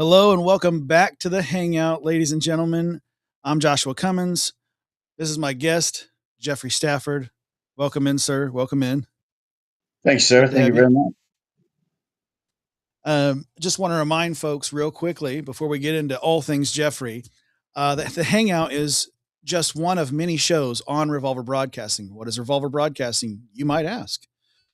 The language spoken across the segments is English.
Hello and welcome back to the Hangout, ladies and gentlemen. I'm Joshua Cummins. This is my guest, Jeffrey Stafford. Welcome in, sir. Welcome in. Thanks, sir. Good to Thank you have you. very much. Just want to remind folks real quickly before we get into all things Jeffrey, that the Hangout is just one of many shows on Revolver Broadcasting. What is Revolver Broadcasting, you might ask?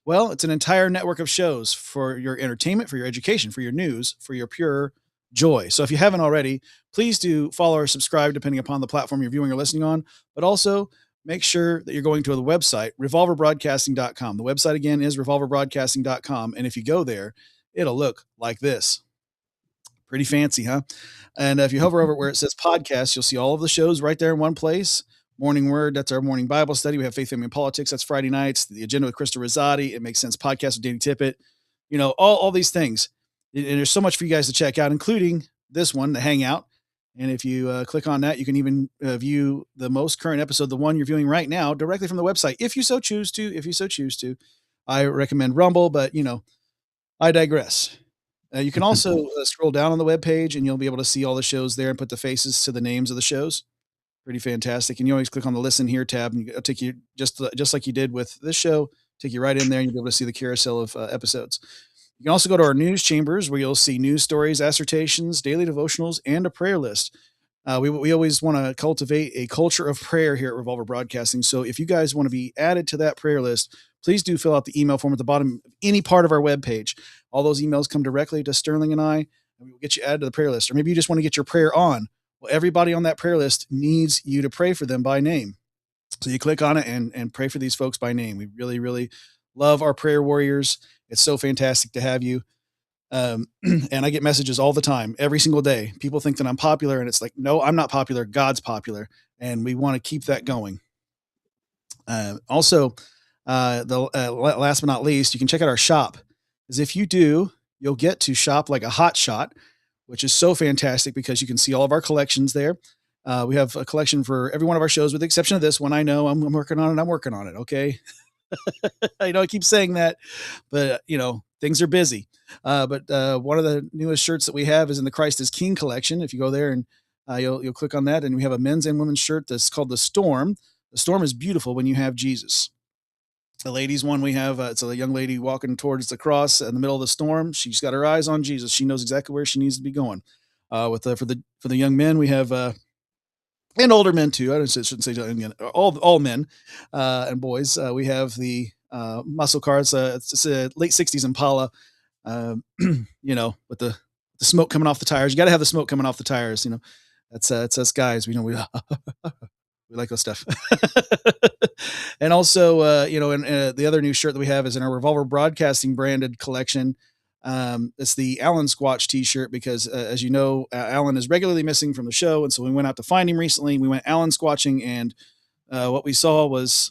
Well, it's an entire network of shows for your entertainment, for your education, for your news, for your pure joy. So if you haven't already, please do follow or subscribe depending upon the platform you're viewing or listening on. But also make sure that you're going to the website, revolverbroadcasting.com. The website again is revolverbroadcasting.com. And if you go there, it'll look like this. Pretty fancy, huh? And if you hover over where it says podcast, you'll see all of the shows right there in one place. Morning Word, that's our morning Bible study. We have Faith, Family, and Politics. That's Friday nights. The Agenda with Krista Rosati. It Makes Sense podcast with Danny Tippett. You know, all these things. And there's so much for you guys to check out, including this one, the Hangout. And if you click on that, you can even view the most current episode, the one you're viewing right now, directly from the website, if you so choose to. If you so choose to. I recommend Rumble, but, you know, I digress. You can also scroll down on the webpage and you'll be able to see all the shows there and put the faces to the names of the shows. Pretty fantastic. And you always click on the Listen Here tab and it'll take you just like you did with this show, take you right in there and you'll be able to see the carousel of episodes. You can also go to our news chambers where you'll see news stories, assertions, daily devotionals, and a prayer list. We always want to cultivate a culture of prayer here at Revolver Broadcasting. So if you guys want to be added to that prayer list, please do fill out the email form at the bottom of any part of our webpage. All those emails come directly to Sterling and I, and we will get you added to the prayer list. Or maybe you just want to get your prayer on. Well, everybody on that prayer list needs you to pray for them by name. So you click on it and pray for these folks by name. We really, really love our prayer warriors. It's so fantastic to have you. And I get messages all the time, every single day. People think that I'm popular, and it's like, no, I'm not popular. God's popular, and we want to keep that going. Also, last but not least, you can check out our shop. Because if you do, you'll get to shop like a hot shot, which is so fantastic because you can see all of our collections there. We have a collection for every one of our shows, with the exception of this one. I know I'm working on it. I'm working on it. Okay. I know I keep saying that, but you know, things are busy. But one of the newest shirts that we have is in the Christ is King collection. If you go there and you'll click on that, and we have a men's and women's shirt that's called the Storm. The Storm is beautiful when you have Jesus. The ladies one we have, it's a young lady walking towards the cross in the middle of the storm. She's got her eyes on Jesus. She knows exactly where she needs to be going. For the young men, we have and older men too. I shouldn't say all men and boys. We have the muscle cars. It's a late '60s Impala. You know, with the smoke coming off the tires. You got to have the smoke coming off the tires. You know, it's us guys. We know we like those stuff. And also, you know, and the other new shirt that we have is in our Revolver Broadcasting branded collection. It's the Alan Squatch t-shirt because, as you know, Alan is regularly missing from the show. And so we went out to find him recently. We went Alan Squatching, and what we saw was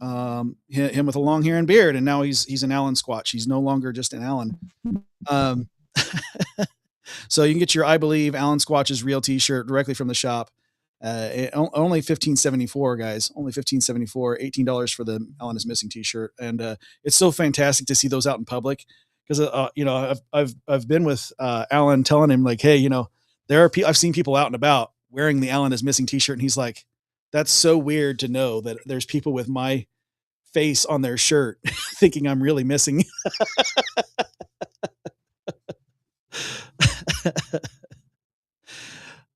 him with a long hair and beard. And now he's an Alan Squatch. He's no longer just an Alan. So you can get your I Believe Alan Squatch's Real t-shirt directly from the shop. Only $15.74, guys. Only $15.74. $18 for the Alan is Missing t-shirt. And it's so fantastic to see those out in public. Because you know, I've been with Alan, telling him like, hey, you know, I've seen people out and about wearing the Alan is Missing t-shirt, and he's like, that's so weird to know that there's people with my face on their shirt thinking I'm really missing.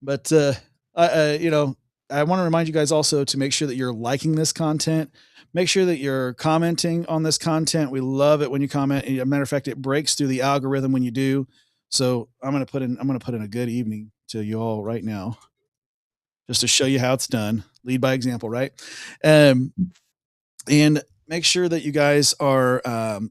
But you know, I want to remind you guys also to make sure that you're liking this content. Make sure that you're commenting on this content. We love it when you comment. As a matter of fact, it breaks through the algorithm when you do. So I'm going to put in a good evening to you all right now, just to show you how it's done. Lead by example, right? And make sure that you guys are,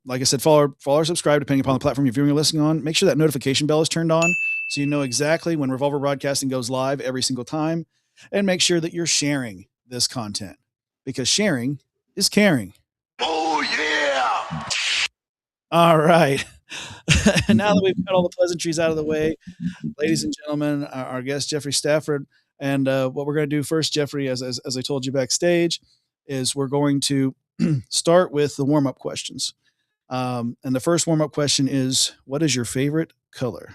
like I said, follow or subscribe, depending upon the platform you're viewing or listening on. Make sure that notification bell is turned on so you know exactly when Revolver Broadcasting goes live every single time. And make sure that you're sharing this content, because sharing is caring. Oh, yeah. All right. Now that we've got all the pleasantries out of the way, ladies and gentlemen, our guest, Jeffrey Stafford. And what we're going to do first, Jeffrey, as I told you backstage, is we're going to start with the warm-up questions. And the first warm-up question is, what is your favorite color?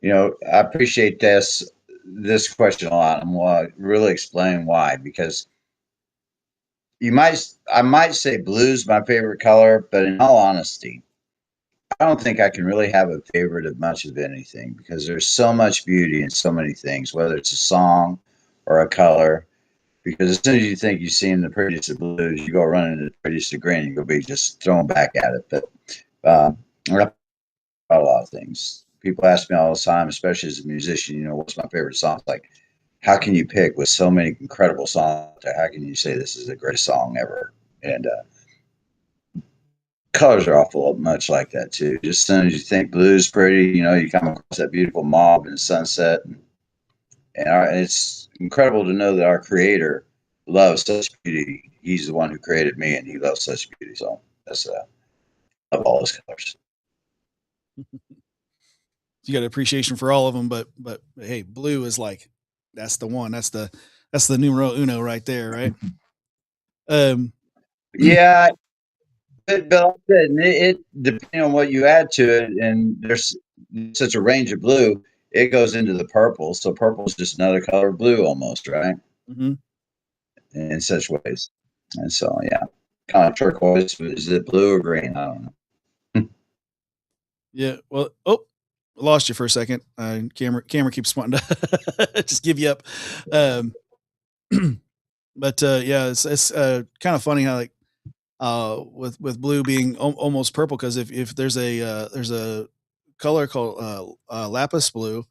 I appreciate this question a lot. I'm going to really explain why, because I might say blue's my favorite color, but in all honesty, I don't think I can really have a favorite of much of anything, because there's so much beauty in so many things, whether it's a song or a color. Because as soon as you think you've seen the prettiest of blues, you go running to the prettiest of green, you'll be just thrown back at it. But we're not about a lot of things. People ask me all the time, especially as a musician, what's my favorite song? It's like, how can you pick with so many incredible songs out there? How can you say this is the greatest song ever? And colors are awful much like that too. Just as soon as you think blue's pretty, you come across that beautiful mauve and sunset, and it's incredible to know that our creator loves such beauty. He's the one who created me, and he loves such beauty. So that's love all his colors. You got appreciation for all of them, but hey, blue is like, that's the one. That's the numero uno right there, right? Yeah, but it depending on what you add to it, and there's such a range of blue, it goes into the purple. So purple is just another color of blue, almost, right? Mm-hmm. In such ways, and so yeah, kind of turquoise. Is it blue or green? I don't know. Yeah. Well, I lost you for a second. Camera keeps wanting to just give you up. But yeah, it's kind of funny how, like, with blue being almost purple, because if there's a color called lapis blue,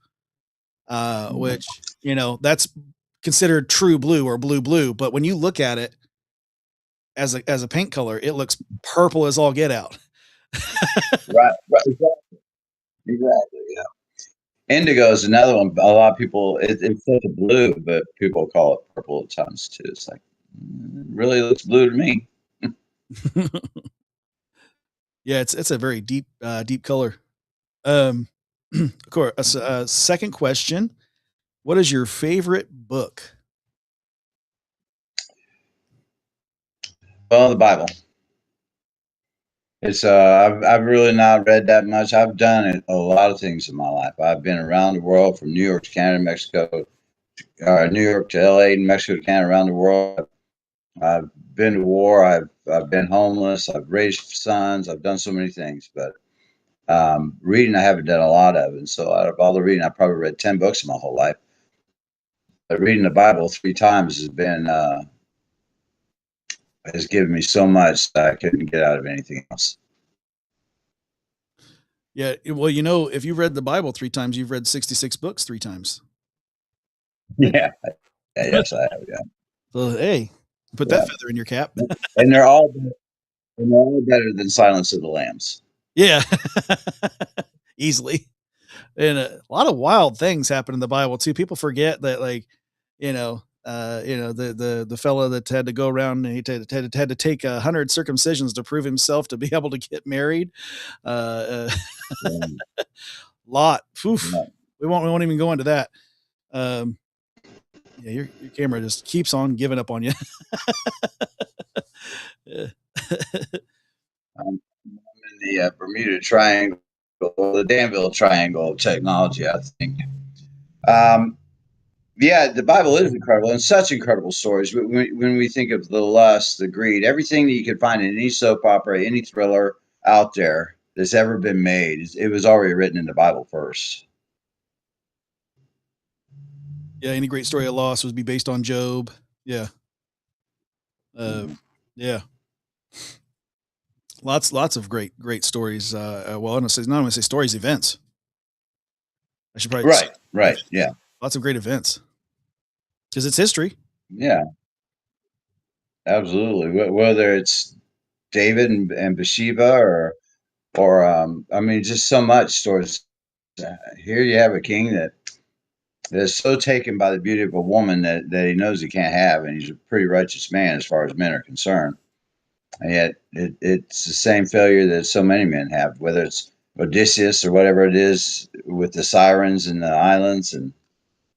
which that's considered true blue or blue, but when you look at it as a paint color, it looks purple as all get out. Right, exactly. Yeah. Indigo is another one. A lot of people, it's such a blue, but people call it purple at times too. It's like, it really looks blue to me. Yeah, it's a very deep color. Of course. Second question: what is your favorite book? Well, the Bible. It's I've really not read that much. I've done a lot of things in my life. I've been around the world, from New York to Canada, Mexico, New York to LA, Mexico to Canada, around the world. I've been to war. I've been homeless. I've raised sons. I've done so many things, but reading I haven't done a lot of. And so out of all the reading, I probably read 10 books in my whole life. But reading the Bible 3 times has given me so much that I couldn't get out of anything else. Yeah, well, if you read the Bible 3 times, you've read 66 books 3 times. Yeah. Yes, I have. Yeah. So hey, put that feather in your cap. And they're all better than Silence of the Lambs. Yeah, easily. And a lot of wild things happen in the Bible too. People forget that, like, the fella that had to go around and he had to take 100 circumcisions to prove himself to be able to get married. Lot. Oof. Yeah. We won't even go into that. Yeah, your camera just keeps on giving up on you. Yeah. I'm in the Bermuda Triangle, or the Danville Triangle of technology, I think. Yeah, the Bible is incredible, and such incredible stories. When we think of the lust, the greed, everything that you could find in any soap opera, any thriller out there that's ever been made, it was already written in the Bible first. Yeah, any great story of loss would be based on Job. Yeah. Yeah. Lots of great stories. Well, not want to say stories, events. I should probably Right. Yeah. Lots of great events, because it's history. Yeah, absolutely. Whether it's David and Bathsheba, or I mean, just so much stories. Here you have a king that is so taken by the beauty of a woman that he knows he can't have, and he's a pretty righteous man as far as men are concerned. And yet it's the same failure that so many men have, whether it's Odysseus or whatever it is, with the sirens and the islands, and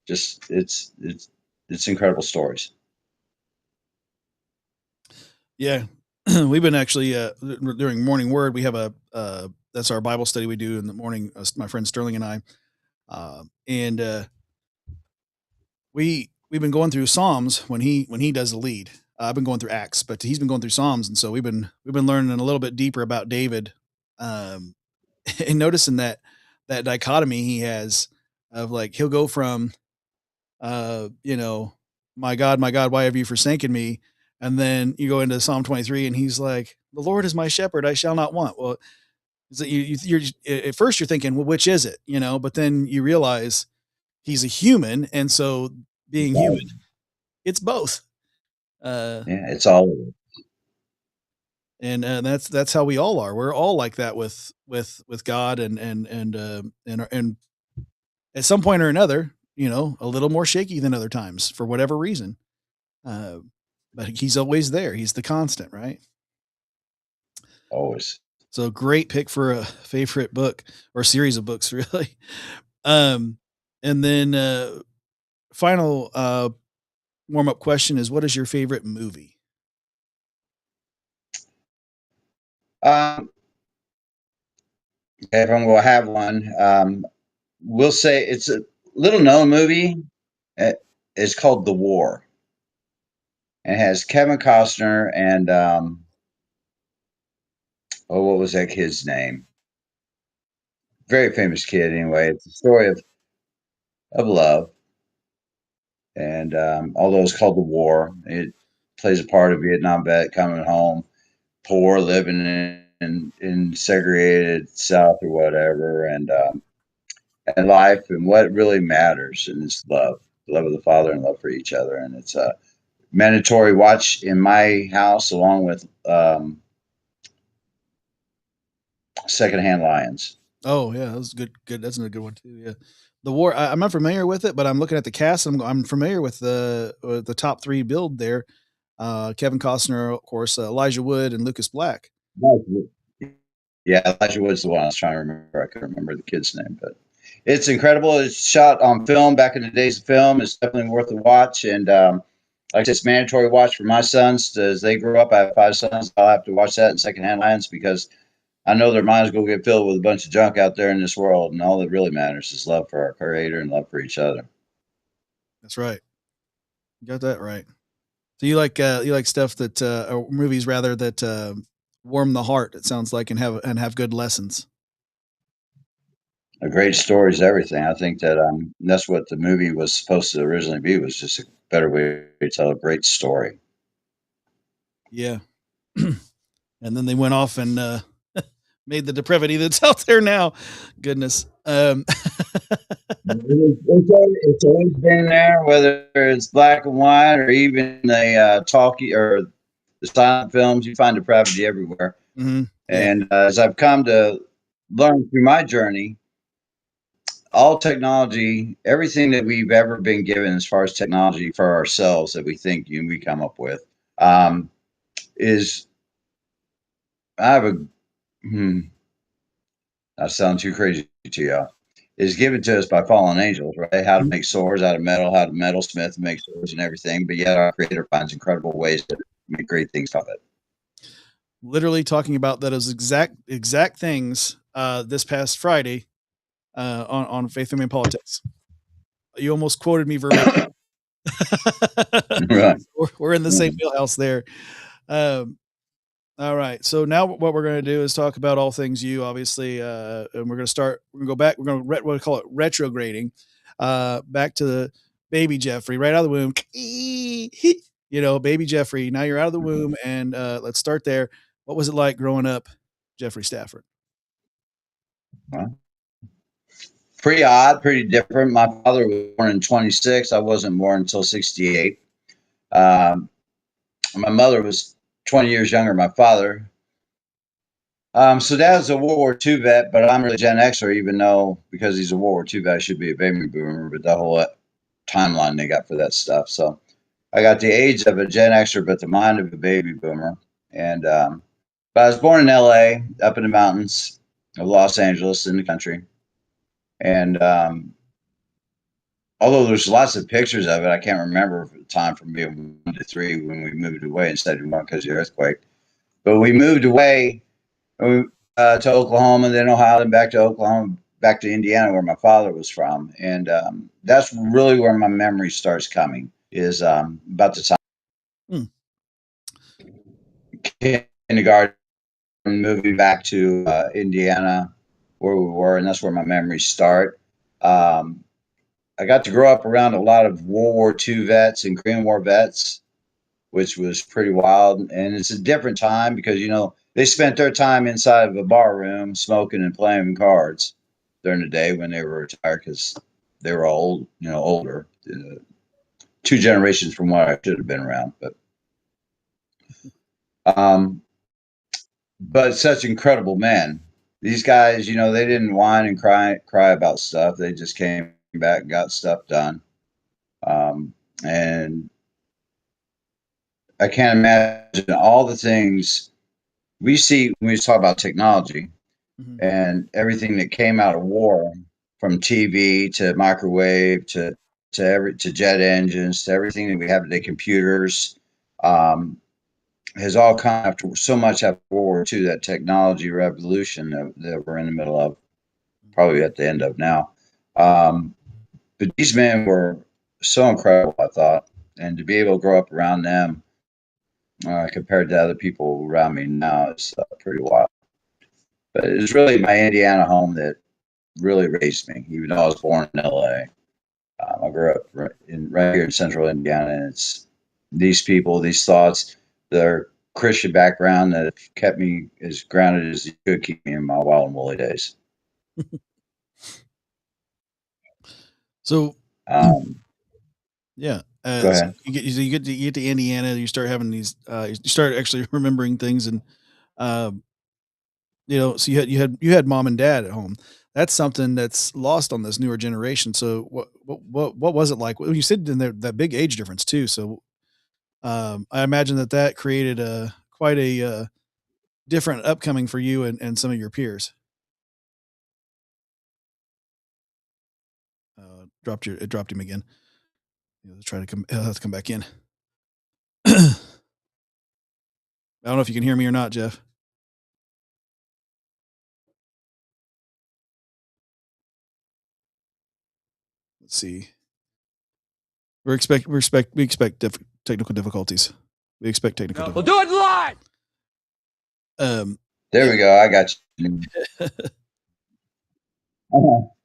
just it's incredible stories. Yeah. We've been actually during Morning Word, we have that's our Bible study we do in the morning. My friend Sterling and I, And we've been going through Psalms when he does the lead. I've been going through Acts, but he's been going through Psalms, and so we've been learning a little bit deeper about David, um, and noticing that dichotomy he has of like he'll go from you know, my God, why have you forsaken me? And then you go into Psalm 23, and he's like, the Lord is my shepherd, I shall not want. Well, is that you're at first you're thinking, well, which is it? You know, but then you realize he's a human, and so being human, it's both. Yeah, it's all. And that's how we all are. We're all like that with God, and at some point or another, you know, a little more shaky than other times for whatever reason. Uh, but he's always there. He's the constant, right? Always. So great pick for a favorite book or series of books, really. Um, and then final warm up question is, what is your favorite movie? If I'm going to have one, we'll say it's a little known movie. It's called The War. It has Kevin Costner and what was that kid's name? Very famous kid, anyway. It's a story of love, and although it's called The War, it plays a part of Vietnam vet coming home, poor, living in segregated South or whatever, and life and what really matters, and it's love of the Father and love for each other, and it's a mandatory watch in my house along with Secondhand Lions. Oh yeah, that was good. Good. That's a good one too. Yeah, The War. I'm not familiar with it, but I'm looking at the cast. And I'm familiar with the top three build there. Kevin Costner, of course, Elijah Wood, and Lucas Black. Yeah, Elijah Wood's the one I was trying to remember. I couldn't remember the kid's name, but it's incredible. It's shot on film back in the days of film. It's definitely worth a watch. And like I said, it's mandatory watch for my sons as they grow up. I have 5 sons. I'll have to watch that in Secondhand Lions because I know their minds will get filled with a bunch of junk out there in this world. And all that really matters is love for our Creator and love for each other. That's right. You got that right. So you like stuff that or movies rather that warm the heart. It sounds like, and have good lessons. A great story is everything. I think that that's what the movie was supposed to originally be, was just a better way to tell a great story. Yeah. And then they went off and made the depravity that's out there now. Goodness. It's always been there, whether it's black and white or even the talkie or the silent films. You find depravity everywhere. Mm-hmm. Yeah. And as I've come to learn through my journey, all technology, everything that we've ever been given as far as technology for ourselves that we think we come up with, is I have a I sound too crazy to y'all. Is given to us by fallen angels, right? How to make swords out of metal, how to metalsmith make swords and everything. But yet our Creator finds incredible ways to make great things of it. Literally talking about that as exact things this past Friday on Faith Family and Politics. You almost quoted me verbatim. Right. We're in the same wheelhouse there. All right. So now what we're going to do is talk about all things you, obviously, and we're going to go back. We're going to what we call it retrograding, back to the baby Jeffrey right out of the womb. You know, baby Jeffrey. Now you're out of the womb, and let's start there. What was it like growing up, Jeffrey Stafford? Pretty odd, pretty different. My father was born in 26. I wasn't born until 68. My mother was 20 years younger than my father. So Dad's a World War II vet, but I'm really Gen Xer, even though because he's a World War II vet, I should be a baby boomer, but the whole timeline they got for that stuff. So I got the age of a Gen Xer, but the mind of a baby boomer. And but I was born in LA, up in the mountains of Los Angeles in the country. And although there's lots of pictures of it, I can't remember the time from being 1 to 3 when we moved away instead of 1 because of the earthquake. But we moved away to Oklahoma, then Ohio, then back to Oklahoma, back to Indiana, where my father was from, and that's really where my memory starts coming. Is about the time kindergarten, moving back to Indiana, where we were, and that's where my memories start. I got to grow up around a lot of World War II vets and Korean War vets, which was pretty wild. And it's a different time because, you know, they spent their time inside of a bar room smoking and playing cards during the day when they were retired because they were old, you know, older, 2 generations from what I should have been around. But such incredible men. These guys, you know, they didn't whine and cry about stuff. They just came back and got stuff done. And I can't imagine all the things we see when we talk about technology and everything that came out of war, from TV to microwave to jet engines to everything that we have today, computers, has all come after so much after World War II, that technology revolution that we're in the middle of, probably at the end of now. But these men were so incredible, I thought, and to be able to grow up around them compared to other people around me now is pretty wild. But it was really my Indiana home that really raised me, even though I was born in LA. I grew up right here in central Indiana, and it's these people, these thoughts, their Christian background that have kept me as grounded as you could keep me in my wild and woolly days. So, yeah. Go ahead. So you get to Indiana, you start having these, you start actually remembering things, and you know, so you had mom and dad at home. That's something that's lost on this newer generation. So what was it like? Well, you said in there that big age difference too. So I imagine that created quite a different upcoming for you and some of your peers. It dropped him again. Try to come. He'll have to come back in. I don't know if you can hear me or not, Jeff. Let's see. We expect technical difficulties. We expect technical difficulties. We'll do it live. There we go. I got you.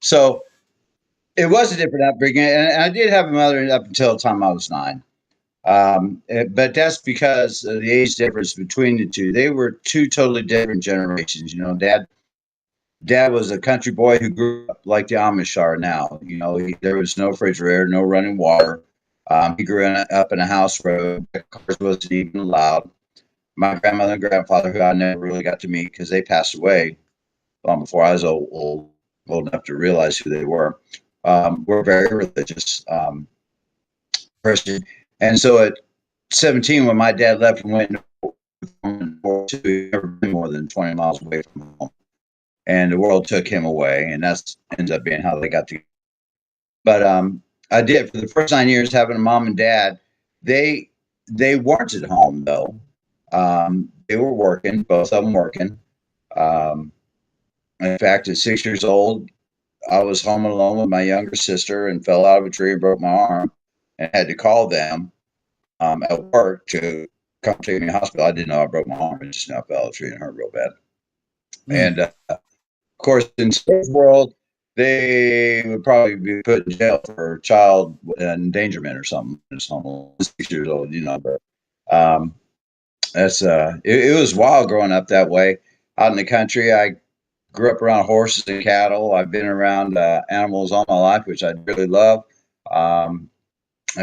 So it was a different upbringing, and I did have a mother up until the time I was 9. But that's because of the age difference between the two. They were 2 totally different generations. You know, Dad was a country boy who grew up like the Amish are now. You know, there was no refrigerator, no running water. He grew up in a house where cars wasn't even allowed. My grandmother and grandfather, who I never really got to meet because they passed away long before I was old enough to realize who they were very religious person. And so at 17, when my dad left and went to never been more than 20 miles away from home, and the world took him away, and that's ends up being how they got together. But I did for the first 9 years having a mom and dad. They weren't at home though. They were working, both of them working. In fact, at 6 years old, I was home alone with my younger sister and fell out of a tree and broke my arm, and had to call them at work to come take me to the hospital. I didn't know I broke my arm. I just knew I fell out of a tree and hurt real bad. And of course, in today's world, they would probably be put in jail for child endangerment or something. Just 6 years old, you know. But it was wild growing up that way out in the country. I grew up around horses and cattle. I've been around animals all my life, which I really love. In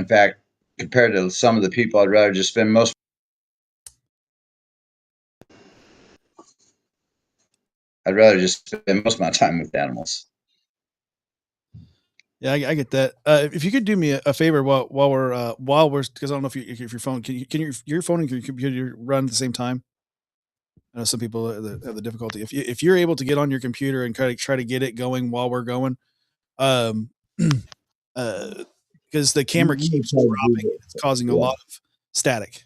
fact, compared to some of the people, I'd rather just spend most of my time with animals. Yeah, I get that. If you could do me a favor while we're because I don't know if your phone can your phone and your computer run at the same time. I know some people have the difficulty. If you're able to get on your computer and try to get it going while we're going, because the camera keeps dropping, it's causing a lot of static.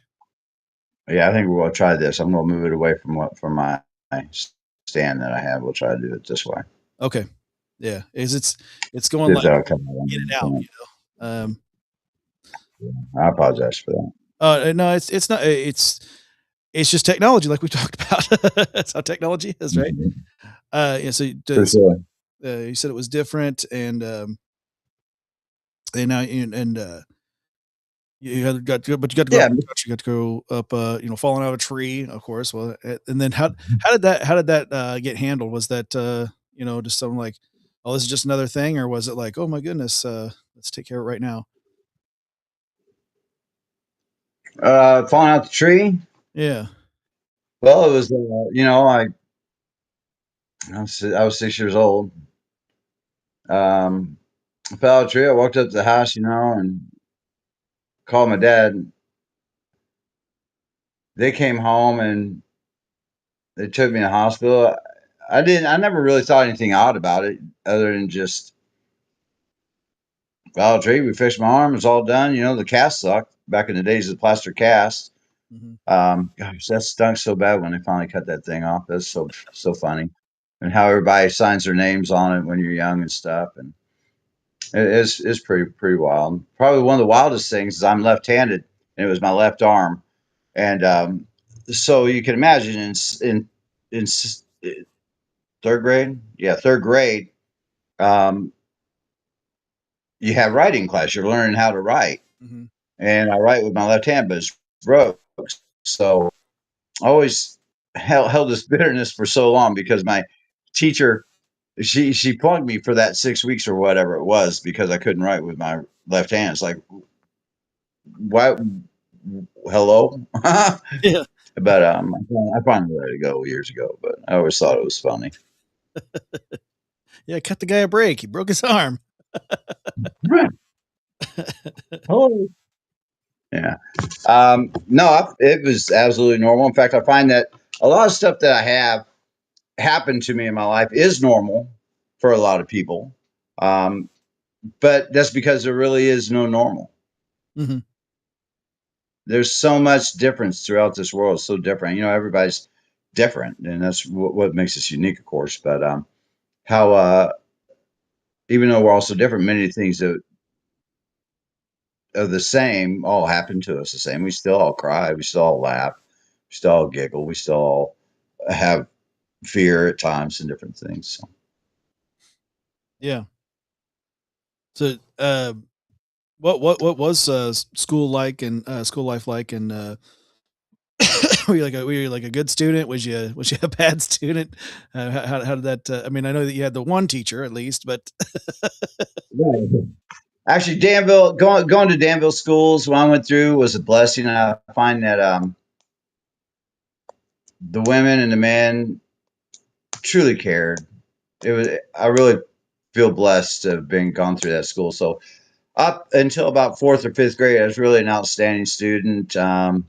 Yeah, I think we're gonna try this. I'm gonna move it away from my stand that I have. We'll try to do it this way. Okay. Yeah, it's going like Just, come in and out, you know. I apologize for that. No, it's not. It's just technology, like we talked about. That's how technology is, right? Mhm. Yeah. So For sure. you said it was different, and now you had got to, but you got to go up. Yeah. You got to go up. Falling out of a tree, of course. Well, and then how did that get handled? Was that just something like, oh, this is just another thing, or was it like, oh my goodness, let's take care of it right now? Falling out the tree. Yeah. Well, it was, I was 6 years old. I fell out of the tree. I walked up to the house, and called my dad. They came home and they took me to the hospital. I never really thought anything odd about it other than just fell out of the tree. We fixed my arm. It's all done. The cast sucked back in the days of the plaster cast. Mhm. Gosh, that stunk so bad when they finally cut that thing off. That's so funny. And how everybody signs their names on it when you're young and stuff. And it's pretty wild. Probably one of the wildest things is I'm left-handed, and it was my left arm. And so you can imagine in third grade, yeah, third grade, um, you have writing class. You're learning how to write, Mhm. and I write with my left hand, but it's broke. So I always held this bitterness for so long because my teacher she plugged me for that 6 weeks or whatever it was because I couldn't write with my left hand. It's like, why? Hello. Yeah. But I finally let it go years ago. But I always thought it was funny. Yeah. Cut the guy a break. He broke his arm. Hello. Yeah. No, it was absolutely normal. In fact, I find that a lot of stuff that I have happened to me in my life is normal for a lot of people. Um, but that's because there really is no normal. Mhm. There's so much difference throughout this world. It's so different. Everybody's different, and that's what makes us unique, of course. But how even though we're also different, many things that are the same all happen to us the same. We still all cry. We still all laugh. We still all giggle. We still all have fear at times and different things. So. Yeah. So, what was school like and school life like? And were you like a good student? Was you a bad student? How did that? I mean, I know that you had the one teacher at least, but Right. Actually, Danville going to Danville schools when I went through was a blessing. I find that the women and the men truly cared. I really feel blessed to have been gone through that school. So up until about fourth or fifth grade, I was really an outstanding student. And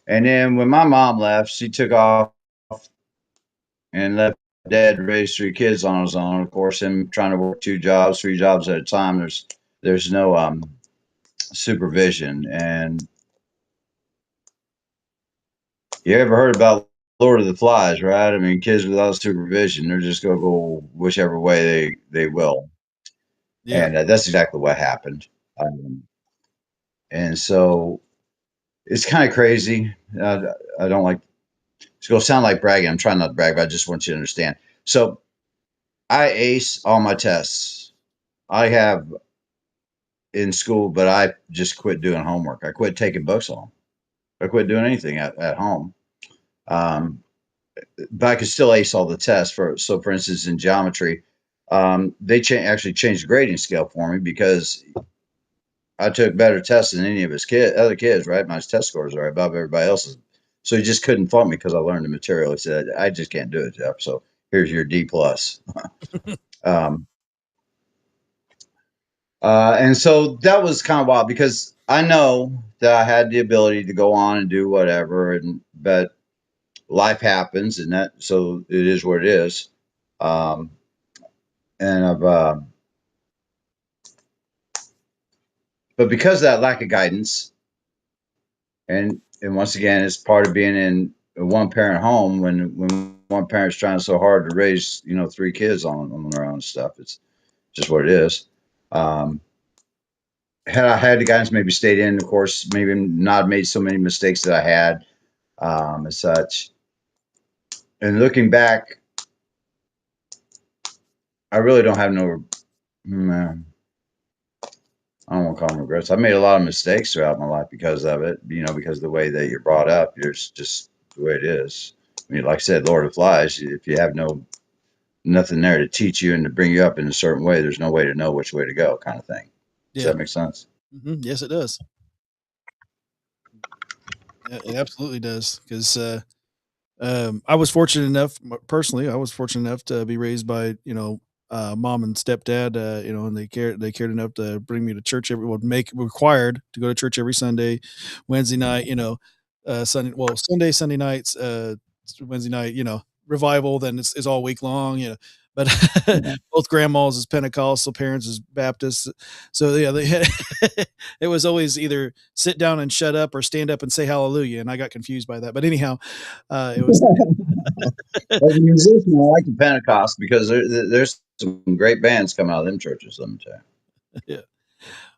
then when my mom left, she took off and left dad to raise three kids on his own. Of course, him trying to work two jobs, three jobs at a time. There's no supervision. And you ever heard about Lord of the Flies, right? I mean, kids without supervision, they're just going to go whichever way they will. yeah, And that's exactly what happened. Um, and so it's kind of crazy. I don't like it's going to sound like bragging. I'm trying not to brag, but I just want you to understand. So I ace all my tests. I have in school, but I just quit doing homework. I quit taking books home. I quit doing anything at home. Um, but I could still ace all the tests. For instance, in geometry, they actually changed the grading scale for me because I took better tests than any of other kids. Right, my test scores are above everybody else's. So he just couldn't fault me because I learned the material. He said, "I just can't do it, Jeff. So here's your D plus." um, and so that was kind of wild because I know that I had the ability to go on and do whatever, but life happens, and so it is what it is. Um, and but because of that lack of guidance, and once again, it's part of being in a one parent home when want parents trying so hard to raise, 3 kids on their own stuff. It's just what it is. Had I had the guidance, maybe stayed in, of course, maybe not made so many mistakes that I had, as such. And looking back, I really don't have no, man, I don't want to call them regrets. I made a lot of mistakes throughout my life because of it, because of the way that you're brought up. It's just the way it is. I mean, like I said, Lord of Flies, if you have nothing there to teach you and to bring you up in a certain way, there's no way to know which way to go, kind of thing. Does that make sense? Mm-hmm. Yes, it does. Yeah, it absolutely does. Because I was fortunate enough, personally, I was fortunate enough to be raised by, mom and stepdad, and they cared enough to bring me to church make required to go to church every Sunday, Wednesday night, Sunday nights, Wednesday night, revival, then it's all week long, but Yeah. both grandmas is Pentecostal, parents is Baptist. So yeah, they had, it was always either sit down and shut up or stand up and say hallelujah. And I got confused by that. But anyhow, it was As a musician, I like the Pentecost because there's some great bands coming out of them churches. Let me tell you. yeah.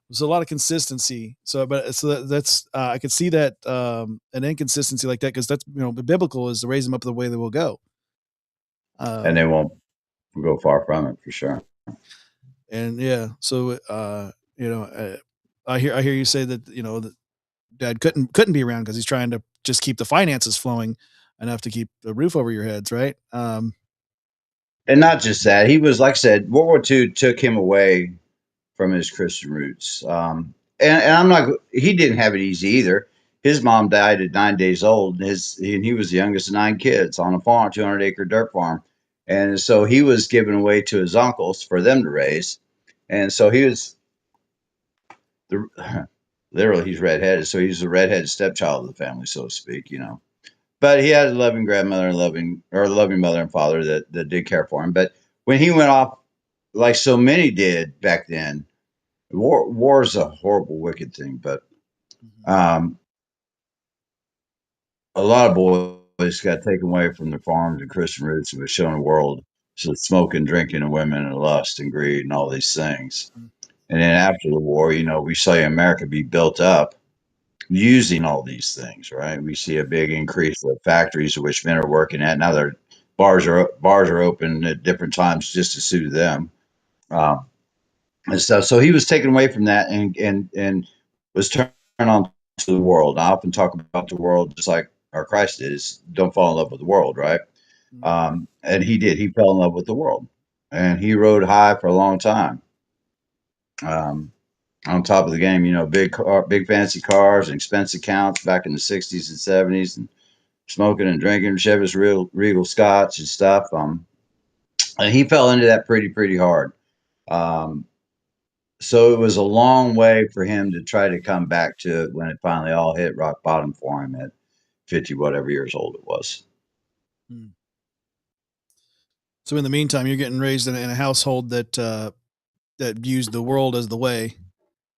There's a lot of consistency. That's I could see that an inconsistency like that because that's the biblical is to raise them up the way they will go. And they won't go far from it for sure. And yeah, so I hear you say that that dad couldn't be around because he's trying to just keep the finances flowing enough to keep the roof over your heads, right? And not just that, he was, like I said, World War II took him away from his Christian roots. And I'm not, he didn't have it easy either. His mom died at 9 days old. And he was the youngest of 9 kids on a farm, 200-acre dirt farm. And so he was given away to his uncles for them to raise. And so he was literally, he's redheaded. So he's the redheaded stepchild of the family, so to speak. But he had a loving grandmother and loving mother and father that did care for him. But when he went off, like so many did back then, war is a horrible, wicked thing. But um, a lot of boys got taken away from their farms and Christian roots and was shown the world so smoking, drinking, and women and lust and greed and all these things. And then after the war, we saw America be built up using all these things, right? We see a big increase of factories of which men are working at. Now their bars are open at different times just to suit them, and stuff. So he was taken away from that and was turned on to the world. I often talk about the world just like our Christ is. Don't fall in love with the world, right? And he did. He fell in love with the world, and he rode high for a long time. On top of the game, big fancy cars and expensive counts back in the 60s and 70s, and smoking and drinking Chevy's Regal Scotch and stuff. And he fell into that pretty hard. So it was a long way for him to try to come back to it when it finally all hit rock bottom for him at 50 whatever years old it was. So in the meantime, you're getting raised in a household that views the world as the way,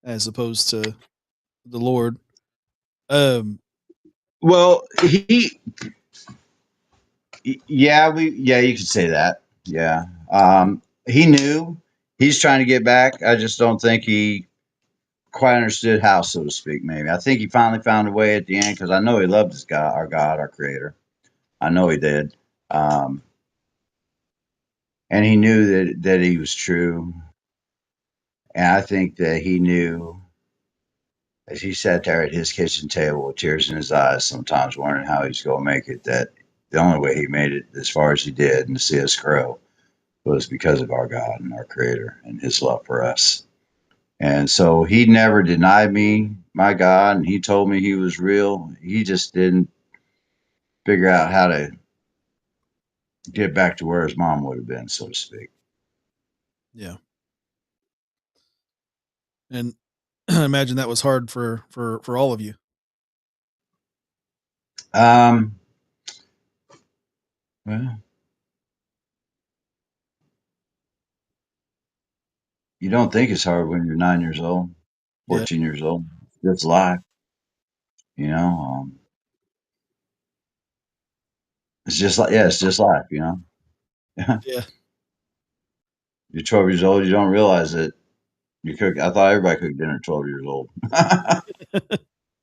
as opposed to the Lord. Well, yeah, you could say that. Yeah. He knew he's trying to get back. I just don't think he quite understood how, so to speak. Maybe I think he finally found a way at the end because I know he loved his God, our Creator. I know he did, and he knew that he was true. And I think that he knew as he sat there at his kitchen table with tears in his eyes, sometimes wondering how he's going to make it. That the only way he made it as far as he did and to see us grow was because of our God and our Creator and His love for us. And so he never denied me my God, and he told me he was real. He just didn't figure out how to get back to where his mom would have been, so to speak. Yeah. And I imagine that was hard for all of you. Well, you don't think it's hard when you're 9 years old, 14 years old. That's life, you know. It's just like, yeah, it's just life, you know. Yeah. You're 12 years old, you don't realize that you cook. I thought everybody cooked dinner at 12 years old.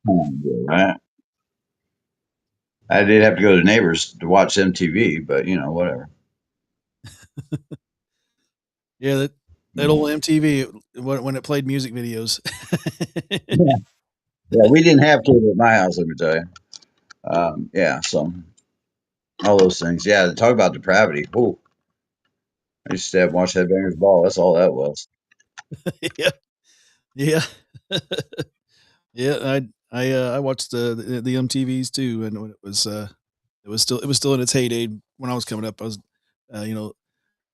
Right? I did have to go to neighbors to watch MTV, but you know, whatever. Yeah, that old MTV when it played music videos. Yeah. Yeah, we didn't have cable at my house, let me tell you. Yeah, so all those things. Yeah, talk about depravity. Oh, I used to have watch Headbangers Ball. That's all that was. Yeah. Yeah. Yeah, I watched the MTVs too, and when it was still in its heyday when I was coming up. I was, you know,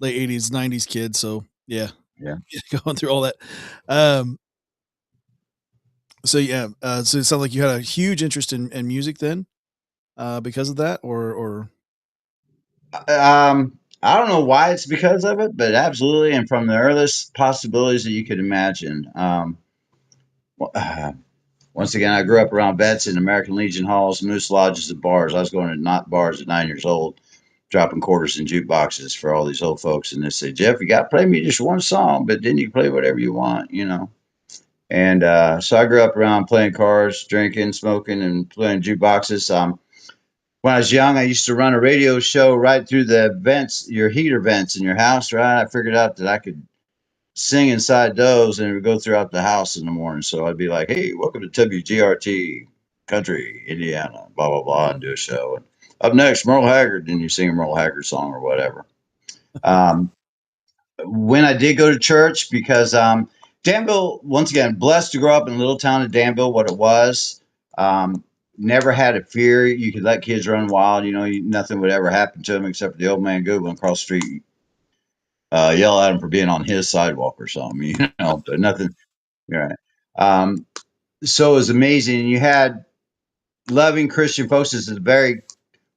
late '80s, '90s kid, so yeah, Yeah. going through all that. Um, so yeah, so it sounds like you had a huge interest in music then, because of that, or I don't know why it's because of it, but absolutely, and from the earliest possibilities that you could imagine. Well, once again, I grew up around vets in American Legion halls, moose lodges, and bars. I was going to not bars at 9 years old, dropping quarters in jukeboxes for all these old folks. And they say, Jeff, you got to play me just one song, but then you can play whatever you want, you know. And so I grew up around playing cards, drinking, smoking, and playing jukeboxes. When I was young, I used to run a radio show right through the vents, your heater vents in your house, right? I figured out that I could sing inside those and it would go throughout the house in the morning. So I'd be like, hey, welcome to WGRT Country, Indiana, blah, blah, blah, and do a show. And up next, Merle Haggard, and you sing a Merle Haggard song or whatever. Um, when I did go to church, because Danville, once again, blessed to grow up in a little town of Danville, what it was. Um, Never had a fear. You could let kids run wild. You know, nothing would ever happen to them except for the old man Goodwin across the street yell at him for being on his sidewalk or something, you know, but nothing. Right. Um, so it was amazing. You had loving Christian folks. This is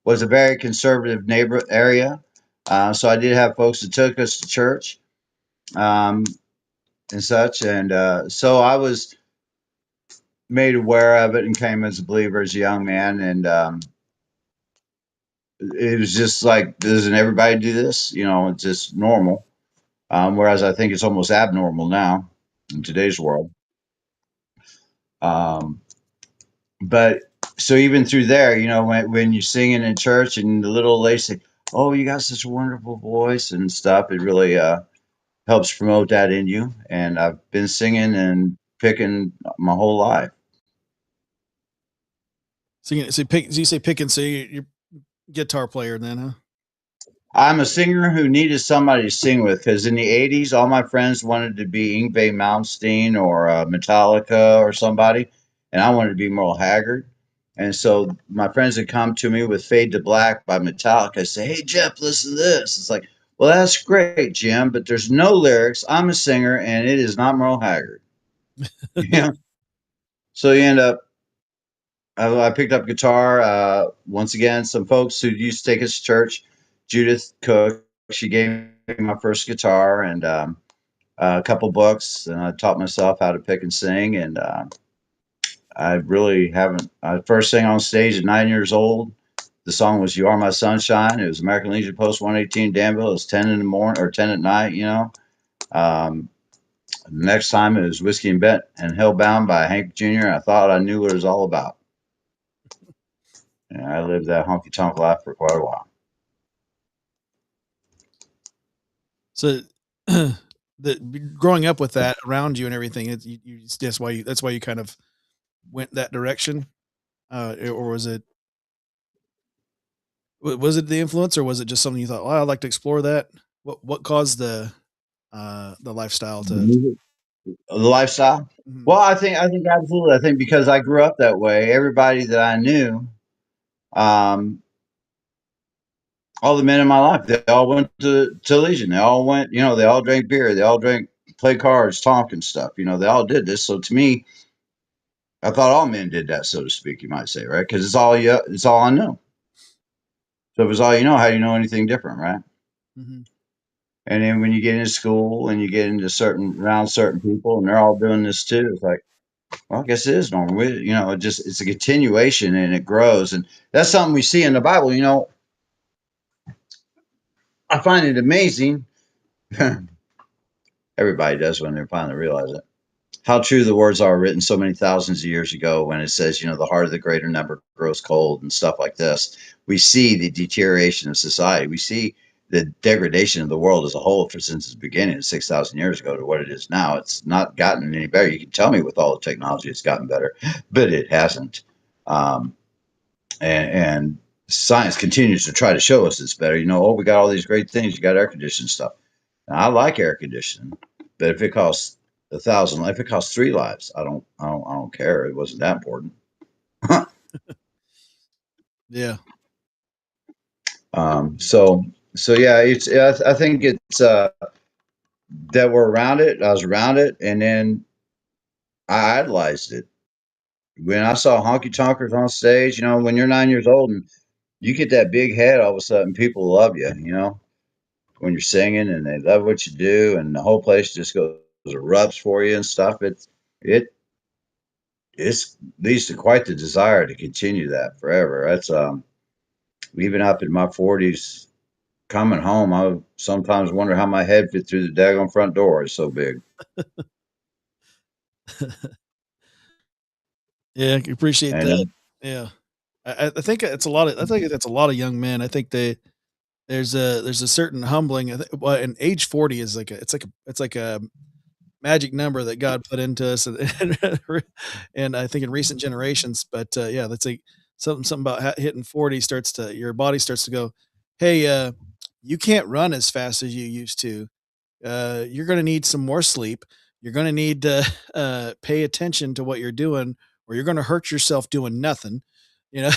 was a very conservative neighbor area. So I did have folks that took us to church um, and such. And so I was made aware of it and came as a believer as a young man. And it was just like, doesn't everybody do this? You know, it's just normal. Whereas I think it's almost abnormal now in today's world. Um, but so even through there, you know, when you're singing in church and the little old lady say, "Oh, you got such a wonderful voice" and stuff, it really helps promote that in you. And I've been singing and picking my whole life. so you say picking, so you're guitar player then, huh? I'm a singer who needed somebody to sing with because in the '80s, all my friends wanted to be Yngwie Malmsteen or Metallica or somebody, and I wanted to be Merle Haggard. And so my friends would come to me with "Fade to Black" by Metallica. Say, "Hey Jeff, listen to this." It's like, well, that's great, Jim, but there's no lyrics. I'm a singer, and it is not Merle Haggard. Yeah. So you end up. I picked up guitar. Once again, some folks who used to take us to church, Judith Cook, she gave me my first guitar and a couple books, and I taught myself how to pick and sing. And I really haven't. I first sang on stage at 9 years old. The song was "You Are My Sunshine." It was American Legion Post 118 Danville. It was 10 in the morning or 10 at night, you know. Um, Next time it was Whiskey and Bent and Hellbound by Hank Jr. I thought I knew what it was all about. And I lived that honky tonk life for quite a while. So, growing up with that around you and everything, that's why you kind of went that direction, or was it the influence, or was it just something you thought, "Oh, I'd like to explore that"? What caused the lifestyle The to music, the lifestyle. Mhm. Well, I think absolutely. I think because I grew up that way, everybody that I knew, um, all the men in my life, they all went to Legion. They all went, you know, they all drank beer. They all drank, play cards, talk and stuff. You know, they all did this. So to me, I thought all men did that, so to speak. You might say, right? Because it's all I know. So if it's all you know, how do you know anything different, right? Mhm. And then when you get into school and you get into around certain people, and they're all doing this too, it's like, well, I guess it is normal. You know, it's a continuation and it grows, and that's something we see in the Bible. You know, I find it amazing. Everybody does when they finally realize it. How true the words are written so many thousands of years ago when it says, the heart of the greater number grows cold and stuff like this. We see the deterioration of society. We see the degradation of the world as a whole since its beginning 6,000 years ago to what it is now. It's not gotten any better. You can tell me with all the technology it's gotten better, but it hasn't. And science continues to try to show us it's better. We got all these great things. You got air conditioning stuff. Now, I like air conditioning, but if it costs 1,000, if it costs 3 lives, I don't care. It wasn't that important. Yeah. So yeah, I think it's that we're around it. I was around it, and then I idolized it. When I saw honky tonkers on stage, when you're 9 years old and you get that big head, all of a sudden people love you. When you're singing and they love what you do, and the whole place just goes erupts for you and stuff. It leads to quite the desire to continue that forever. That's even up in my 40s, coming home, I sometimes wonder how my head fit through the daggone front door. It's so big. Yeah, I can appreciate And that. Yeah. I think it's a lot of I think that's a lot of young men. I think there's a certain humbling. Well, and age 40 is it's like a magic number that God put into us, and I think in recent generations. But yeah, that's like something about hitting 40 starts to your body starts to go, hey, you can't run as fast as you used to. You're going to need some more sleep. You're going to need to pay attention to what you're doing, or you're going to hurt yourself doing nothing. You know,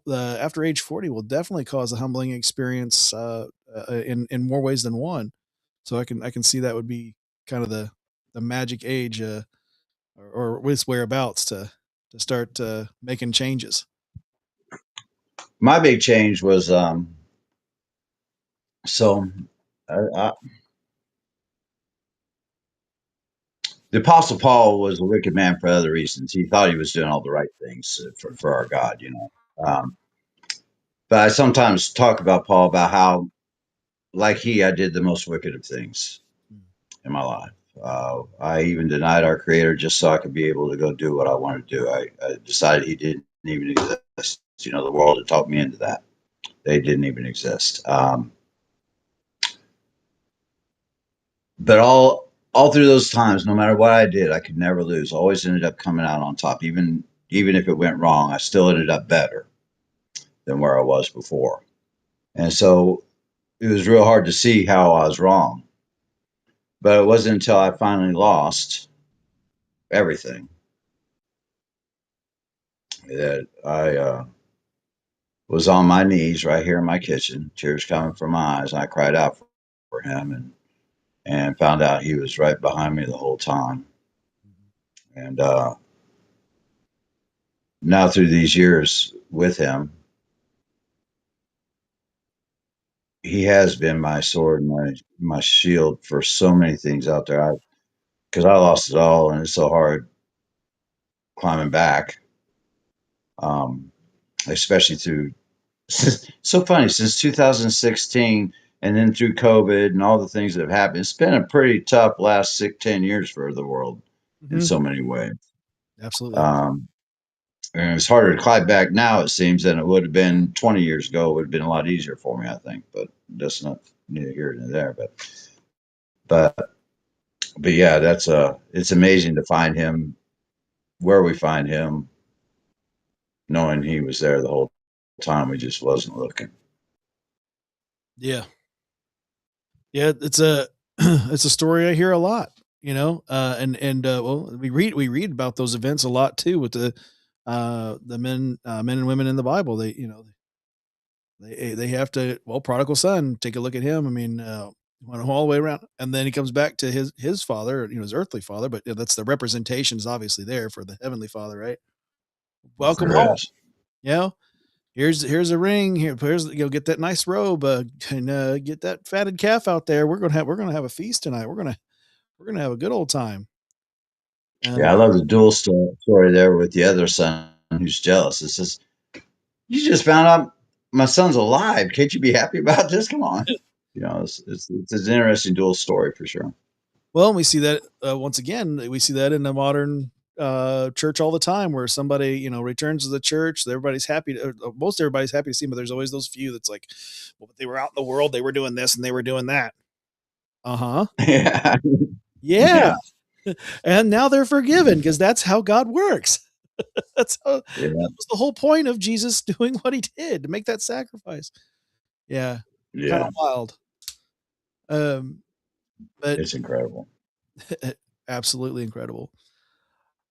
after age 40 will definitely cause a humbling experience in more ways than one. So I can see that would be kind of the magic age or with whereabouts to start making changes. my big change was so I, the Apostle Paul was a wicked man for other reasons. He thought he was doing all the right things for our God. But I sometimes talk about Paul about how, like I did the most wicked of things in my life. I even denied our Creator just so I could be able to go do what I wanted to do. I decided He didn't even exist. The world had talked me into that. They didn't even exist. But all through those times, no matter what I did, I could never lose. Always ended up coming out on top. Even if it went wrong, I still ended up better than where I was before. And so it was real hard to see how I was wrong. But it wasn't until I finally lost everything that I was on my knees right here in my kitchen, tears coming from my eyes. And I cried out for him and found out he was right behind me the whole time. And now through these years with him, he has been my sword and my shield for so many things out there. Because I lost it all, and it's so hard climbing back, especially through. So funny since 2016, and then through COVID and all the things that have happened. It's been a pretty tough last 10 years for the world in so many ways. Absolutely. And it's harder to climb back now, it seems, than it would have been 20 years ago. It would have been a lot easier for me, I think. But that's not neither here nor there. But yeah, it's amazing to find him where we find him, knowing he was there the whole time. We just wasn't looking. Yeah. Yeah, it's a it's a story I hear a lot, well, we read about those events a lot too with the men and women in the Bible. They have to, well, prodigal son, take a look at him. I mean, went all the way around, and then he comes back to his father, his earthly father, but that's the representation is obviously there for the heavenly father, right? Welcome There home. is. You know, here's a ring. Here's get that nice robe, and get that fatted calf out there. We're gonna have a feast tonight. We're gonna have a good old time. Yeah, I love the dual story there with the other son who's jealous. It's just, you just found out. my son's alive. Can't you be happy about this? Come on. You know, it's an interesting dual story for sure. Well, we see that once again. We see that in the modern church all the time, where somebody returns to the church. Everybody's happy. Most everybody's happy to see him, but there's always those few that's like, well, they were out in the world, they were doing this and they were doing that. Uh huh. Yeah. Yeah. And now they're forgiven because that's how God works. That's how, Yeah. that was the whole point of Jesus doing what he did, to make that sacrifice. Yeah. Kind Yeah. of wild. But It's incredible. absolutely incredible.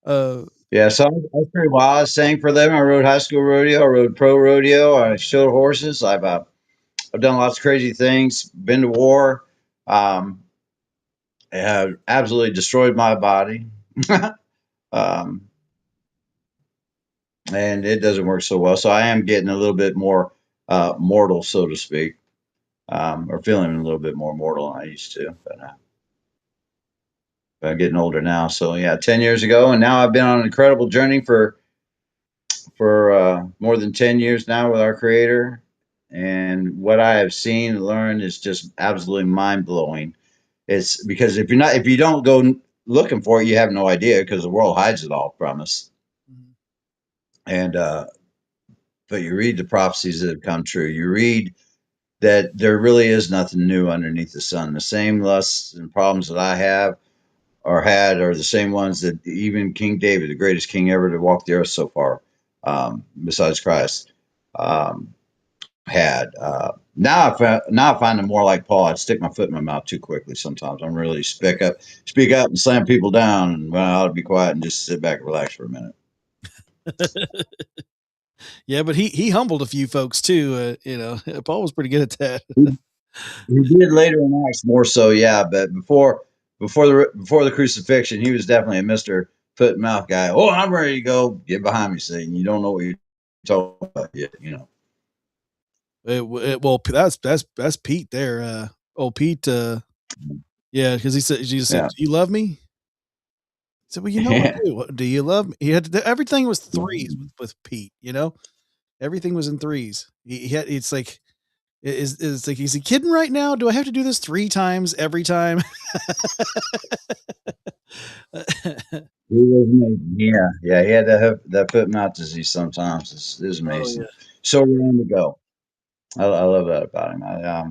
Yeah, so I was pretty wild. I sang for them. I rode high school rodeo. I rode pro rodeo. I showed horses. I've done lots of crazy things. Been to war. Um, have absolutely destroyed my body, um, and it doesn't work so well. So I am getting a little bit more mortal, so to speak, or feeling a little bit more mortal than I used to. But I'm getting older now. So yeah, 10 years ago, and now I've been on an incredible journey for more than 10 years now with our creator. And what I have seen and learned is just absolutely mind blowing. It's because if you don't go looking for it, you have no idea because the world hides it all from us. Mhm. And, but you read the prophecies that have come true. You read that there really is nothing new underneath the sun. The same lusts and problems that I have or had are the same ones that even King David, the greatest king ever to walk the earth so far, besides Christ, had. Now I find them more like Paul. I stick my foot in my mouth too quickly sometimes. I'm really speak up and slam people down, and well, I ought to be quiet and just sit back and relax for a minute. Yeah, but he humbled a few folks too. Paul was pretty good at that. He did later in Acts more so, yeah. But before the crucifixion, he was definitely a Mister Foot and Mouth guy. Oh, I'm ready to go. Get behind me, Satan. You don't know what you're talking about yet, you know. Well, that's Pete there. Old Pete. Yeah, because he said, Jesus said, Yeah. "Do you love me?" He said, "Well, I do." "What, do you love me?" He had everything was threes with Pete. Everything was in threes. He had. It's like it's like, is he kidding right now? Do I have to do this 3 times every time? He was amazing. Yeah. He had that foot and mouth disease sometimes. It's Oh amazing. yeah. So willing to go. I love that about him. I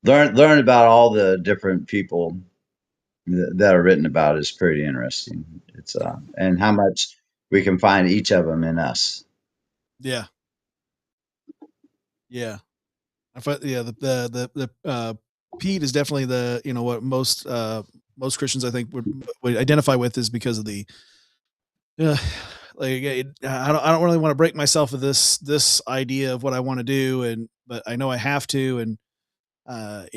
learn about all the different people that are written about is pretty interesting. It's and how much we can find each of them in us. Yeah. Yeah. I thought, yeah, Pete is definitely what most Christians I think would identify with, is because of the uh, I don't really want to break myself of this idea of what I want to do, but I know I have to, and but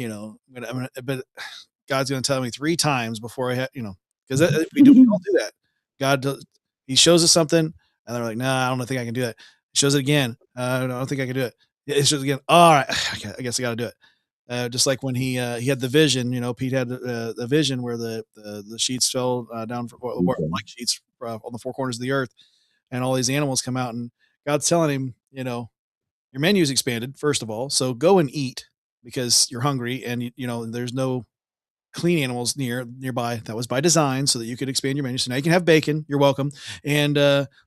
God's going to tell me 3 times before because we all do that. God does, he shows us something, and they're like, "Nah, I don't think I can do that." He shows it again. I don't think I can do it. Yeah, it shows again. All right, I guess I got to do it. Just like when he had the vision, Pete had the vision where the sheets fell down like sheets on the 4 corners of the earth, and all these animals come out, and God's telling him, your menu's expanded, first of all, so go and eat because you're hungry, and there's no clean animals nearby. That was by design so that you could expand your menu. So now you can have bacon. You're welcome. And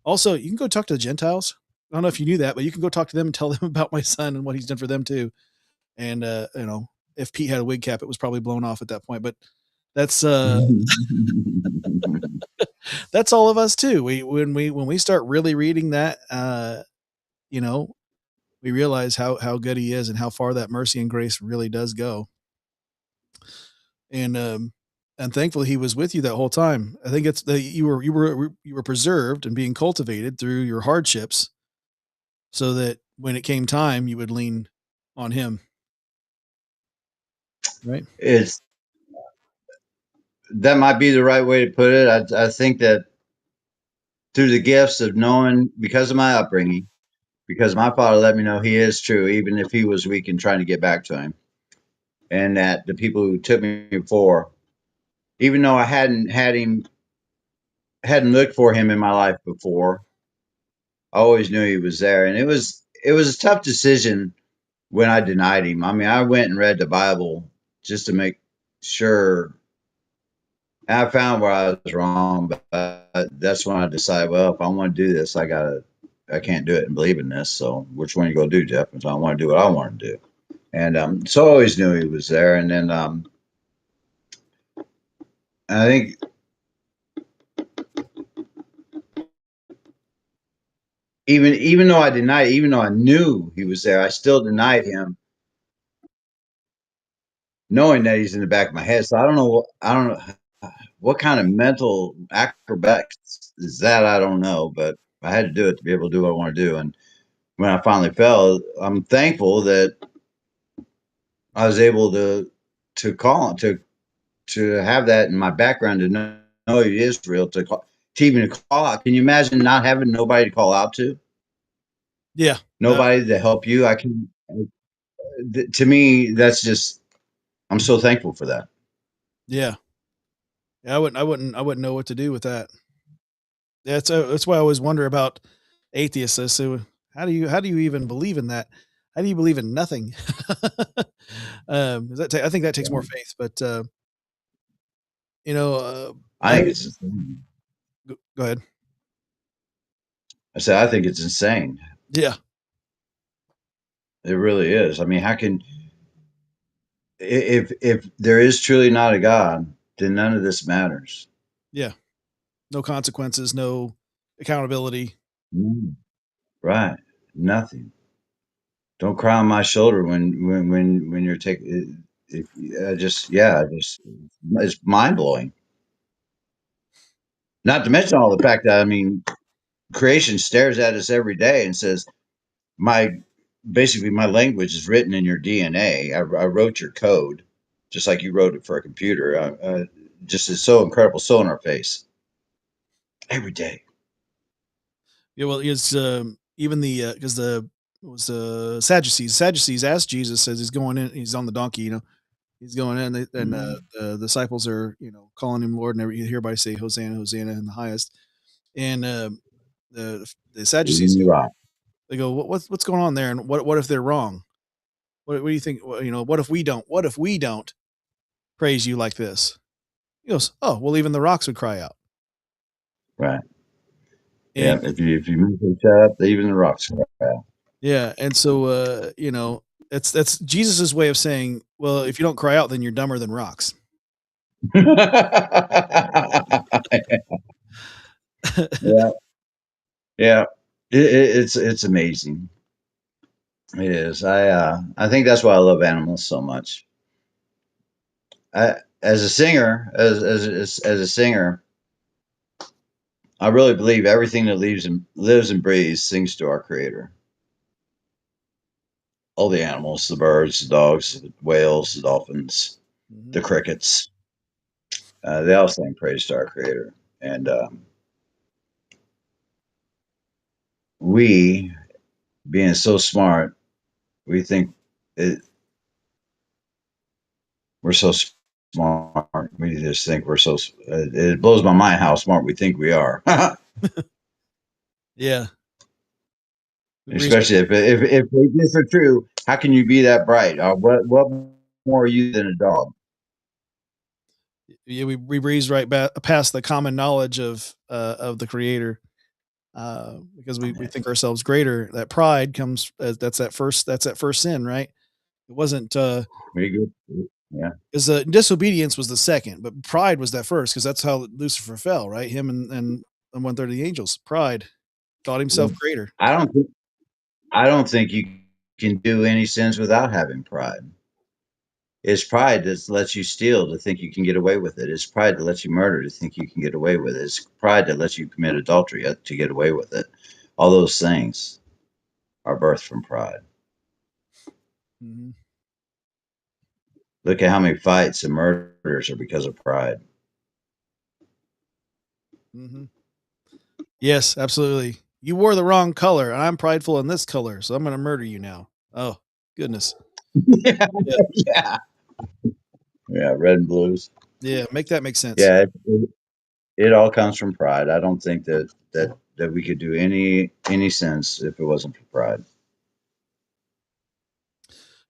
also, you can go talk to the Gentiles. I don't know if you knew that, but you can go talk to them and tell them about my son and what he's done for them too. And if Pete had a wig cap, it was probably blown off at that point. But that's that's all of us too. When we start really reading that, you know, we realize how good he is and how far that mercy and grace really does go. And thankfully he was with you that whole time. I think it's that you were preserved and being cultivated through your hardships, so that when it came time, you would lean on him, right? It's that might be the right way to put it. I think that through the gifts of knowing, because of my upbringing, because my father let me know he is true, even if he was weak and trying to get back to him, and that the people who took me before, even though I hadn't looked for him in my life before, I always knew he was there, and it was it was a tough decision when I denied him. I mean, I went and read the Bible just to make sure. And I found where I was wrong, but that's when I decided, well, if I want to do this, I can't do it and believe in this. So which one you gonna do, Jeff? And so I want to do what I want to do. And so I always knew he was there. And then I think even though I denied, even though I knew he was there, I still denied him, knowing that he's in the back of my head. So I don't know what kind of mental acrobatics is that. I don't know, but I had to do it to be able to do what I want to do. And when I finally fell, I'm thankful that I was able to call to have that in my background, to know it is real, to even call out. Can you imagine not having nobody to call out to? Yeah. Nobody to help you. To me, that's just, I'm so thankful for that. Yeah. I wouldn't know what to do with that. Yeah, that's why I always wonder about atheists. So how do you even believe in that? How do you believe in nothing? I think that takes more faith, but I think it's insane. Go ahead. I said, I think it's insane. Yeah. It really is. I mean, how can, if there is truly not a God, then none of this matters. Yeah. No consequences, no accountability. Right. Nothing. Don't cry on my shoulder when you're taking. It's mind blowing. Not to mention all the fact that, I mean, creation stares at us every day and says, basically my language is written in your DNA. I wrote your code, just like you wrote it for a computer. Just is so incredible, so in our face every day. Yeah, well, it's even the because the Sadducees asked Jesus, says he's going in, he's on the donkey, he's going in, and the disciples are calling him Lord, and you hear everybody say Hosanna, Hosanna in the highest, and the Sadducees they go, what's going on there, and what if they're wrong? What do you think? What if we don't praise you like this? He goes, oh, well, even the rocks would cry out. Right. And, yeah. If you move the shut up, even the rocks cry out. Yeah, and so that's Jesus's way of saying, well, if you don't cry out, then you're dumber than rocks. Yeah. Yeah. It's amazing. It is. I think that's why I love animals so much. As a singer, as a singer, I really believe everything that lives and breathes sings to our Creator. All the animals, the birds, the dogs, the whales, the dolphins, the crickets, they all sing praise to our Creator. And we, being so smart, we think we're so smart. We just think we're so. It blows my mind how smart we think we are. Yeah. Especially if this are true, how can you be that bright? What more are you than a dog? Yeah, we breeze right past the common knowledge of the Creator, because we think ourselves greater. That pride comes that's that first sin, right? It wasn't Very good. Yeah. Because disobedience was the second, but pride was that first, because that's how Lucifer fell, right? Him and 1/3 of the angels. Pride, thought himself greater. I don't think you can do any sins without having pride. It's pride that lets you steal to think you can get away with it. It's pride that lets you murder to think you can get away with it. It's pride that lets you commit adultery to get away with it. All those things are birthed from pride. Mm-hmm. Look at how many fights and murders are because of pride. Mm-hmm. Yes, absolutely. You wore the wrong color, and I'm prideful in this color, so I'm going to murder you now. Oh, goodness. Yeah. Yeah, red and blues. Yeah, make that make sense. Yeah, it all comes from pride. I don't think that we could do any sense if it wasn't for pride.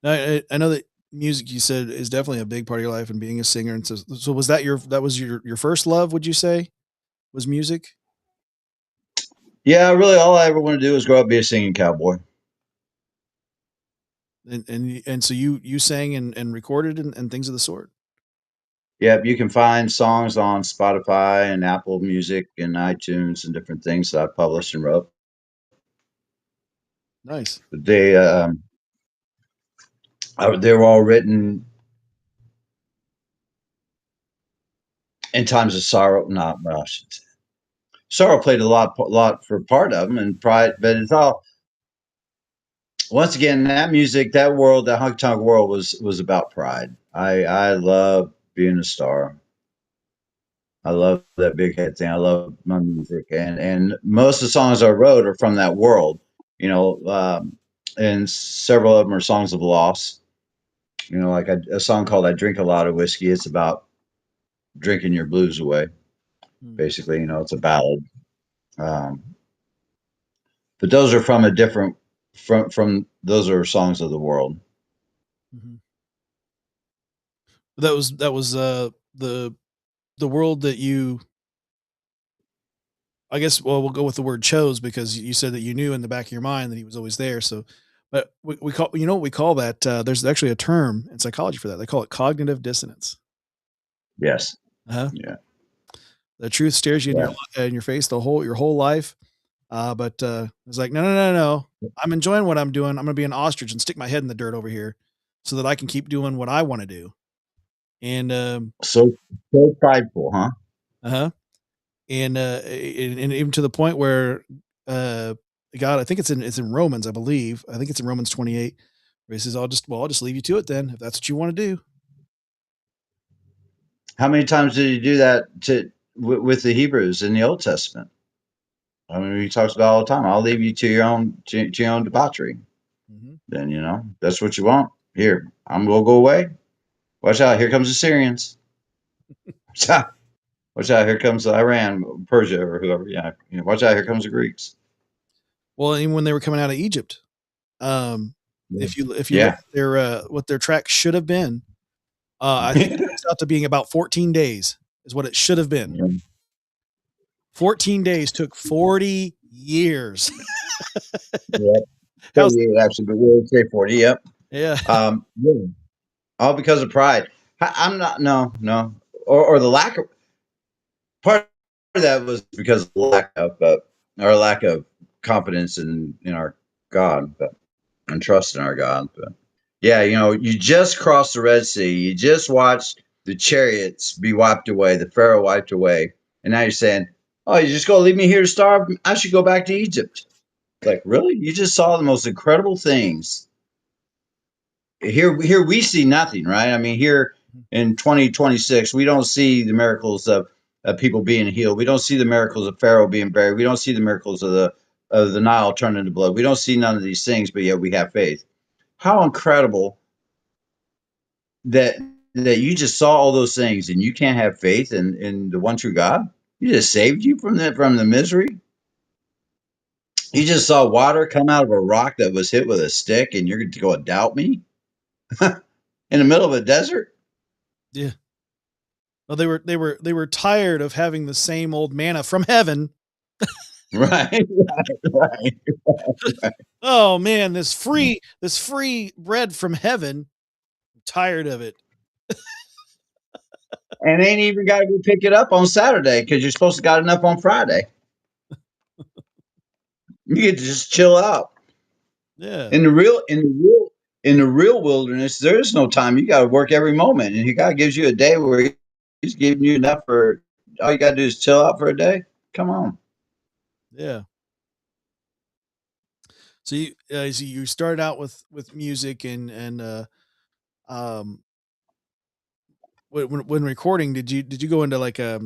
I know that music you said is definitely a big part of your life and being a singer. And so was that your first love, would you say, was music? Yeah, really, all I ever want to do is grow up be a singing cowboy. And so you sang and recorded and things of the sort. Yep, you can find songs on Spotify and Apple Music and iTunes and different things that I published and wrote. Nice. They were all written in times of sorrow. Not well, I shouldn't say. Sorrow played a lot for part of them, and pride. But it's all once again that music, that world, that honky tonk world was about pride. I love being a star. I love that big head thing. I love my music, and most of the songs I wrote are from that world. You know, and several of them are songs of loss. You know, like a song called "I Drink a Lot of Whiskey." It's about drinking your blues away. Mm, Basically, you know, it's a ballad. Um, but those are from a different from those are songs of the world. mhm. That was the world that you, I guess, well, we'll go with the word chose because you said that you knew in the back of your mind that he was always there. So, but we call, you know what we call that? There's actually a term in psychology for that. They call it cognitive dissonance. Yes. Uh-huh. Yeah. The truth stares you Yeah. in your face your whole life. But it's like, no, no, no, no. I'm enjoying what I'm doing. I'm gonna be an ostrich and stick my head in the dirt over here so that I can keep doing what I want to do. And So prideful, huh? uh-huh. And even to the point where uh God, I think it's in Romans, I believe. I think it's in Romans 28, where he says, I'll just leave you to it then, if that's what you want to do. How many times did he do that with the Hebrews in the Old Testament? I mean, he talks about all the time. I'll leave you to your own debauchery. Hmm. Then you know that's what you want. Here, I'm gonna go away. Watch out! Here comes the Syrians. Watch out! Watch out! Here comes Iran, Persia, or whoever. Yeah, you know, watch out! Here comes the Greeks. Well, even when they were coming out of Egypt, um, Yeah. if you look Yeah. at their what their track should have been, I think it comes out to being about 14 days is what it should have been. 14 days took 40 years. Yeah. How's 38 actually, but we'll say 40. Yep. yeah. Yeah. All because of pride. I'm not. No, no, or the lack of part of that was because of lack of, or lack of confidence in our God, but and trust in our God. But yeah, you know, you just crossed the Red Sea. You just watched the chariots be wiped away, the Pharaoh wiped away, and now you're saying, "Oh, you just gonna leave me here to starve? I should go back to Egypt." Like, really? You just saw the most incredible things. Here we see nothing, right? I mean, here in 2026, we don't see the miracles of people being healed. We don't see the miracles of Pharaoh being buried. We don't see the miracles of the Nile turning into blood. We don't see none of these things, but yet we have faith. How incredible that you just saw all those things and you can't have faith in the one true God. He just saved you from the misery. You just saw water come out of a rock that was hit with a stick, and you're going to go and doubt me in the middle of a desert. Yeah. Well, they were tired of having the same old manna from heaven. Right, right, right. Oh man, this free bread from heaven. I'm tired of it. And ain't even got to go pick it up on Saturday because you're supposed to got enough on Friday. You get to just chill out. Yeah. In the real wilderness, there is no time. You got to work every moment, and God gives you a day where He's giving you enough for all you got to do is chill out for a day. Come on. Yeah. So you started out with music and um when recording, did you go into like a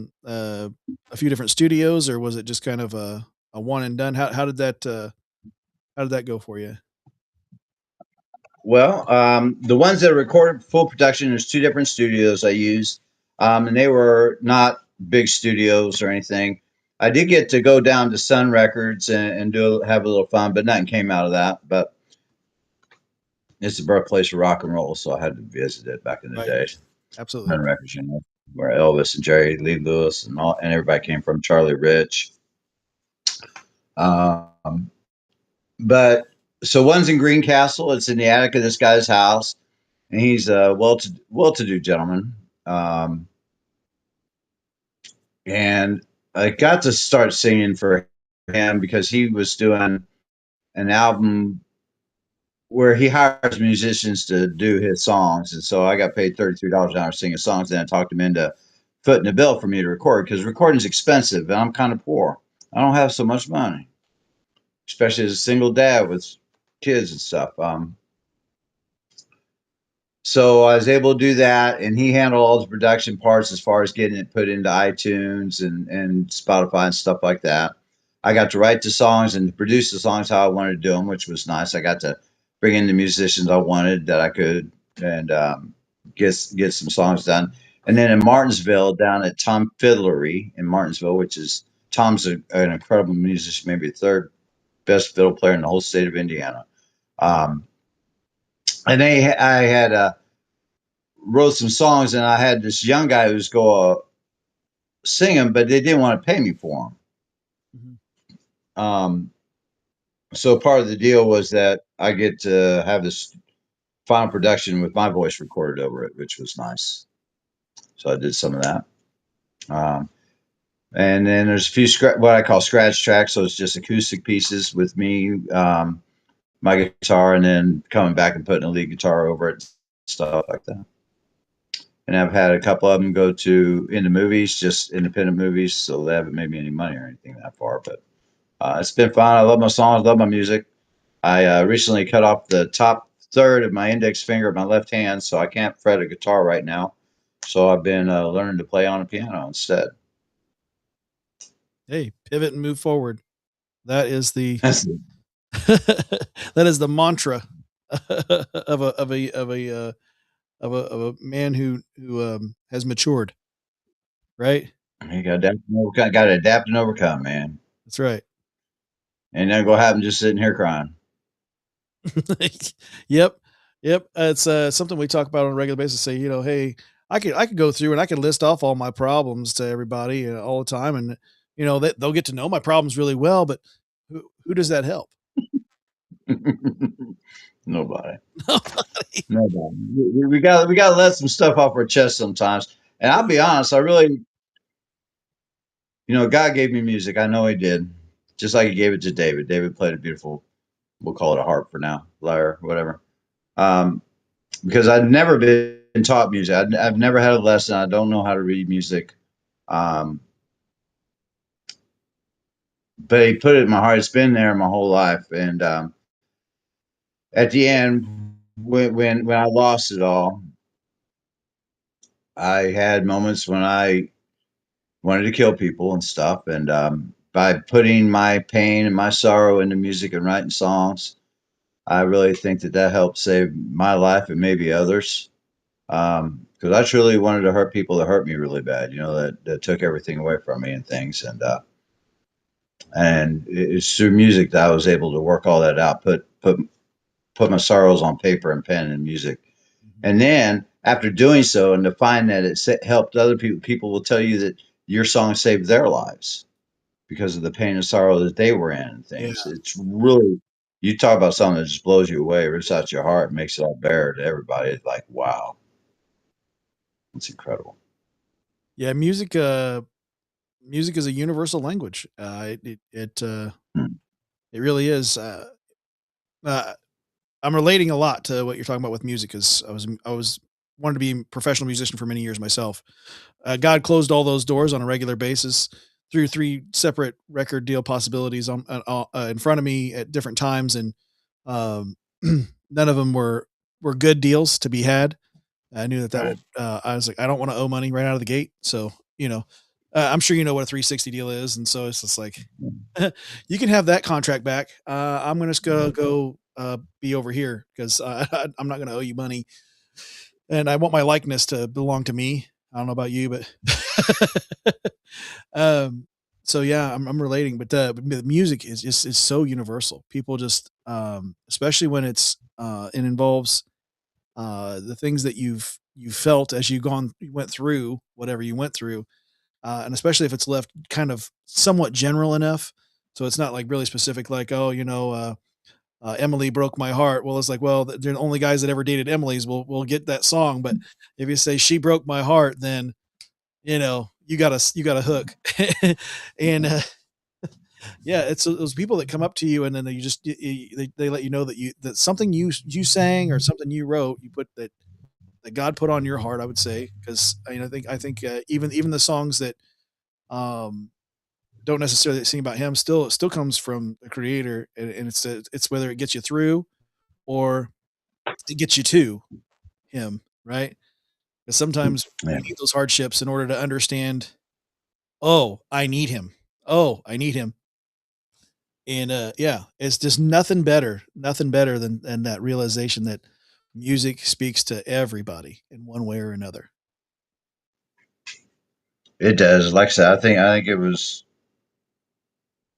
few different studios, or was it just kind of a one and done? How did that go for you? Well, the ones that recorded full production, there's two different studios I used, and they were not big studios or anything. I did get to go down to Sun Records and have a little fun, but nothing came out of that. But it's the birthplace of rock and roll, so I had to visit it back in the Right. day. Absolutely. And records, you know, where Elvis and Jerry Lee Lewis and everybody came from, Charlie Rich. Um, but so one's in Greencastle. It's in the attic of this guy's house, and he's a well-to-do gentleman. Um, and I got to start singing for him because he was doing an album where he hires musicians to do his songs, and so I got paid $33 an hour singing songs. And I talked him into footing the bill for me to record because recording's expensive, and I'm kind of poor. I don't have so much money, especially as a single dad with kids and stuff. So I was able to do that, and he handled all the production parts as far as getting it put into iTunes and Spotify and stuff like that. I got to write the songs and produce the songs how I wanted to do them, which was nice. I got to bring in the musicians I wanted that I could and get some songs done. And then in Martinsville, down at Tom Fiddlery in Martinsville, which is Tom's an incredible musician, maybe the third best fiddle player in the whole state of Indiana. And I had wrote some songs, and I had this young guy who's go sing them, but they didn't want to pay me for them. Mm-hmm. So part of the deal was that I get to have this final production with my voice recorded over it, which was nice. So I did some of that. And then there's a few what I call scratch tracks. So it's just acoustic pieces with me, my guitar, and then coming back and putting a lead guitar over it, stuff like that. And I've had a couple of them go into movies, just independent movies, so they haven't made me any money or anything that far. But it's been fun. I love my songs, love my music. I recently cut off the top third of my index finger of my left hand, so I can't fret a guitar right now. So I've been learning to play on a piano instead. Hey, pivot and move forward. That is the that is the mantra of a man who has matured, right? You got to adapt and overcome, man. That's right. And then go have him just sitting here crying. Yep. It's something we talk about on a regular basis. Say, hey, I could go through and I could list off all my problems to everybody all the time, and they'll get to know my problems really well. But who does that help? Nobody. We got to let some stuff off our chest sometimes. And I'll be honest, I really, God gave me music. I know He did, just like He gave it to David. David played a beautiful, we'll call it a harp for now, lyre, whatever. Because I've never been taught music. I've never had a lesson. I don't know how to read music. But He put it in my heart. It's been there my whole life. And at the end, when I lost it all, I had moments when I wanted to kill people and stuff. And by putting my pain and my sorrow into music and writing songs, I really think that helped save my life and maybe others. Because I truly wanted to hurt people that hurt me really bad, that took everything away from me and things. And it's through music that I was able to work all that out, put my sorrows on paper and pen and music. And then after doing so, and to find that it helped other people will tell you that your song saved their lives because of the pain and sorrow that they were in and things. Yeah. It's really, you talk about something that just blows you away, rips out your heart, makes it all bare to everybody. It's like, wow. It's incredible. Yeah. Music is a universal language. It really is. I'm relating a lot to what you're talking about with music, because I was wanted to be a professional musician for many years myself. God closed all those doors on a regular basis through 3 separate record deal possibilities in front of me at different times, and none of them were good deals to be had. I knew that would. I was like, I don't want to owe money right out of the gate, so I'm sure you know what a 360 deal is, and so it's just like, you can have that contract back. I'm gonna just go be over here because I'm not gonna owe you money, and I want my likeness to belong to me. I don't know about you, but So yeah, I'm relating, but the music is so universal. People just, especially when it involves the things that you felt as you went through whatever you went through, and especially if it's left kind of somewhat general enough, so it's not like really specific, like oh, Emily broke my heart. Well, it's like, well, they're the only guys that ever dated Emily's will get that song, but if you say she broke my heart, then you got a hook, and yeah, it's those people that come up to you and then they let you know that something you sang or something you wrote, you put that God put on your heart, I would say, because I think even the songs that um, don't necessarily sing about him still comes from the creator, and it's whether it gets you through or it gets you to him, right? Because sometimes Yeah. we need those hardships in order to understand, oh, I need him. Oh, I need him. And yeah, it's just nothing better than that realization that music speaks to everybody in one way or another. It does. Like I said, I think it was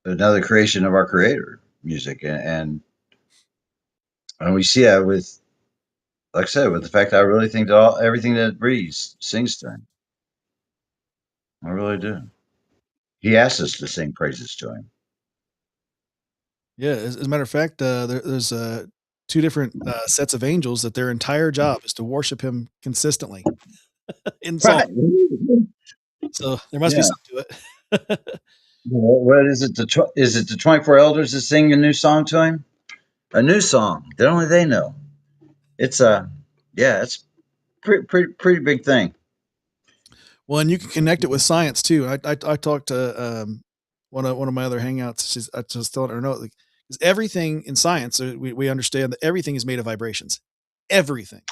another creation of our creator, music, and we see that with, like I said, with the fact that I really think that everything that breathes sings to him. I really do. He asks us to sing praises to him. Yeah, as a matter of fact, there's two different sets of angels that their entire job is to worship him consistently in song. Right. So there must be Yeah. something to it. What is it? Is it the 24 elders that sing a new song to him? A new song that only they know. It's yeah, it's pretty big thing. Well, and you can connect it with science too. I talked to one of my other hangouts. I just telling her no, like, 'cause everything in science we understand that everything is made of vibrations. Everything,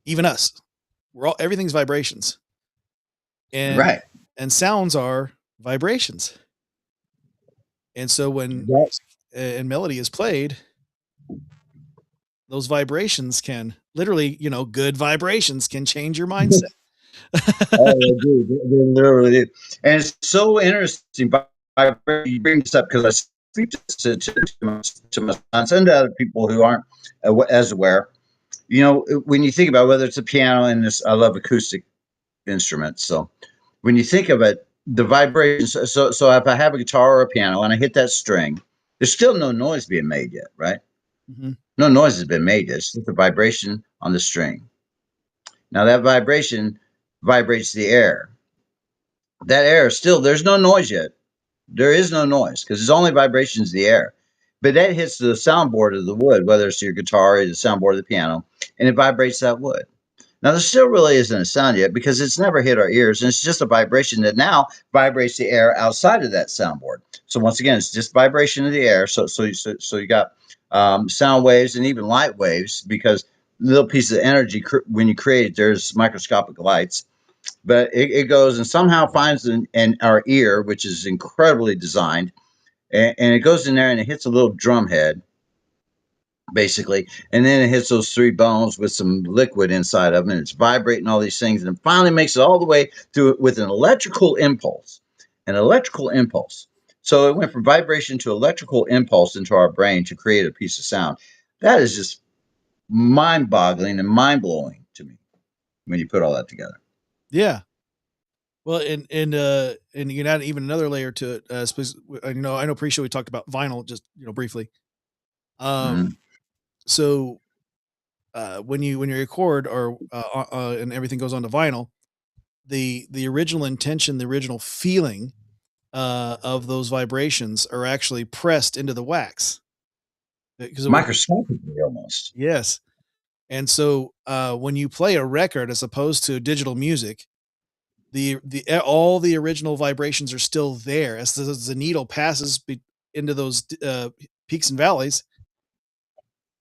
even us, everything's vibrations, and Right. sounds are vibrations. And so when That, music and melody is played, those vibrations can literally, good vibrations can change your mindset. oh, they do. They literally do. And it's so interesting. You bring this up because I speak to my sons and to other people who aren't as aware. When you think about whether it's a piano and this, I love acoustic instruments. So when you think of it, the vibrations. So if I have a guitar or a piano and I hit that string, there's still no noise being made yet, right? Mhm. No noise has been made yet. It's just a vibration on the string. Now that vibration vibrates the air. That air still, there's no noise yet. There is no noise because there's only vibrations in the air. But that hits the soundboard of the wood, whether it's your guitar or the soundboard of the piano, and it vibrates that wood. Now, there still really isn't a sound yet because it's never hit our ears, and it's just a vibration that now vibrates the air outside of that soundboard. So once again, it's just vibration of the air. So you got sound waves and even light waves because little pieces of energy when you create it, there's microscopic lights, but it goes and somehow finds in our ear, which is incredibly designed, and it goes in there and it hits a little drum head basically, and then it hits those three bones with some liquid inside of them, and it's vibrating all these things, and it finally makes it all the way through it with an electrical impulse. An electrical impulse. So it went from vibration to electrical impulse into our brain to create a piece of sound. That is just mind-boggling and mind-blowing to me when you put all that together. Yeah. Well, and you can add even another layer to it. I know pre-show we talked about vinyl just briefly. Mhm. So when you record or and everything goes onto vinyl, the original intention, the original feeling of those vibrations are actually pressed into the wax because Microscopically almost. yes. And so when you play a record as opposed to digital music, all the original vibrations are still there as the needle passes into those peaks and valleys,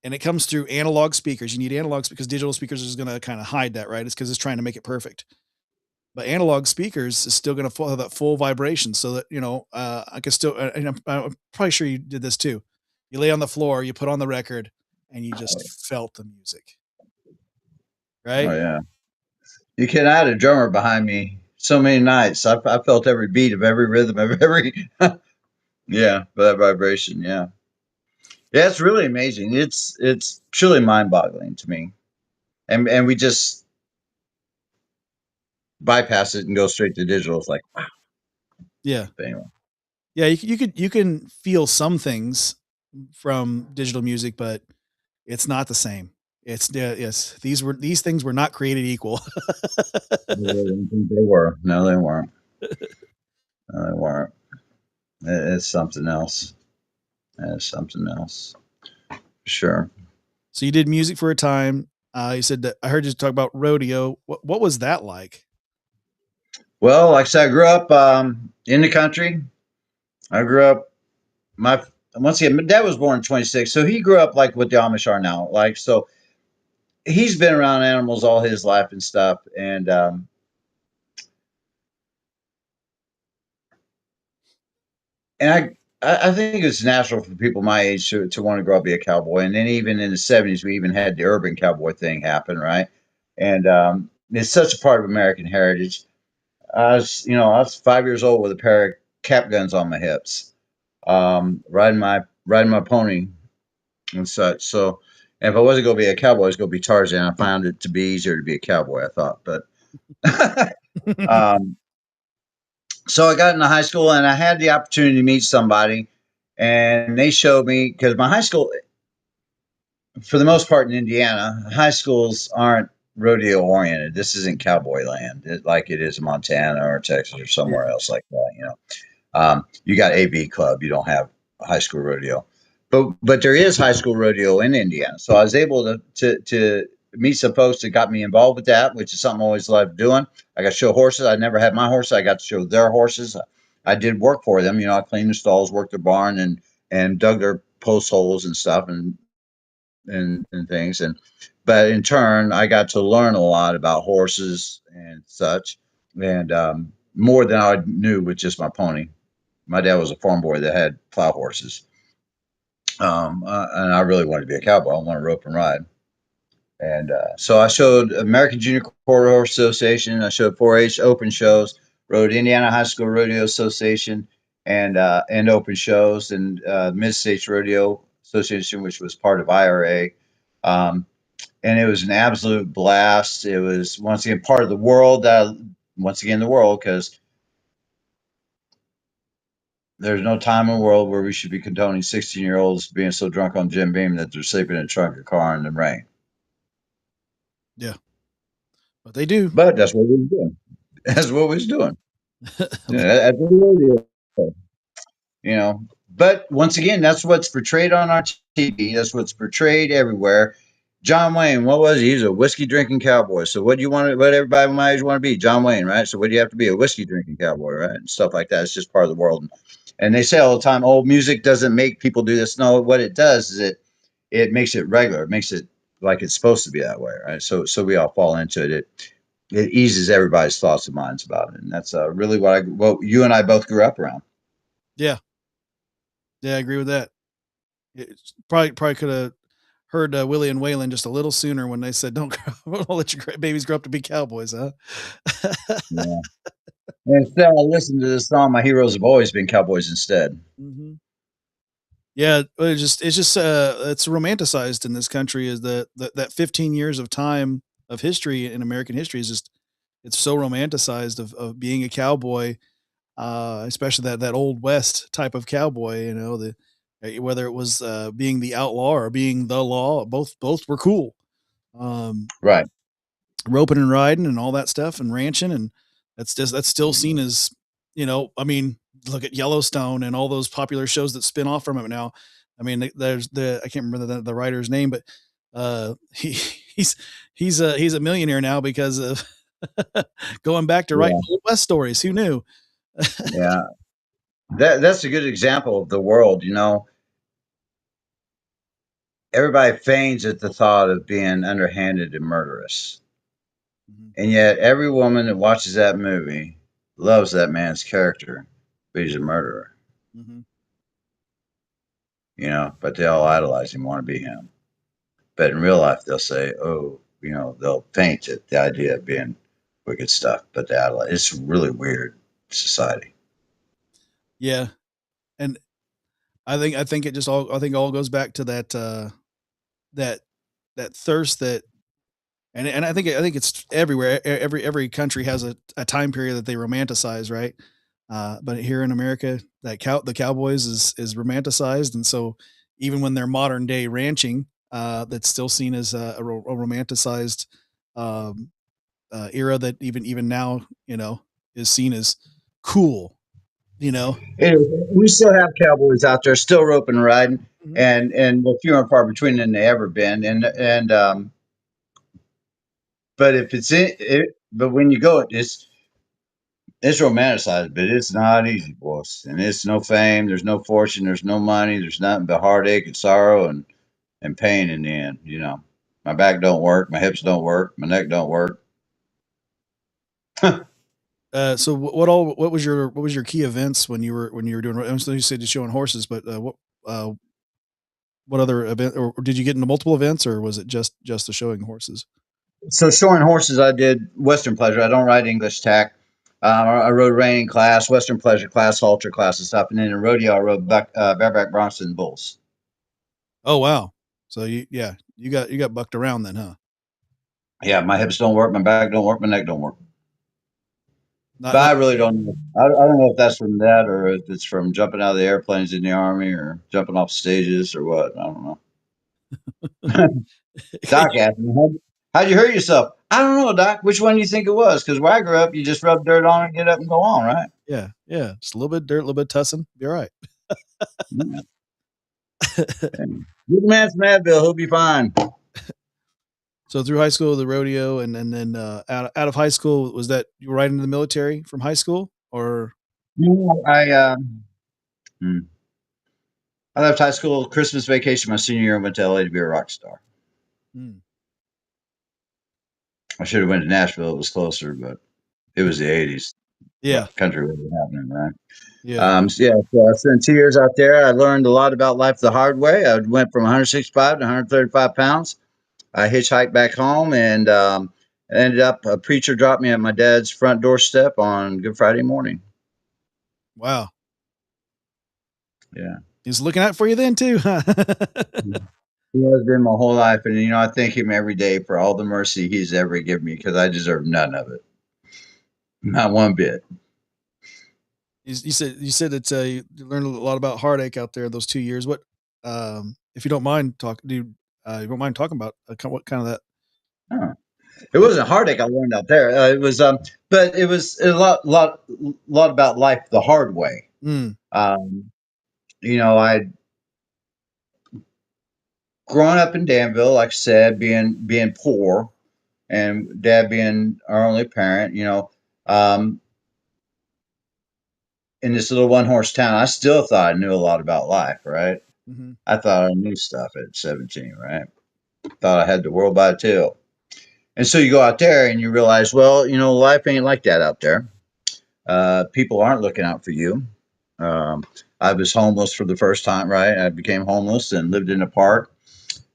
and it comes through analog speakers. You need analog because digital speakers is going to kind of hide that, right? It's because it's trying to make it perfect. But analog speakers is still going to have that full vibration, so that I can still. And I'm probably sure you did this too. You lay on the floor, you put on the record, and you just felt the music, Oh right? yeah. You can add a drummer behind me so many nights. I felt every beat of every rhythm of every yeah, that vibration. Yeah, yeah, it's really amazing. It's truly mind boggling to me, and we just bypass it and go straight to digital. It's like wow. Yeah. But anyway, Yeah, you can feel some things from digital music, but it's not the same. It's yes, these things were not created equal. I don't think they were. No, they weren't. No, they weren't. It's something else. It's something else. Sure. So you did music for a time. You said that I heard you talk about rodeo. What was that like? Well, like I said, I grew up in the country. I grew up my once again, my dad was born in 26, so he grew up like what the Amish are now. Like so, he's been around animals all his life and stuff, and I think it's natural for people my age to want to grow up be a cowboy. And then even in the 70s, we even had the urban cowboy thing happen, right? And it's such a part of American heritage. I was 5 years old with a pair of cap guns on my hips, riding my pony and such. So, and if I wasn't going to be a cowboy, I was going to be Tarzan. I found it to be easier to be a cowboy, I thought. But um, so I got into high school and I had the opportunity to meet somebody, and they showed me because my high school, for the most part in Indiana, high schools aren't rodeo oriented. This isn't cowboy land like it is in Montana or Texas or somewhere Yeah. else like that. You got AV club. You don't have a high school rodeo, but there is high school rodeo in Indiana. So I was able to meet some folks that got me involved with that, which is something I always loved doing. I got to show horses. I never had my horses. I got to show their horses. I did work for them. I cleaned the stalls, worked the barn, and dug their post holes and stuff and things. But in turn, I got to learn a lot about horses and such, and more than I knew with just my pony. My dad was a farm boy that had plow horses, and I really wanted to be a cowboy. I wanted to rope and ride, and so I showed American Junior Quarter Horse Association. I showed 4-H open shows, rode Indiana High School Rodeo Association, and open shows, and Mid States Rodeo Association, which was part of IRA. Um, and it was an absolute blast. It was once again part of the world. Once again, the world, because there's no time in the world where we should be condoning 16-year-olds being so drunk on Jim Beam that they're sleeping in the trunk of a car in the rain. Yeah, but they do. But that's what we was doing. That's what we was doing. Well, At the rodeo, you know. But once again, that's what's portrayed on our TV. That's what's portrayed everywhere. John Wayne, what was he? He's a whiskey drinking cowboy. So what do you want? What everybody my age want to be? John Wayne, right? So what do you have to be? A whiskey drinking cowboy, right? And stuff like that. It's just part of the world. And they say all the time, "Oh, music doesn't make people do this." No, what it does is it makes it regular. It makes it like it's supposed to be that way, right? So we all fall into it. It eases everybody's thoughts and minds about it, and that's really what you and I both grew up around. yeah, yeah, I agree with that. Probably could have heard Willie and Waylon just a little sooner when they said, "Don't let your babies grow up to be cowboys," huh? Yeah. And instead, I listened to this song. My heroes have always been cowboys instead. Mhm. Yeah, it's romanticized in this country is that 15 years of time of history in American history is just it's so romanticized of being a cowboy, especially that old west type of cowboy, whether it was being the outlaw or being the law, both were cool. Um, Right. roping and riding and all that stuff and ranching, and that's still seen as, I mean, look at Yellowstone and all those popular shows that spin off from it now. I mean, there's I can't remember the writer's name, but he he's he's a millionaire now because of going back to writing Yeah. old west stories. Who knew? Yeah. That's a good example of the world. Everybody feigns at the thought of being underhanded and murderous, Mhm, and yet every woman that watches that movie loves that man's character, but he's a murderer. mhm. But they all idolize him, want to be him. But in real life, they'll say, "Oh, they'll faint at the idea of being wicked stuff. But it's really weird society. Yeah. And I think it just all goes back to that that thirst that and I think it's everywhere. Every country has a time period that they romanticize, right? But here in America, the Cowboys is romanticized, and so even when they're modern day ranching, that's still seen as a romanticized um, era that even now, is seen as cool. You know. Anyway, we still have cowboys out there, still roping and riding, Mhm. and the few and far between than they ever been. And but if it's in it, but when you go, it's romanticized, but it's not easy, boys. And it's no fame, there's no fortune, there's no money, there's nothing but heartache and sorrow and pain in the end. My back don't work, my hips don't work, my neck don't work. So what was your key events when you were doing? I you said you're showing horses, but uh, what other event, or did you get into multiple events, or was it just the showing horses? So showing horses, I did Western pleasure. I don't ride English tack. I rode reining class, Western pleasure class, halter class, and stuff. And then in rodeo, I rode bareback Bronson bulls. Oh wow! So you got bucked around then, huh? Yeah, my hips don't work, my back don't work, my neck don't work. Not But I not really don't know. I don't know if that's from that or if it's from jumping out of the airplanes in the army or jumping off stages or what. I don't know. Doc asked me, how'd you hurt yourself? I don't know, Doc. Which one do you think it was? Because where I grew up, you just rub dirt on it, get up and go on, right? yeah, just a little bit dirt, a little bit tussing, be all right. Yeah. Good man from Adville, he'll be fine. So through high school, the rodeo, and then out of high school, was that you were right into the military from high school, or? No, hmm. I left high school Christmas vacation my senior year and went to LA to be a rock star. Hmm. I should have went to Nashville. It was closer, but it was the 80s. Yeah, Country was happening, right? yeah. So I spent 2 years out there. I learned a lot about life the hard way. I went from 165 to 135 pounds. I hitchhiked back home and ended up a preacher dropped me at my dad's front doorstep on Good Friday morning. Wow, Yeah. he's looking out for you then too, huh? He has been my whole life. And, I thank him every day for all the mercy he's ever given me because I deserve none of it. Not one bit. You said that you learned a lot about heartache out there those 2 years. What, if you don't mind you don't mind talking about what kind of that? Huh. It wasn't heartache I learned out there. It was, but it was a lot about life the hard way. Mm, Um, I'd grown up in Danville, like I said, being poor, and dad being our only parent. Um, in this little one horse town, I still thought I knew a lot about life. Right? hmm I thought I knew stuff at 17. Right? Thought I had the world by the tail. And so you go out there and you realize, well, life ain't like that out there. People aren't looking out for you. Um, I was homeless for the first time, right? I became homeless and lived in a park.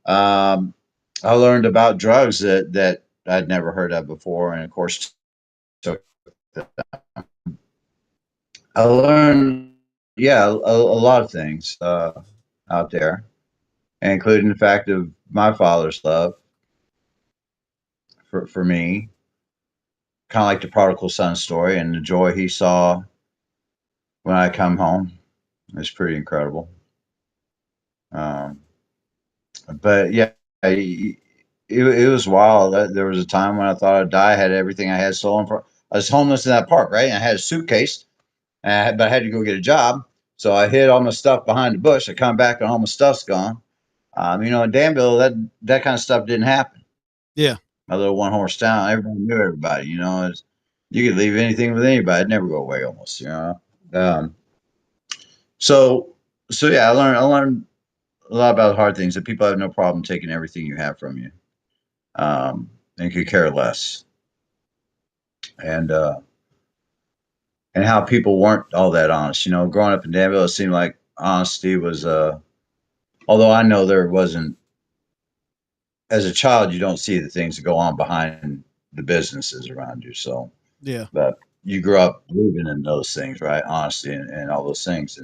Um, I learned about drugs that I'd never heard of before, and of course, took I learned, yeah, a lot of things out there, including the fact of my father's love for me, kind of like the prodigal son story, and the joy he saw when I come home. It's pretty incredible. Um, but yeah, it was wild. There was a time when I thought I'd die. I had everything I had stolen from. I was homeless in that park, right? And I had a suitcase, but I had to go get a job. So I hid all my stuff behind the bush. I come back and all my stuff's gone. In Danville, that kind of stuff didn't happen. yeah, My little one horse town, everybody knew everybody. You could leave anything with anybody; it'd never go away. Almost, Um, so so yeah, I learned a lot about hard things that people have no problem taking everything you have from you, and could care less, and and how people weren't all that honest. Growing up in Danville, it seemed like honesty was. Although I know there wasn't. As a child, you don't see the things that go on behind the businesses around you. So, Yeah. but you grew up believing in those things, right? Honesty and all those things.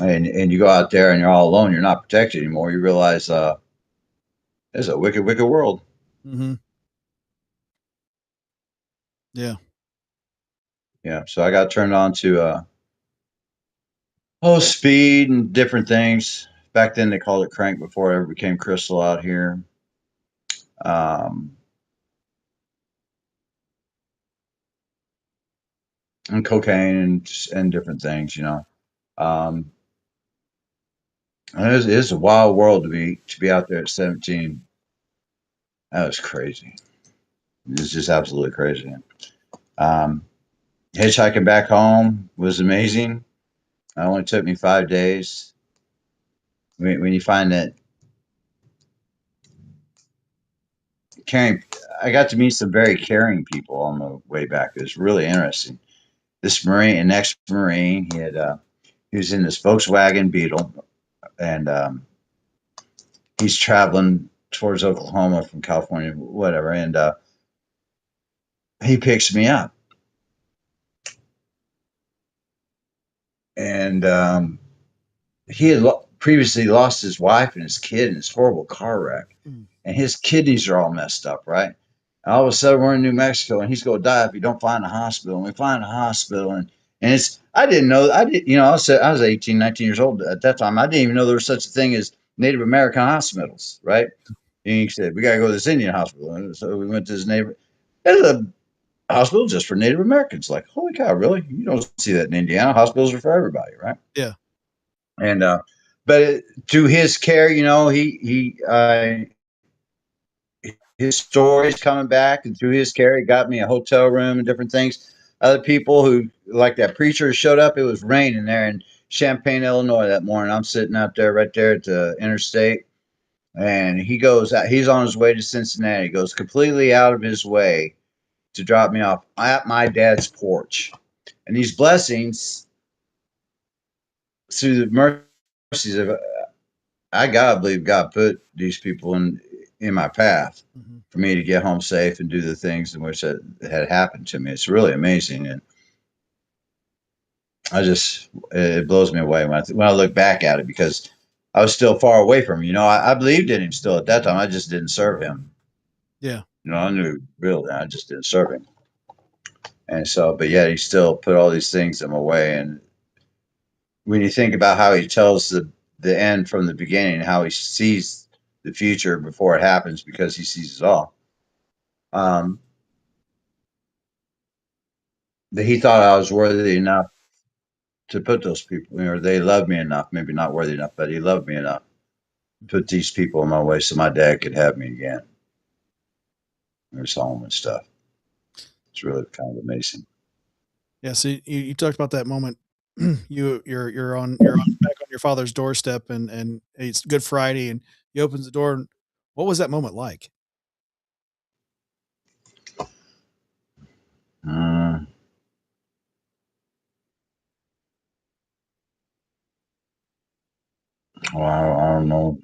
And you go out there and you're all alone. You're not protected anymore. You realize, it's a wicked, wicked world. Mm-hmm. Yeah. Yeah. So I got turned on to, speed and different things. Back then they called it crank before it ever became crystal out here. Um, and cocaine and different things, Um, and it's a wild world to be out there at 17. That was crazy. It's just absolutely crazy. Um, Hitchhiking back home was amazing. It only took me 5 days. When you find that caring, I got to meet some very caring people on the way back. It was really interesting. This Marine, an ex-Marine, he was in this Volkswagen Beetle, and he's traveling towards Oklahoma from California, whatever, and he picks me up, and he had previously lost his wife and his kid in this horrible car wreck, and his kidneys are all messed up, right? And all of a sudden, we're in New Mexico, and he's going to die if you don't find a hospital. And we find a hospital, and it's I didn't know I did I was 18, 19 years old at that time. I didn't even know there was such a thing as Native American hospitals, right? And he said we got to go to this Indian hospital, and so we went to this neighbor. There's a hospital just for Native Americans. Like, holy cow, really? You don't see that in Indiana. Hospitals are for everybody, right? Yeah. And but through his care, his stories coming back, and through his care, he got me a hotel room and different things. Other people who, like that preacher, showed up. It was raining there in Champaign, Illinois that morning. I'm sitting out there, right there at the interstate, and he goes out. He's on his way to Cincinnati. He goes completely out of his way to drop me off at my dad's porch. And these blessings, through the mercies of, I gotta believe God put these people in my path for me to get home safe and do the things in which that had happened to me. It's really amazing, and it blows me away when I look back at it, because I was still far away from him. I believed in him still at that time. I just didn't serve him. Yeah. I knew really, I just didn't serve him. And so, but yet he still put all these things in my way. And when you think about how he tells the end from the beginning, how he sees the future before it happens, because he sees it all. That he thought I was worthy enough to put those people, or they loved me enough, maybe not worthy enough, but he loved me enough to put these people in my way so my dad could have me again. There's home and stuff. It's really kind of amazing. Yeah. So you talked about that moment. You're on back on your father's doorstep, and it's Good Friday, and he opens the door. And what was that moment like? Well, I don't know.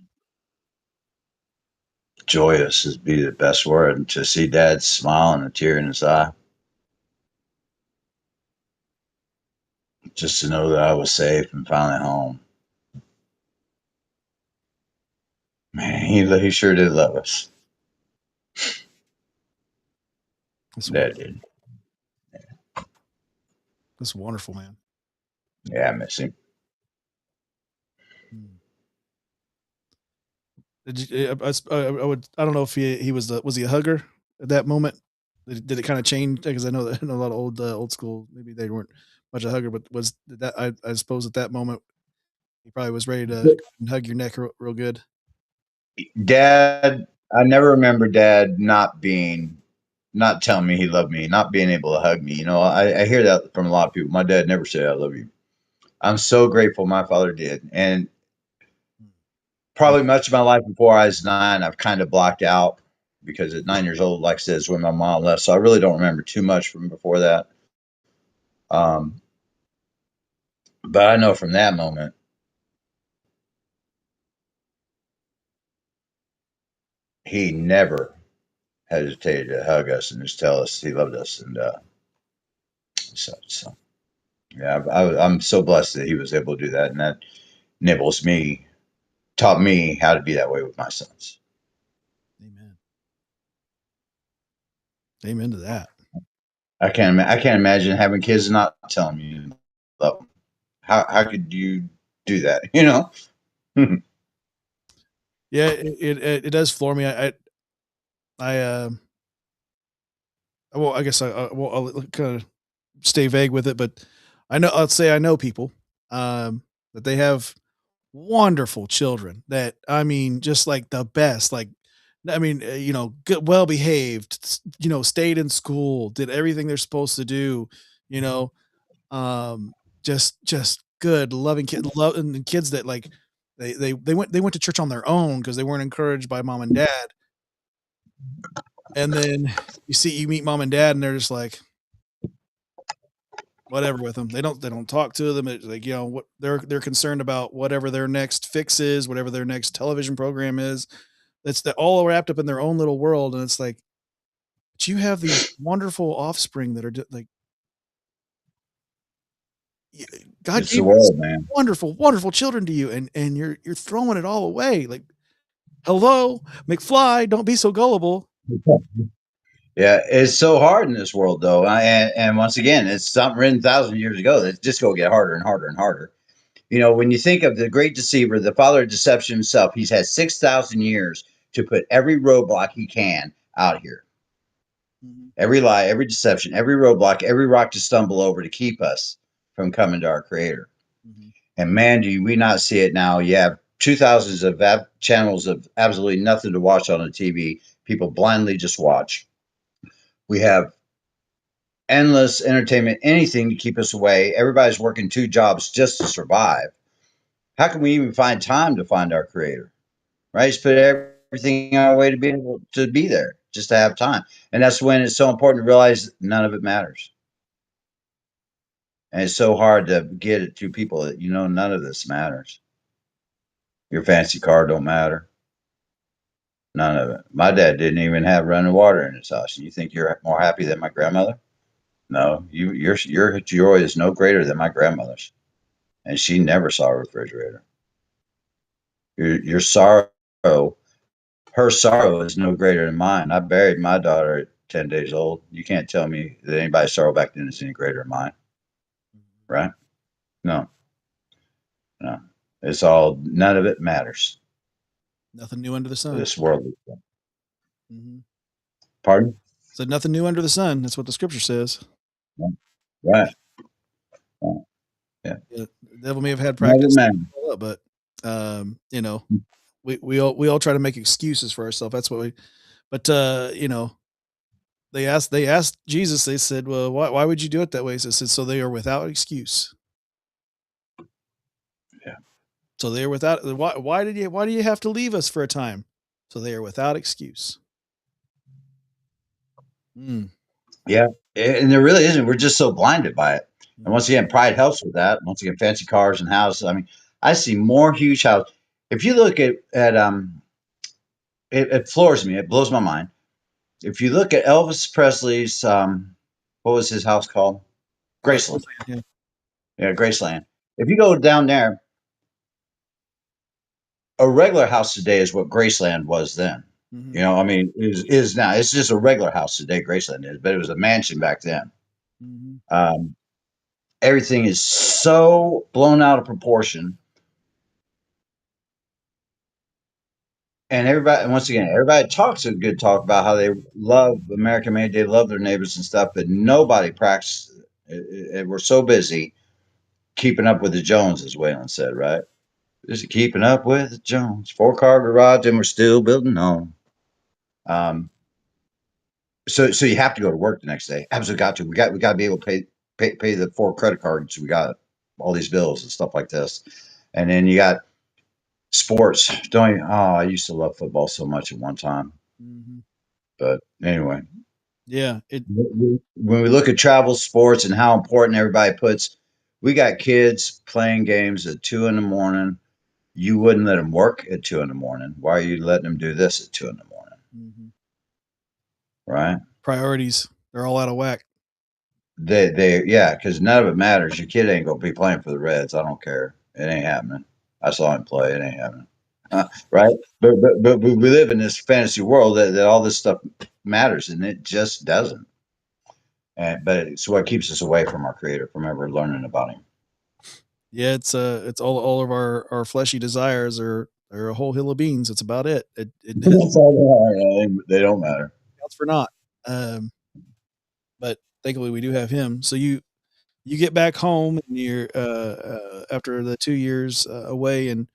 Joyous would be the best word. And to see Dad smile and a tear in his eye, just to know that I was safe and finally home. Man, he sure did love us. Dad did. That's wonderful, man. Yeah, I miss him. Did you, I don't know if he was was he a hugger at that moment? Did it kind of change? Because I know that in a lot of old school, maybe they weren't much a hugger, but did that I suppose at that moment he probably was ready to hug your neck real good. Dad, I never remember Dad not telling me he loved me, not being able to hug me. I hear that from a lot of people. My dad never said I love you. I'm so grateful my father did. And probably much of my life before I was 9, I've kind of blocked out, because at 9 years old, like I said, is when my mom left. So I really don't remember too much from before that. Um, but I know from that moment, he never hesitated to hug us and just tell us he loved us and such. So yeah, I'm so blessed that he was able to do that, and that taught me how to be that way with my sons. Amen. Amen to that. I can't imagine having kids and not telling me you love them. How could you do that? You know? Yeah, it does floor me. Well, I guess I'll kind of stay vague with it, but I'll say I know people that they have wonderful children that, I mean, just like the best, like, I mean, good, well behaved, stayed in school, did everything they're supposed to do, you know, um, just good, loving kids, loving kids that like they went to church on their own because they weren't encouraged by mom and dad. And then you meet mom and dad, and they're just like, whatever with them. They don't talk to them. It's like, what they're concerned about whatever their next fix is, whatever their next television program is. They're all wrapped up in their own little world. And it's like, but you have these wonderful offspring that are like, God It's the gave these world, man. wonderful, wonderful children to you, and you're throwing it all away. Like, hello, McFly, don't be so gullible. Yeah, it's so hard in this world, though. And once again, it's something written 1,000 years ago that's just going to get harder and harder and harder. You know, when you think of the great deceiver, the father of deception himself, he's had 6,000 years to put every roadblock he can out here. Mhm. Every lie, every deception, every roadblock, every rock to stumble over to keep us from coming to our Creator. Mhm. And man, do we not see it now? You have 2,000s of channels of absolutely nothing to watch on the TV. People blindly just watch. We have endless entertainment, anything to keep us away. Everybody's working 2 jobs just to survive. How can we even find time to find our Creator? Right? Just put everything on our way to be able to be there, just to have time. And that's when it's so important to realize none of it matters. And it's so hard to get it to people that none of this matters. Your fancy car don't matter. None of it. My dad didn't even have running water in his house. You think you're more happy than my grandmother? No, your joy is no greater than my grandmother's, and she never saw a refrigerator. Your sorrow, her sorrow is no greater than mine. I buried my daughter at 10 days old. You can't tell me that anybody's sorrow back then is any greater than mine, right? No, no. It's all, none of it matters. Nothing new under the sun. This world. Mhm. Pardon? So nothing new under the sun. That's what the scripture says. Right. Yeah. Yeah, the devil may have had None of it practice, matters. but we all try to make excuses for ourselves. That's what we. But they asked Jesus. They said, "Well, why would you do it that way?" He said, "So they are without excuse." Yeah. So they are without. Why do you have to leave us for a time? So they are without excuse. Mm. Yeah. And there really isn't. We're just so blinded by it. And Mhm. once again, pride helps with that. Once again, fancy cars and houses. I mean, I see more huge houses. If you look at it floors me. It blows my mind. If you look at Elvis Presley's what was his house called? Graceland. Yeah. Yeah, Graceland. If you go down there, a regular house today is what Graceland was then. Mhm. You know, I mean, is now. It's just a regular house today. Graceland is, but it was a mansion back then. Mhm. Um, Everything is so blown out of proportion, and once again, everybody talks a good talk about how they love American made, they love their neighbors and stuff, but nobody practices it. We're so busy keeping up with the Joneses, as Waylon said, right? Just keeping up with the Jones. 4-car garage, and we're still building on. So you have to go to work the next day. Absolutely got to. We got to be able to pay the 4 credit cards. We got all these bills and stuff like this, and then you got sports. Don't you? Oh, I used to love football so much at one time, Mhm. but anyway, Yeah. when we look at travel sports and how important everybody puts, we got kids playing games at 2 in the morning. You wouldn't let them work at 2 in the morning. Why are you letting them do this at 2 in the morning? Mhm. right? Priorities, they're all out of whack. Yeah, because none of it matters. Your kid ain't gonna be playing for the Reds. I don't care. It ain't happening. I saw him play. It ain't happening. Right? But we live in this fantasy world that all this stuff matters, and it just doesn't. But it's what keeps us away from our creator, from ever learning about him. Yeah, it's all of our fleshy desires are a whole hill of beans. It's about it. That's all they are. They don't matter. Counts for not. But thankfully we do have him. So you get back home and you're after the 2 years away, and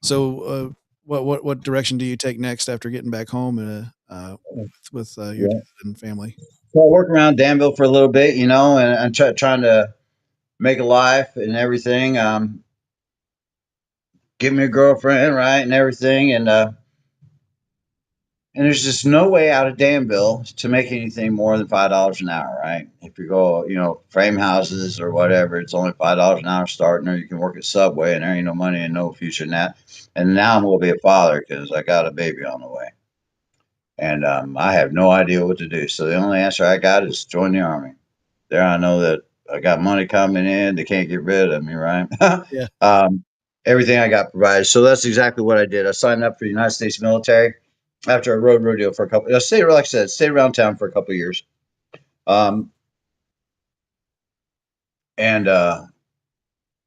so what direction do you take next after getting back home and with your dad and family? So I worked around Danville for a little bit, and I'm trying to make a life and everything. Get me a girlfriend, right, and everything, and there's just no way out of Danville to make anything more than $5 an hour, right? If you go, frame houses or whatever, it's only $5 an hour starting, or you can work at Subway, and there ain't no money and no future in that. And now I'm gonna be a father because I got a baby on the way, and I have no idea what to do. So the only answer I got is join the Army. There, I know that I got money coming in; they can't get rid of me, right? Yeah. Everything I got provided. So that's exactly what I did. I signed up for the United States military after I rode rodeo for a couple. I stayed, like I said, stayed around town for a couple of years. And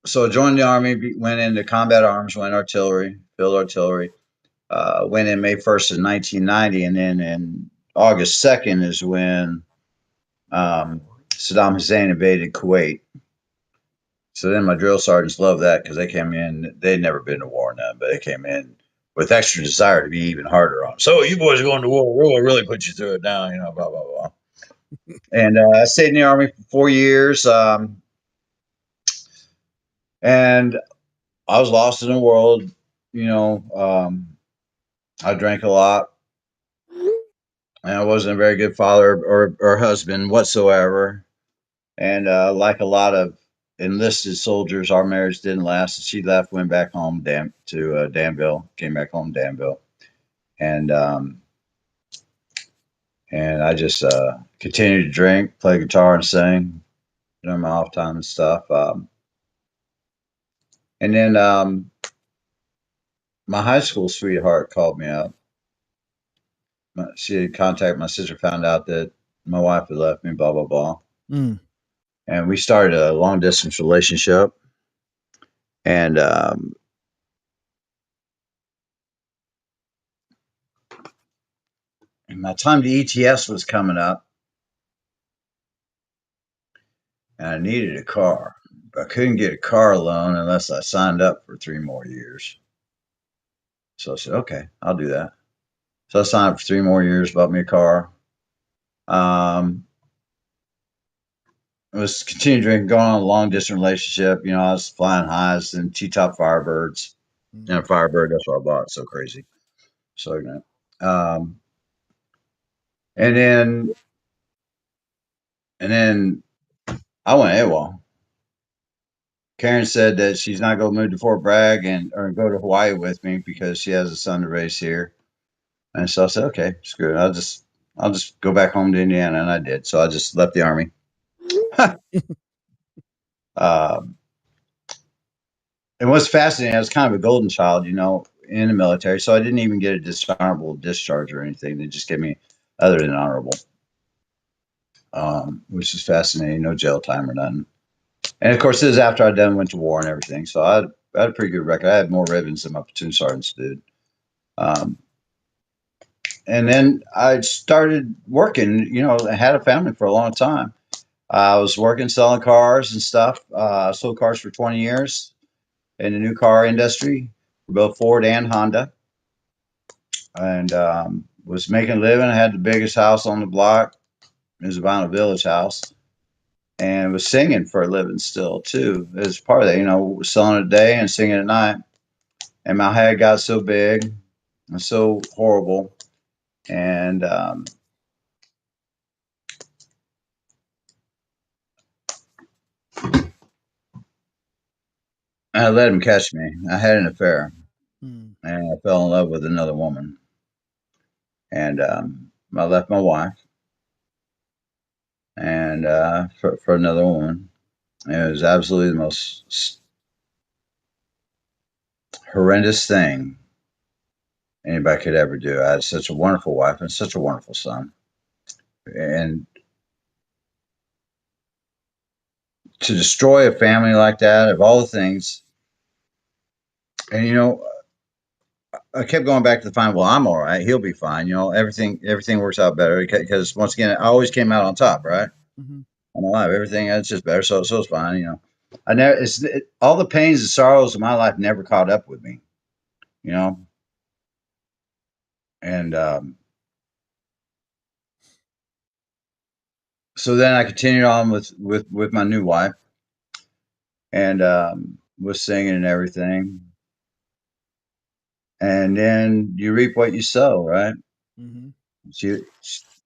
so I joined the Army, went into combat arms, went artillery, field artillery. Went in May 1st of 1990, and then in August 2nd is when Saddam Hussein invaded Kuwait. So then my drill sergeants loved that because they came in. They'd never been to war now, but they came in with extra desire to be even harder on them. So you boys are going to war. We'll really put you through it now, blah, blah, blah. And I stayed in the Army for 4 years. And I was lost in the world. I drank a lot. And I wasn't a very good father or husband whatsoever. And like a lot of enlisted soldiers, our marriage didn't last. She left, went back home to Danville, came back home to Danville. And I just continued to drink, play guitar, and sing during my off time and stuff. And then my high school sweetheart called me up. She had contacted my sister, found out that my wife had left me, blah, blah, blah. Mm. And we started a long distance relationship. And my time to ETS was coming up. And I needed a car. But I couldn't get a car loan unless I signed up for 3 more years. So I said, okay, I'll do that. So I signed up for 3 more years, bought me a car. I was continuing drinking, going on a long distance relationship. I was flying highs and T-top Firebirds. And a Firebird, that's what I bought. So crazy. So ignorant. And then I went AWOL. Karen said that she's not going to move to Fort Bragg or go to Hawaii with me because she has a son to raise here. And so I said, okay, screw it. I'll just go back home to Indiana. And I did. So I just left the Army. And what's fascinating, I was kind of a golden child, in the military. So I didn't even get a dishonorable discharge or anything. They just gave me other than honorable, which is fascinating. No jail time or nothing. And of course, this is after I went to war and everything. So I had a pretty good record. I had more ribbons than my platoon sergeants did. And then I started working, I had a family for a long time. I was working, selling cars and stuff. I sold cars for 20 years in the new car industry for both Ford and Honda. And was making a living. I had the biggest house on the block. It was a Vinyl Village house. And was singing for a living still, too. As part of that, selling at day and singing at night. And my head got so big and so horrible. And I let him catch me. I had an affair. And I fell in love with another woman. And I left my wife and for another woman. And it was absolutely the most horrendous thing anybody could ever do. I had such a wonderful wife and such a wonderful son. And to destroy a family like that, of all the things, and I kept going back to the fine. Well, I'm all right. He'll be fine. Everything works out better because once again, I always came out on top, right? Mm-hmm. I'm alive. Everything it's just better. So it's fine. I never. All the pains and sorrows of my life never caught up with me. And so then I continued on with my new wife, and was singing and everything. And then you reap what you sow, right? Mm-hmm.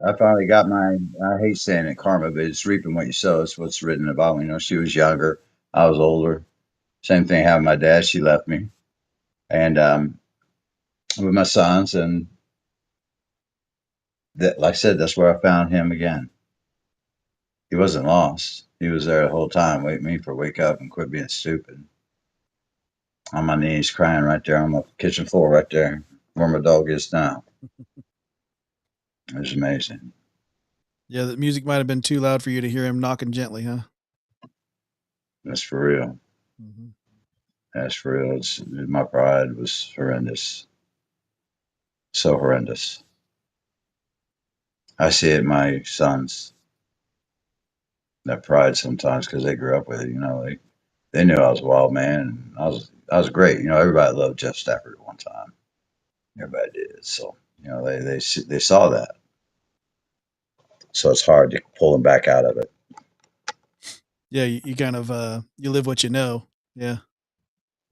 I finally got I hate saying it, karma, but it's reaping what you sow. It's what's written about me. She was younger. I was older. Same thing happened to my dad. She left me. And with my sons. And that, like I said, that's where I found him again. He wasn't lost. He was there the whole time, waiting me for wake up and quit being stupid. On my knees, crying right there on the kitchen floor, right there where my dog is now. It was amazing. Yeah, the music might have been too loud for you to hear him knocking gently, huh? That's for real. Mm-hmm. That's for real. My pride was horrendous. So horrendous. I see it in my sons. That pride sometimes because they grew up with it. They knew I was a wild man. And I was great. Everybody loved Jeff Stafford at one time. Everybody did. So they saw that. So it's hard to pull them back out of it. Yeah, you kind of you live what you know. Yeah.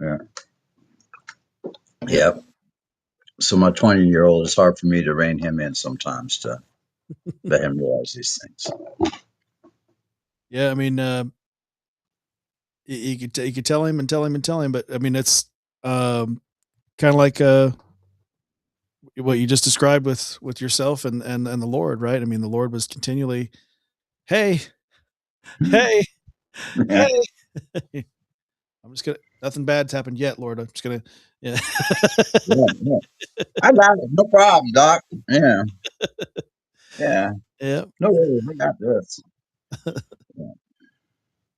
Yeah. Yep. So my 20-year-old, it's hard for me to rein him in sometimes to let him realize these things. Yeah, I mean, you could tell him and tell him and tell him, but I mean, it's kind of like what you just described with yourself and the Lord, right? I mean, the Lord was continually, hey, hey, Yeah. hey. I'm just gonna. Nothing bad's happened yet, Lord. I'm just gonna. Yeah. Yeah. I got it. No problem, Doc. Yeah. Yeah. Yeah. No worries. I got this.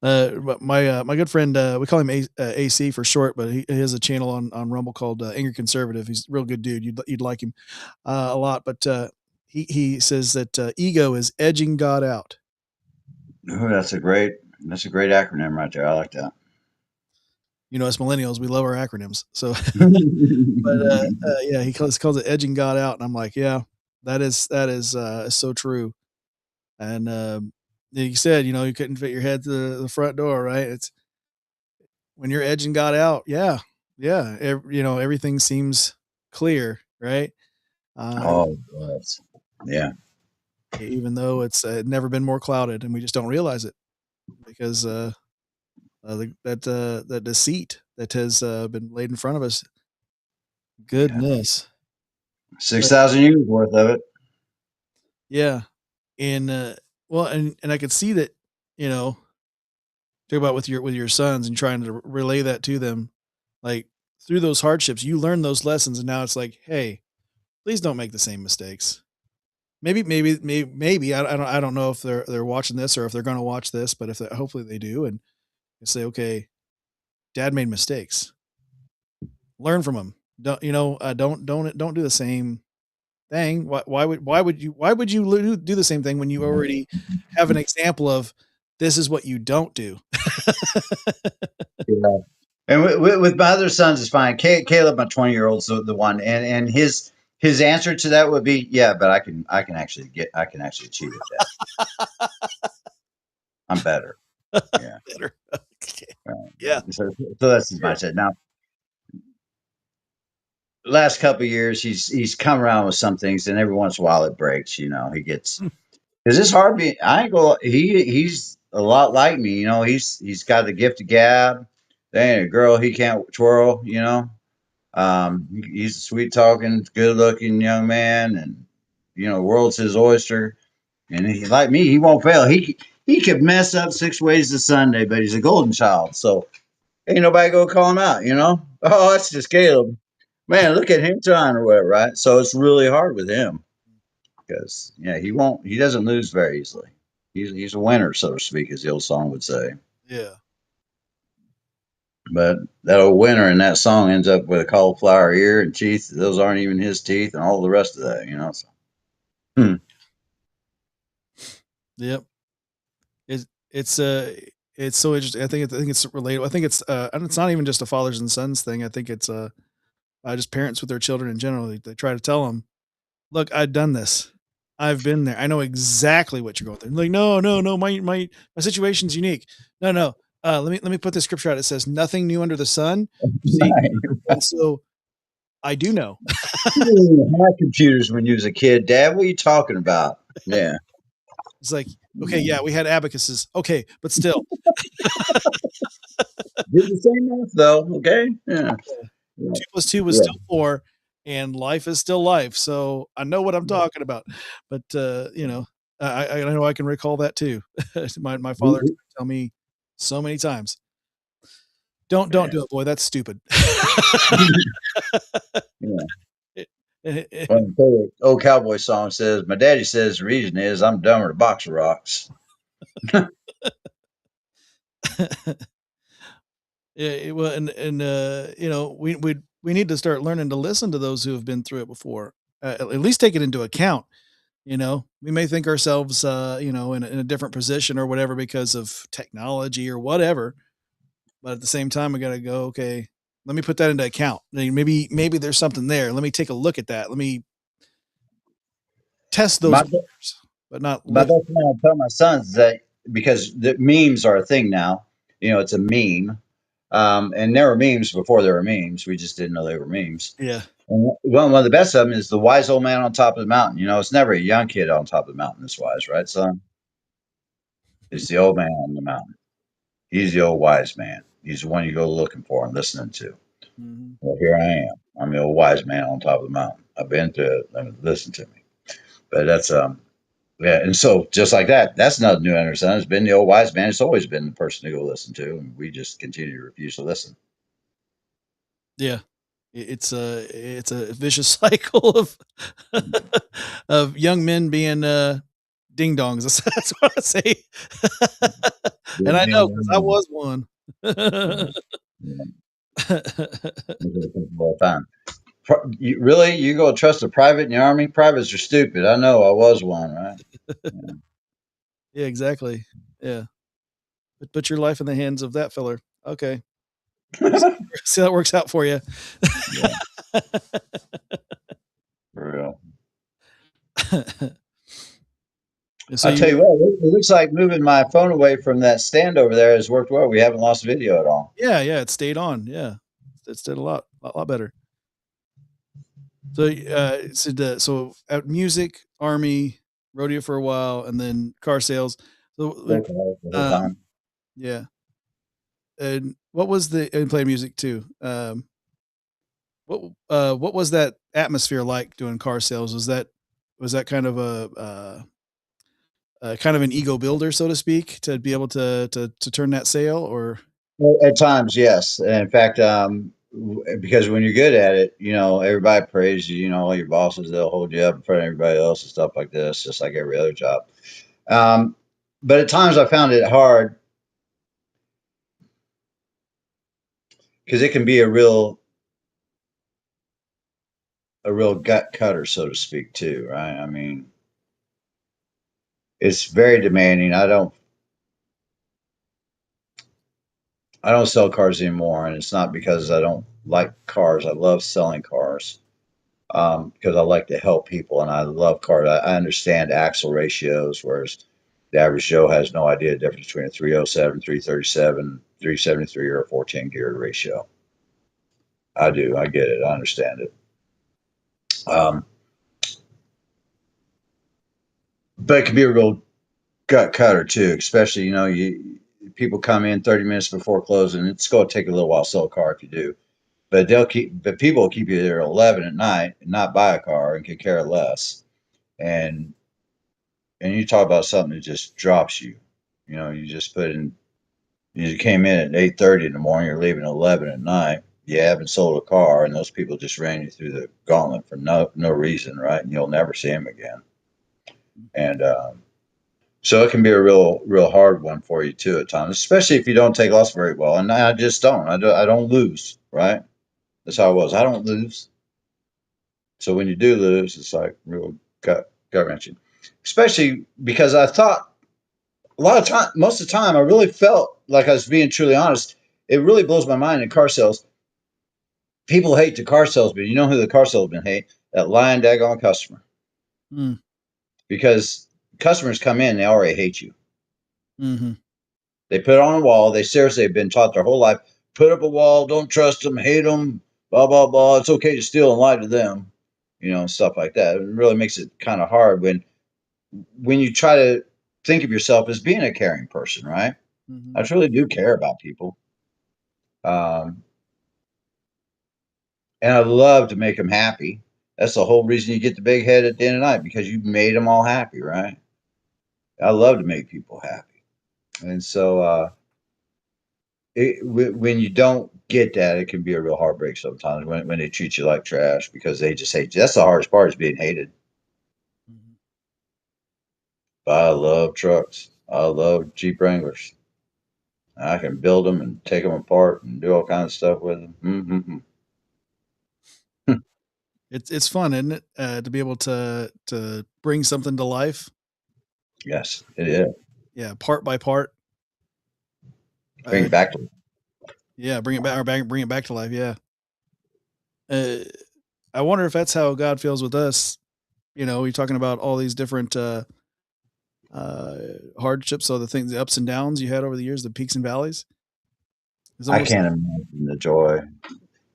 My good friend, we call him AC for short, but he has a channel on Rumble called Angry Conservative. He's a real good dude. You'd like him a lot, but he says that ego is edging God out. Ooh, that's a great acronym right there. I like that. Us millennials, we love our acronyms. So, but yeah, he calls it edging God out, and I'm like, yeah, that is so true. And you said, you couldn't fit your head to the front door, right? It's when you're edging God out, yeah, yeah, everything seems clear, right? Oh, yes. Yeah. Even though it's never been more clouded, and we just don't realize it because that deceit that has been laid in front of us. Goodness, 6,000 years worth of it. yeah, and well, and I could see that, talk about with your sons and trying to relay that to them, like through those hardships, you learn those lessons, and now it's like, hey, please don't make the same mistakes. Maybe I don't know if they're watching this or if they're going to watch this, but hopefully they do and say, okay, Dad made mistakes. Learn from them. Don't do the same thing. Why would you do the same thing when you already have an example of this is what you don't do? Yeah. And with my other sons, it's fine. Caleb, my 20-year-old's the one, and his answer to that would be, yeah, but I can actually achieve it. Dad. I'm better. Yeah. Better. Okay. Yeah. So that's his mindset. Now, last couple of years, he's come around with some things, and every once in a while it breaks. He gets because it's hard. He's a lot like me. He's got the gift of gab. There ain't a girl he can't twirl. He's a sweet talking, good looking young man, and world's his oyster. And he, like me, he won't fail. He could mess up 6 ways to Sunday, but he's a golden child. So ain't nobody gonna call him out, Oh, that's just Caleb. Man, look at him trying or whatever, right? So it's really hard with him because he doesn't lose very easily. He's a winner, so to speak, as the old song would say. Yeah. But that old winner in that song ends up with a cauliflower ear and teeth. Those aren't even his teeth, and all the rest of that, So. Yep. It's so interesting. I think it's related. I think it's not even just a fathers and sons thing. I think it's just parents with their children in general. They try to tell them, look, I've done this. I've been there. I know exactly what you're going through. Like, no, my situation's unique. No. Let me put this scripture out. It says nothing new under the sun. See? Right. And so I do know. You didn't even have computers when you was a kid, Dad. What are you talking about? Yeah. It's like, okay, yeah, we had abacuses. Okay, but still. Did the same math though, okay? Yeah. 2 plus 2 was still 4, and life is still life. So I know what I'm talking about. But I know I can recall that too. My father used to tell me so many times. Don't do it, boy. That's stupid. Old cowboy song says, my daddy says the reason is I'm done with a box of rocks. Yeah, well, and we need to start learning to listen to those who have been through it before. At least take it into account. We may think ourselves, in a different position or whatever because of technology or whatever. But at the same time, we got to go, okay, let me put that into account. Maybe there's something there. Let me take a look at that. Let me test those waters, but not. My best thing I tell my sons is that because the memes are a thing now, it's a meme. And there were memes before there were memes. We just didn't know they were memes. Yeah. And one of the best of them is the wise old man on top of the mountain. It's never a young kid on top of the mountain that's wise, right, son? It's the old man on the mountain. He's the old wise man. He's the one you go looking for and listening to. Mm-hmm. Well, here I am. I'm the old wise man on top of the mountain. I've been to it. Listen to me. But that's yeah, and so just like that, that's nothing new under the sun. It's been the old wise man. It's always been the person to go listen to, and we just continue to refuse to listen. Yeah, it's a vicious cycle of of young men being ding dongs. That's what I say. And I know because I was one. All time. You go trust a private in the army? Privates are stupid. I know. I was one, right? Yeah, exactly. Yeah, but put your life in the hands of that filler. Okay, see how that works out for you. For real. So I'll tell you what, it looks like moving my phone away from that stand over there has worked well. We haven't lost video at all. Yeah, it stayed on. Yeah, it stayed a lot better. So, so at music, army, rodeo for a while, and then car sales. So, yeah. And what was and play music too? What was that atmosphere like doing car sales? Was that kind of kind of an ego builder, so to speak, to be able to turn that sale? Or at times, yes. In fact, because when you're good at it, everybody praises you. All your bosses, they'll hold you up in front of everybody else and stuff like this, just like every other job. But at times, I found it hard because it can be a real gut cutter, so to speak, too, right? I mean, it's very demanding. I don't sell cars anymore, and it's not because I don't like cars. I love selling cars because I like to help people, and I love cars. I understand axle ratios, whereas the average Joe has no idea the difference between a 307, 337, 373, or a 14 gear ratio. I do. I get it. I understand it. But it can be a real gut cutter too, especially people come in 30 minutes before closing. It's going to take a little while to sell a car if you do, but people will keep you there at 11 at night and not buy a car and could care less. and you talk about something that just drops you. You know, you just put in. You came in at 8:30 in the morning. You're leaving at 11 at night. You haven't sold a car, and those people just ran you through the gauntlet for no reason, right? And you'll never see them again. And so it can be a real hard one for you too at times, especially if you don't take loss very well. And I just don't. I don't lose, right? That's how I was. I don't lose. So when you do lose, it's like real gut wrenching, especially because I thought a lot of time, most of the time, I really felt like I was being truly honest. It really blows my mind in car sales. People hate the car salesman. You know who the car salesman hate? That lying daggone customer. Mm. Because customers come in, they already hate you. Mm-hmm. They put it on a wall. They seriously have been taught their whole life, put up a wall, don't trust them, hate them, blah, blah, blah. It's okay to steal and lie to them, you know, stuff like that. It really makes it kind of hard when you try to think of yourself as being a caring person, right? Mm-hmm. I truly do care about people. And I love to make them happy. That's the whole reason you get the big head at the end of the night, because you made them all happy, right? I love to make people happy. And so when you don't get that, it can be a real heartbreak sometimes when they treat you like trash because they just hate you. That's the hardest part, is being hated. Mm-hmm. But I love trucks. I love Jeep Wranglers. I can build them and take them apart and do all kinds of stuff with them. Mm-hmm. It's fun, isn't it? To be able to bring something to life. Yes, it is. Yeah, part by part. Bring it back to life. Yeah, bring it back to life. Yeah. I wonder if that's how God feels with us. You know, you're talking about all these different hardships, so the things, the ups and downs you had over the years, the peaks and valleys. I can't imagine the joy.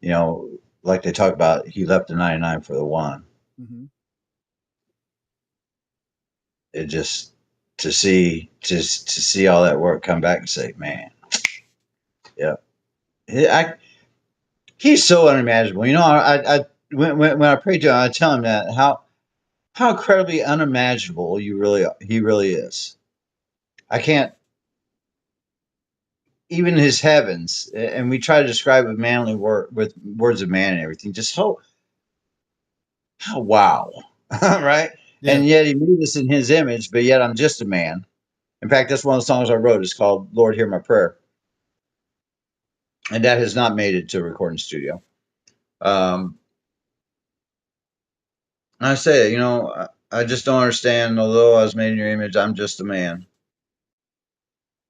You know, like they talk about, he left the 99 for the one. Mm-hmm. It just to see all that work come back and say, man, yeah, he's so unimaginable. You know, I when I pray to him, I tell him that how incredibly unimaginable he really is. I can't even his heavens, and we try to describe with manly word with words of man and everything. Just how wow, right? Yeah. And yet he made us in his image, but yet I'm just a man. In fact, that's one of the songs I wrote. It's called "Lord, Hear My Prayer," and that has not made it to a recording studio. I say, you know, I just don't understand. Although I was made in your image, I'm just a man.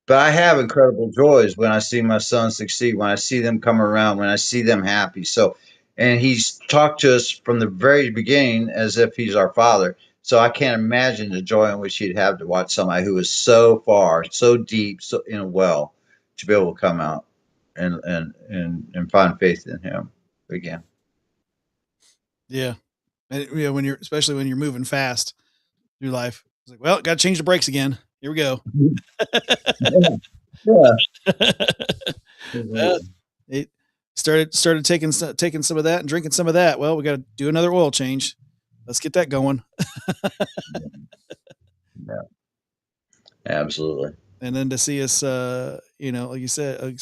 But I have incredible joys when I see my sons succeed, when I see them come around, when I see them happy. So, and he's talked to us from the very beginning as if he's our father. So I can't imagine the joy in which he'd have to watch somebody who is so far, so deep, so in a well, to be able to come out and find faith in him again. Yeah. And you know, especially when you're moving fast through life, it's like, well, got to change the brakes again. Here we go. Yeah. It started taking some of that and drinking some of that. Well, we got to do another oil change. Let's get that going. Yeah. Absolutely. And then to see us, you know, like you said,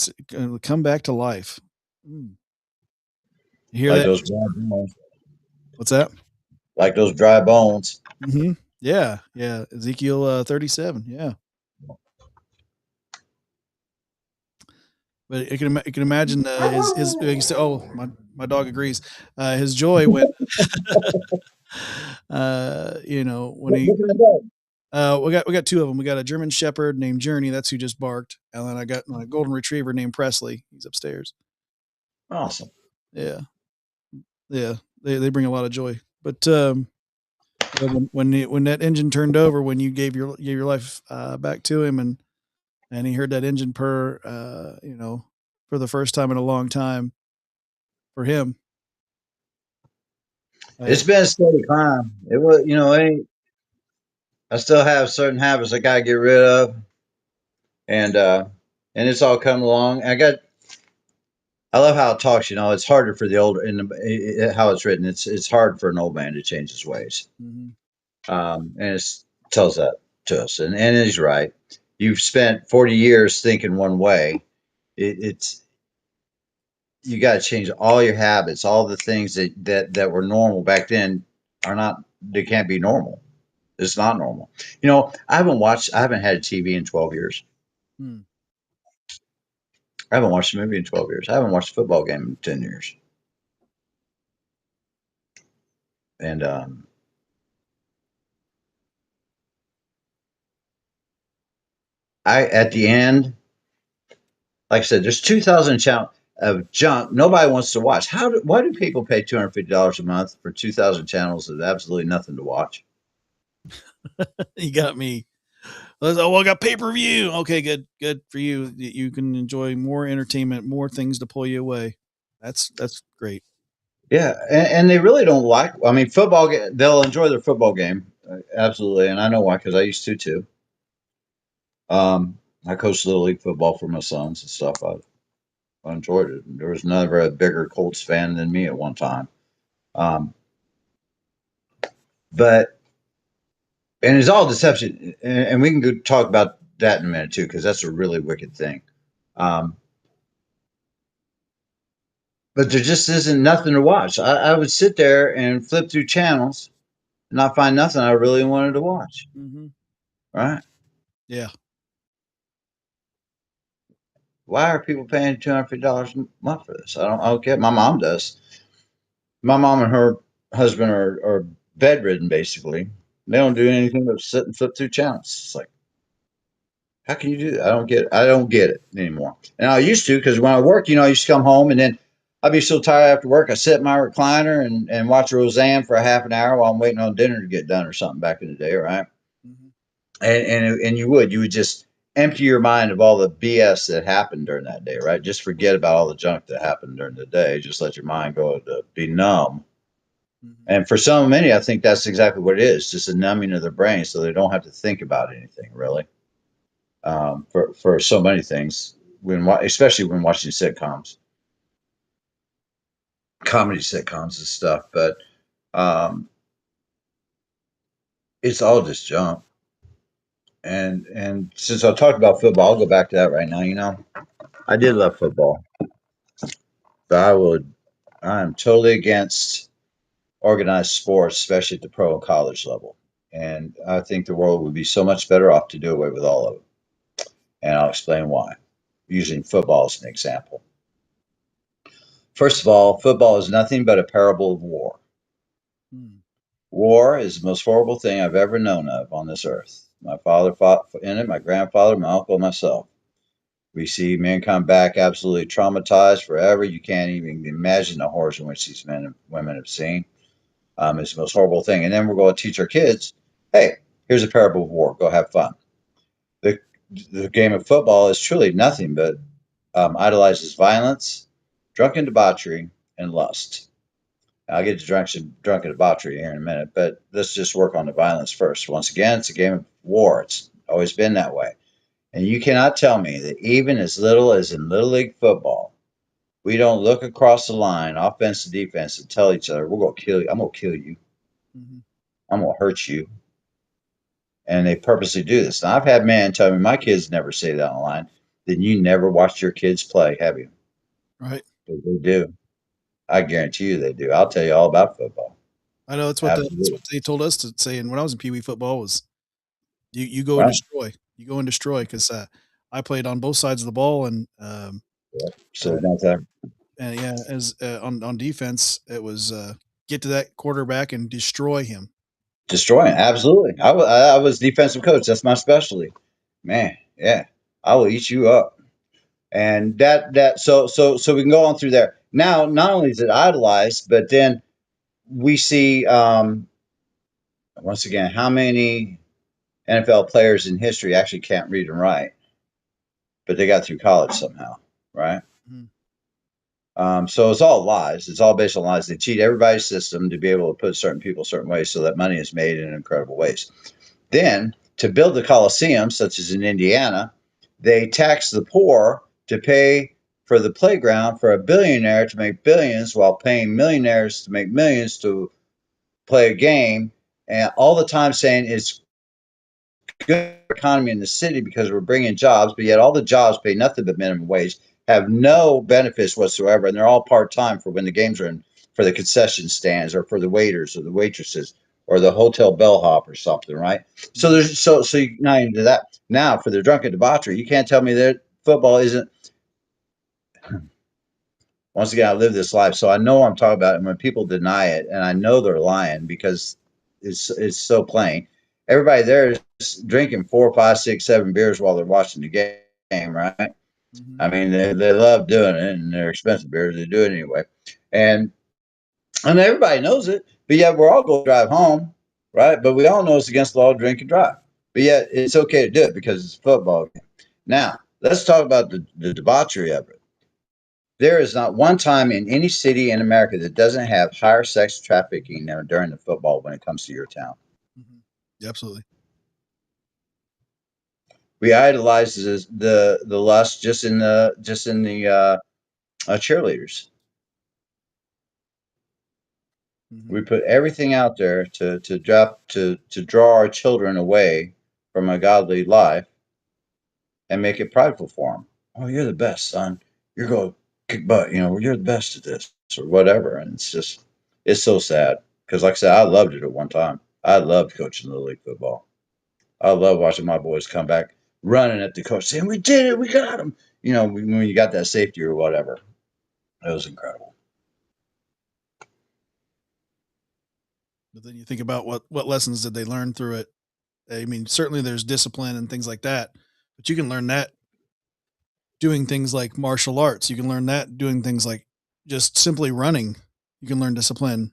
come back to life. You hear Like that? those dry bones. What's that? Like those dry bones. Mm-hmm. Yeah, yeah. Ezekiel 37. Yeah. But you can imagine his oh, my dog agrees. His joy when you know, when he we got two of them. We got a German Shepherd named Journey, that's who just barked, and then I got my golden retriever named Presley. He's upstairs. Awesome. Yeah, yeah. They bring a lot of joy. But yeah, when that engine turned over, when you gave your life back to him, and he heard that engine purr, you know, for the first time in a long time for him. It's been a steady climb. It was, you know, I still have certain habits I gotta get rid of, and it's all come along. I love how it talks. You know, it's harder for the older how it's written. It's hard for an old man to change his ways. Mm-hmm. And it tells that to us. And he's right. You've spent 40 years thinking one way. It's you got to change all your habits. All the things that were normal back then are not. They can't be normal. It's not normal. I haven't had a TV in 12 years. Hmm. I haven't watched a movie in 12 years. I haven't watched a football game in 10 years. And at the end, like I said, there's 2,000 channels of junk nobody wants to watch. Why do people pay $250 a month for 2,000 channels of absolutely nothing to watch? You got me. Oh, I got pay-per-view. Okay, good for you. You can enjoy more entertainment, more things to pull you away. That's great. Yeah, and they really don't like. I mean, football. They'll enjoy their football game, absolutely, and I know why because I used to too. I coached little league football for my sons and stuff. I enjoyed it. There was never a bigger Colts fan than me at one time. But it's all deception, and we can go talk about that in a minute too because that's a really wicked thing. But there just isn't nothing to watch. I would sit there and flip through channels and not find nothing I really wanted to watch. Mm-hmm. Right? Yeah. Why are people paying $250 a month for this? I don't get it. My mom does. My mom and her husband are bedridden, basically. They don't do anything but sit and flip through channels. It's like, how can you do that? I don't get it anymore. And I used to because when I worked, I used to come home and then I'd be so tired after work. I sit in my recliner and watch Roseanne for a half an hour while I'm waiting on dinner to get done or something back in the day, right? Mm-hmm. And you would just empty your mind of all the BS that happened during that day, right? Just forget about all the junk that happened during the day. Just let your mind go to be numb. Mm-hmm. And for so many, I think that's exactly what it is, just a numbing of their brain so they don't have to think about anything, really. For so many things, especially when watching sitcoms, comedy sitcoms and stuff. But it's all just junk. And since I talked about football, I'll go back to that right now. I did love football, but I am totally against organized sports, especially at the pro and college level. And I think the world would be so much better off to do away with all of it. And I'll explain why, using football as an example. First of all, football is nothing but a parable of war. War is the most horrible thing I've ever known of on this earth. My father fought in it, my grandfather, my uncle, myself. We see mankind back absolutely traumatized forever. You can't even imagine the horrors in which these men and women have seen. It's the most horrible thing. And then we're going to teach our kids, hey, here's a parable of war. Go have fun. The game of football is truly nothing but idolizes violence, drunken debauchery, and lust. I'll get to drunken debauchery here in a minute, but let's just work on the violence first. Once again, it's a game of war. It's always been that way. And you cannot tell me that even as little as in Little League football, we don't look across the line, offense to defense, and tell each other, we're going to kill you. I'm going to kill you. Mm-hmm. I'm going to hurt you. And they purposely do this. Now, I've had men tell me, my kids never say that on the line. Then you never watched your kids play, have you? Right. But they do. I guarantee you they do. I'll tell you all about football. I know that's what they told us to say. And when I was in Pee Wee football was you go and destroy. You go and destroy because I played on both sides of the ball and and yeah, as on defense it was get to that quarterback and destroy him. Destroying, absolutely. I was defensive coach. That's my specialty. Man, yeah, I will eat you up. And so we can go on through there. Now, not only is it idolized, but then we see once again how many NFL players in history actually can't read and write, but they got through college somehow, right? Mm-hmm. So it's all lies. It's all based on lies. They cheat everybody's system to be able to put certain people certain ways so that money is made in incredible ways. Then, to build the Coliseum, such as in Indiana, they tax the poor to pay for the playground for a billionaire to make billions while paying millionaires to make millions to play a game and all the time saying it's good economy in the city because we're bringing jobs, but yet all the jobs pay nothing but minimum wage, have no benefits whatsoever, and they're all part time for when the games are in, for the concession stands or for the waiters or the waitresses or the hotel bellhop or something, right? So there's so you not into that now for the drunken debauchery. You can't tell me that football isn't. Once again, I live this life, so I know what I'm talking about. And when people deny it, and I know they're lying because it's so plain. Everybody there is drinking 4, 5, 6, 7 beers while they're watching the game, right? Mm-hmm. I mean, they love doing it, and they're expensive beers. They do it anyway, and everybody knows it. But yet, we're all going to drive home, right? But we all know it's against the law to drink and drive. But yet, it's okay to do it because it's a football game. Now, let's talk about the debauchery of it. There is not one time in any city in America that doesn't have higher sex trafficking during the football when it comes to your town. Mm-hmm. Absolutely. We idolize the lust just in the cheerleaders. Mm-hmm. We put everything out there to draw our children away from a godly life and make it prideful for them. Oh, you're the best, son. You're going to kick butt. You know, you're the best at this or whatever. And it's so sad because, like I said, I loved it at one time. I loved coaching Little League football. I love watching my boys come back running at the coach saying, "We did it. We got him." You know, when you got that safety or whatever. It was incredible. But then you think about what lessons did they learn through it? I mean, certainly there's discipline and things like that, but you can learn that doing things like martial arts. You can learn that doing things like just simply running. You can learn discipline.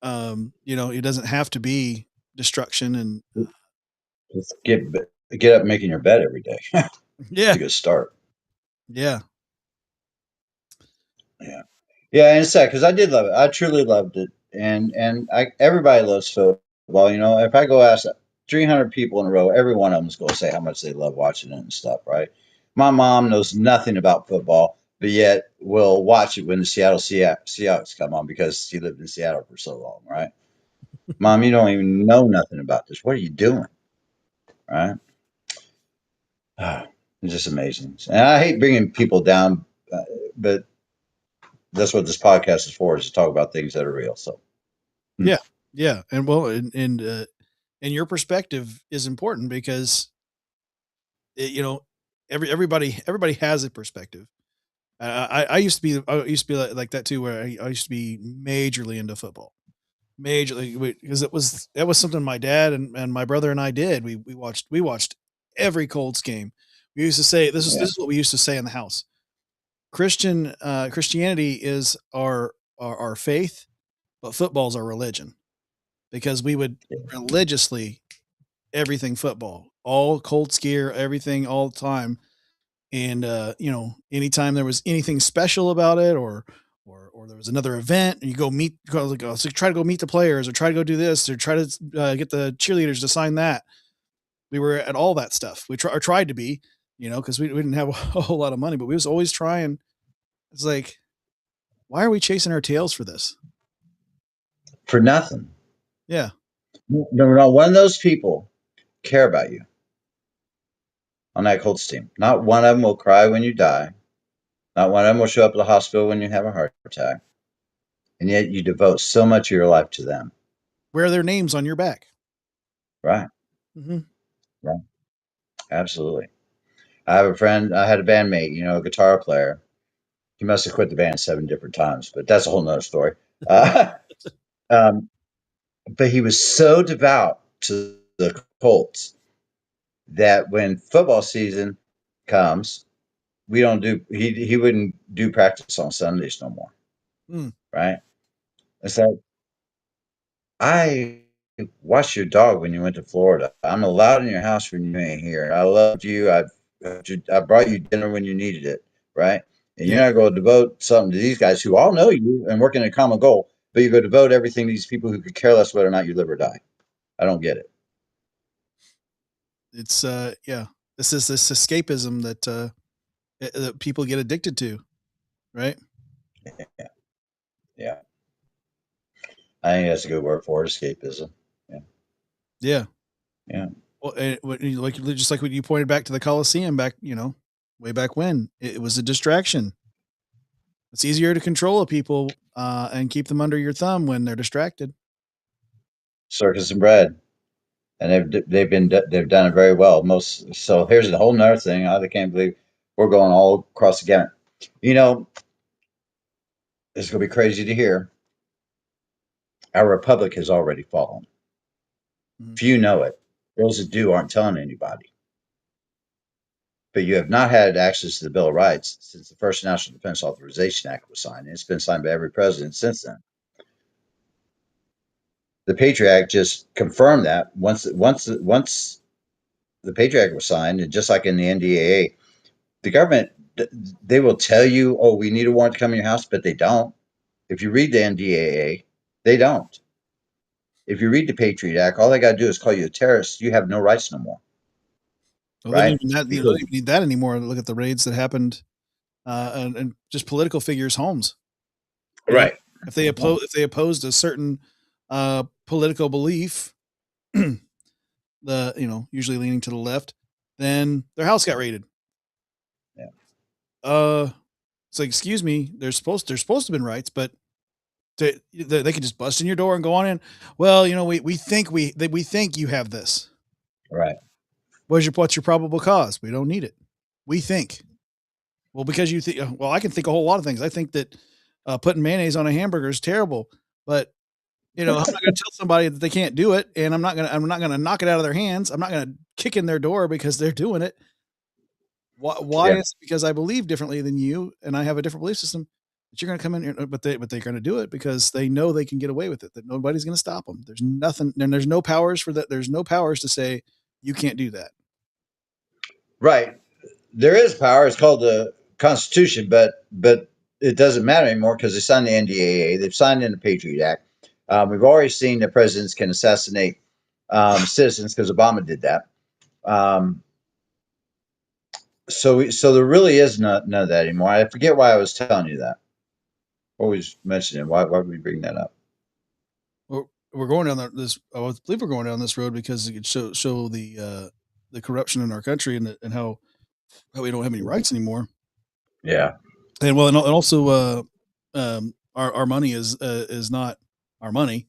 It doesn't have to be destruction and Just get up making your bed every day. yeah, It's a good start. yeah. Yeah. Yeah, and it's sad because I did love it. I truly loved it, and everybody loves football. You know, if I go ask 300 people in a row, every one of them is going to say how much they love watching it and stuff, right? My mom knows nothing about football, but yet will watch it when the Seattle Seahawks come on because she lived in Seattle for so long, right? Mom, you don't even know nothing about this. What are you doing, right? It's just amazing, and I hate bringing people down, but that's what this podcast is for, is to talk about things that are real. So. Yeah. Yeah. And well, and your perspective is important because it, everybody has a perspective. I used to be like that too, where I used to be majorly into football, majorly because that was something my dad and my brother and I did. We watched every Colts game. We used to say this is what we used to say in the house. Christianity is our faith, but football's our religion because we would religiously everything football, all Colts gear, everything all the time. And anytime there was anything special about it or there was another event and you so try to go meet the players or try to go do this or try to get the cheerleaders to sign that. We were at all that stuff. We tried to be, because we didn't have a whole lot of money, but we was always trying. It's like, why are we chasing our tails for this? For nothing. Yeah. No, one of those people care about you on that Colts team. Not one of them will cry when you die. Not one of them will show up at the hospital when you have a heart attack. And yet you devote so much of your life to them. Wear their names on your back. Right. Mm-hmm. Right. Absolutely. I have a friend, I had a bandmate, a guitar player. He must have quit the band 7 different times, but that's a whole nother story. Um, but he was so devout to the Colts that when football season comes, we don't do he wouldn't do practice on Sundays no more. Right? It's like, I watched your dog when you went to Florida. I'm allowed in your house when you ain't here. I loved you. I brought you dinner when you needed it, right? And you're not going to devote something to these guys who all know you and working a common goal, but you're going to devote everything to these people who could care less whether or not you live or die. I don't get it. It's this is this escapism that people get addicted to, right? Yeah. I think that's a good word for it, escapism. Yeah. Yeah. Yeah. Well, like just like when you pointed back to the Coliseum back, way back when it was a distraction. It's easier to control people and keep them under your thumb when they're distracted. Circus and bread. And they've done it very well. So here's the whole nother thing. I can't believe we're going all across the gamut. It's going to be crazy to hear. Our republic has already fallen. Mhm. Few know it. Those that do aren't telling anybody. But you have not had access to the Bill of Rights since the first National Defense Authorization Act was signed. And it's been signed by every president since then. The Patriot Act just confirmed that once the Patriot Act was signed, and just like in the NDAA, the government, they will tell you, oh, we need a warrant to come in your house, but they don't. If you read the NDAA, they don't. If you read the Patriot Act, all they got to do is call you a terrorist. You have no rights no more. Well, Right? they don't even need that anymore. Look at the raids that happened and just political figures' homes. Right. If they opposed a certain political belief, usually leaning to the left, then their house got raided. Yeah. It's like, excuse me, there's supposed to have been rights, but they can just bust in your door and go on in. Well, we think we think you have this. Right. What's your probable cause? We don't need it. We think. Well, because you think. Well, I can think a whole lot of things. I think that putting mayonnaise on a hamburger is terrible, but I'm not going to tell somebody that they can't do it, and I'm not going to knock it out of their hands. I'm not going to kick in their door because they're doing it. Why Yeah. is it because I believe differently than you and I have a different belief system that you're going to come in here, but they're going to do it because they know they can get away with it, that nobody's going to stop them. There's nothing, and there's no powers for that. There's no powers to say you can't do that. Right. There is power. It's called the Constitution, but it doesn't matter anymore because they signed the NDAA. They've signed in the Patriot Act. We've already seen that presidents can assassinate citizens because Obama did that. So there really is none of that anymore. I forget why I was telling you that. Always mentioning why would we bring that up? We're going down this. I believe we're going down this road because it could show the corruption in our country and how we don't have any rights anymore. Yeah. And well, and also our money is not our money.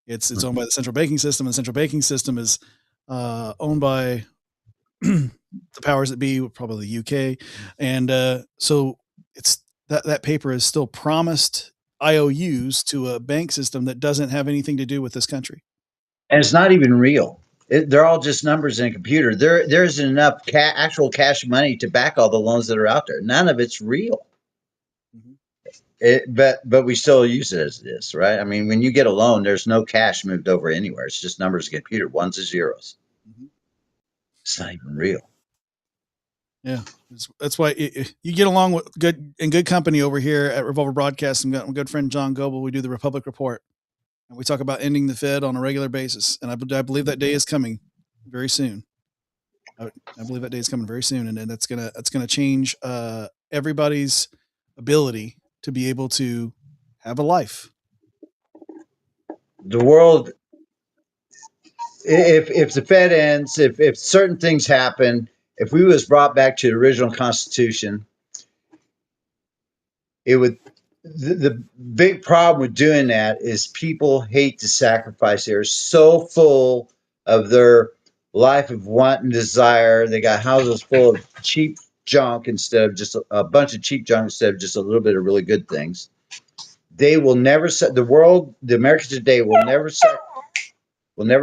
It's owned by the central banking system, and the central banking system is owned by the powers that be, probably the UK, and so it's that paper is still promised IOUs to a bank system that doesn't have anything to do with this country. And it's not even real. They're all just numbers in a computer. There isn't enough actual cash money to back all the loans that are out there. None of it's real. Mm-hmm. But we still use it as it is, right? I mean, when you get a loan, there's no cash moved over anywhere. It's just numbers in a computer, ones and zeros. Mm-hmm. It's not even real. Yeah, that's why you get along with good company over here at Revolver Broadcasting. Got my good friend John Goebel. We do the Republic Report, and we talk about ending the Fed on a regular basis. And I believe that day is coming very soon. I believe that day is coming very soon, and that's gonna change everybody's ability to be able to have a life. The world, if the Fed ends, if certain things happen, if we was brought back to the original Constitution, it would. The big problem with doing that is people hate to sacrifice. They're so full of their life of want and desire. They got houses full of cheap junk instead of just a bunch of cheap junk instead of just a little bit of really good things. They will never set the world. The Americans today will never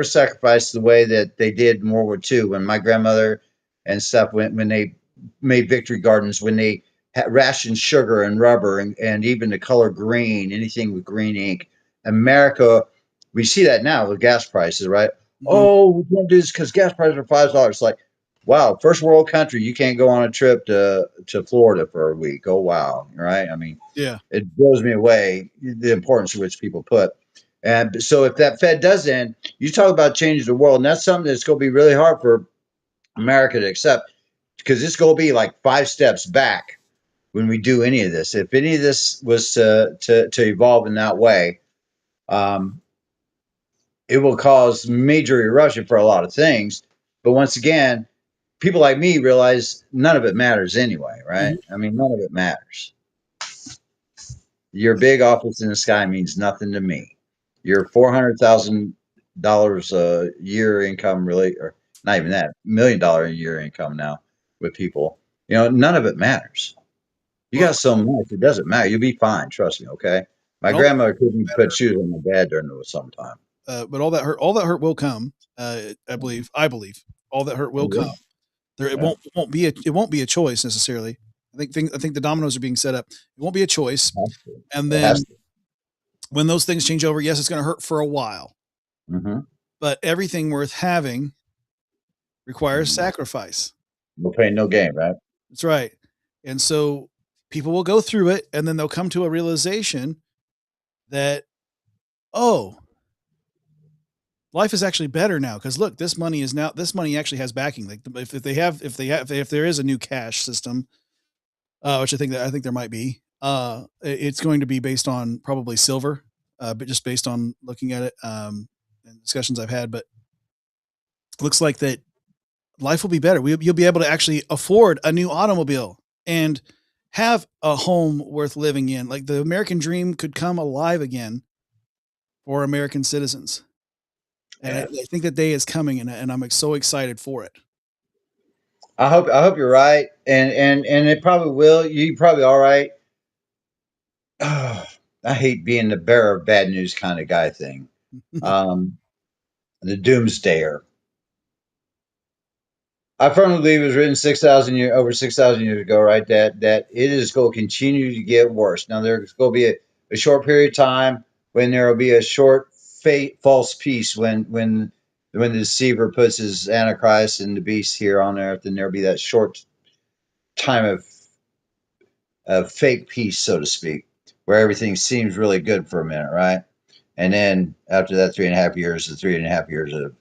sacrifice the way that they did in World War II when my grandmother and stuff when they made victory gardens, when they rationed sugar and rubber and even the color green, anything with green ink. America, we see that now with gas prices, right? Mm-hmm. Oh, we can't do this because gas prices are $5. It's like, wow, first world country, you can't go on a trip to Florida for a week. Oh, wow, right? I mean, yeah, it blows me away the importance to which people put. And so if that Fed does end, you talk about changing the world, and that's something that's going to be really hard for America to accept because it's going to be like 5 steps back when we do any of this. If any of this was to evolve in that way, it will cause major erosion for a lot of things. But once again, people like me realize none of it matters anyway, right? Mhm. I mean, none of it matters. Your big office in the sky means nothing to me. Your $400,000 a year income, really, or not even that, $1 million a year income now with people. None of it matters. You Well, got so much, it doesn't matter. You'll be fine. Trust me. Okay. My but all grandmother couldn't put better, shoes on my dad during the summertime. but all that hurt will come. I believe all that hurt will come. Yeah. There, Yeah. it won't be a choice necessarily. I think the dominoes are being set up. It won't be a choice, It has to. and It has then to. when those things change over, yes, it's going to hurt for a while. Mm-hmm. But everything worth having requires sacrifice. No pain, no gain, right? That's right. And so people will go through it, and then they'll come to a realization that, oh, life is actually better now because look, this money actually has backing. Like if there is a new cash system, which I think there might be, it's going to be based on probably silver, but just based on looking at it and discussions I've had. But it looks like that life will be better. You'll be able to actually afford a new automobile and have a home worth living in. Like the American dream could come alive again for American citizens. And Yeah. I think that day is coming, and I'm so excited for it. I hope you're right, and it probably will. You probably all right. I hate being the bearer of bad news kind of guy thing. Um, the doomsdayer. I firmly believe it was written over 6,000 years ago, right? That it is going to continue to get worse. Now there's going to be a short period of time when there will be a short false peace when the deceiver puts his antichrist and the beast here on earth, and there'll be that short time of fake peace, so to speak, where everything seems really good for a minute, right? And then after that 3.5 years, the 3.5 years of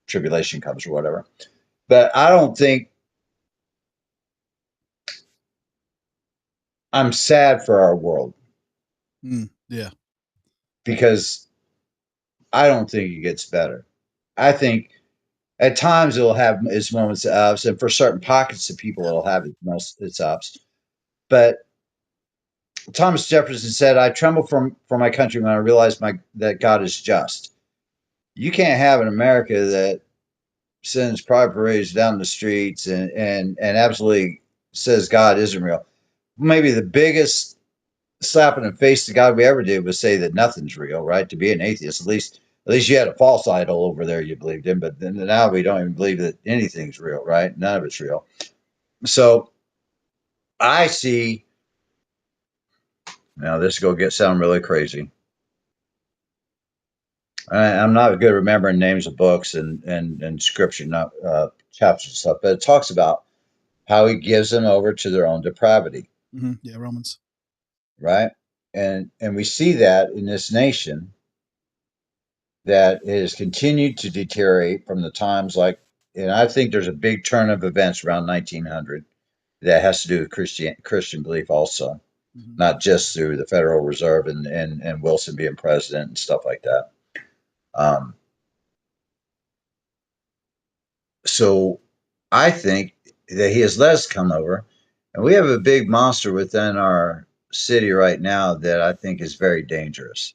tribulation comes or whatever. But I don't think I'm sad for our world Yeah. because I don't think it gets better. I think at times it'll have its moments of ups, and for certain pockets of people, it'll have its ups. But Thomas Jefferson said, "I tremble for my country when I realize that God is just." You can't have an America that sends pride parades down the streets and absolutely says God isn't real. Maybe the biggest slap in the face to God we ever did was say that nothing's real, right? To be an atheist, at least you had a false idol over there you believed in, but then now we don't even believe that anything's real, right? None of it's real. So I see. Now this is gonna sound really crazy. I'm not good at remembering names of books and scripture, not chapters and stuff, but it talks about how he gives them over to their own depravity, Yeah, Romans. right? And we see that in this nation that it has continued to deteriorate from the times like, and I think there's a big turn of events around 1900 that has to do with Christian belief also, not just through the Federal Reserve and Wilson being president and stuff like that. So I think that he has let us come over, and we have a big monster within our city right now that I think is very dangerous.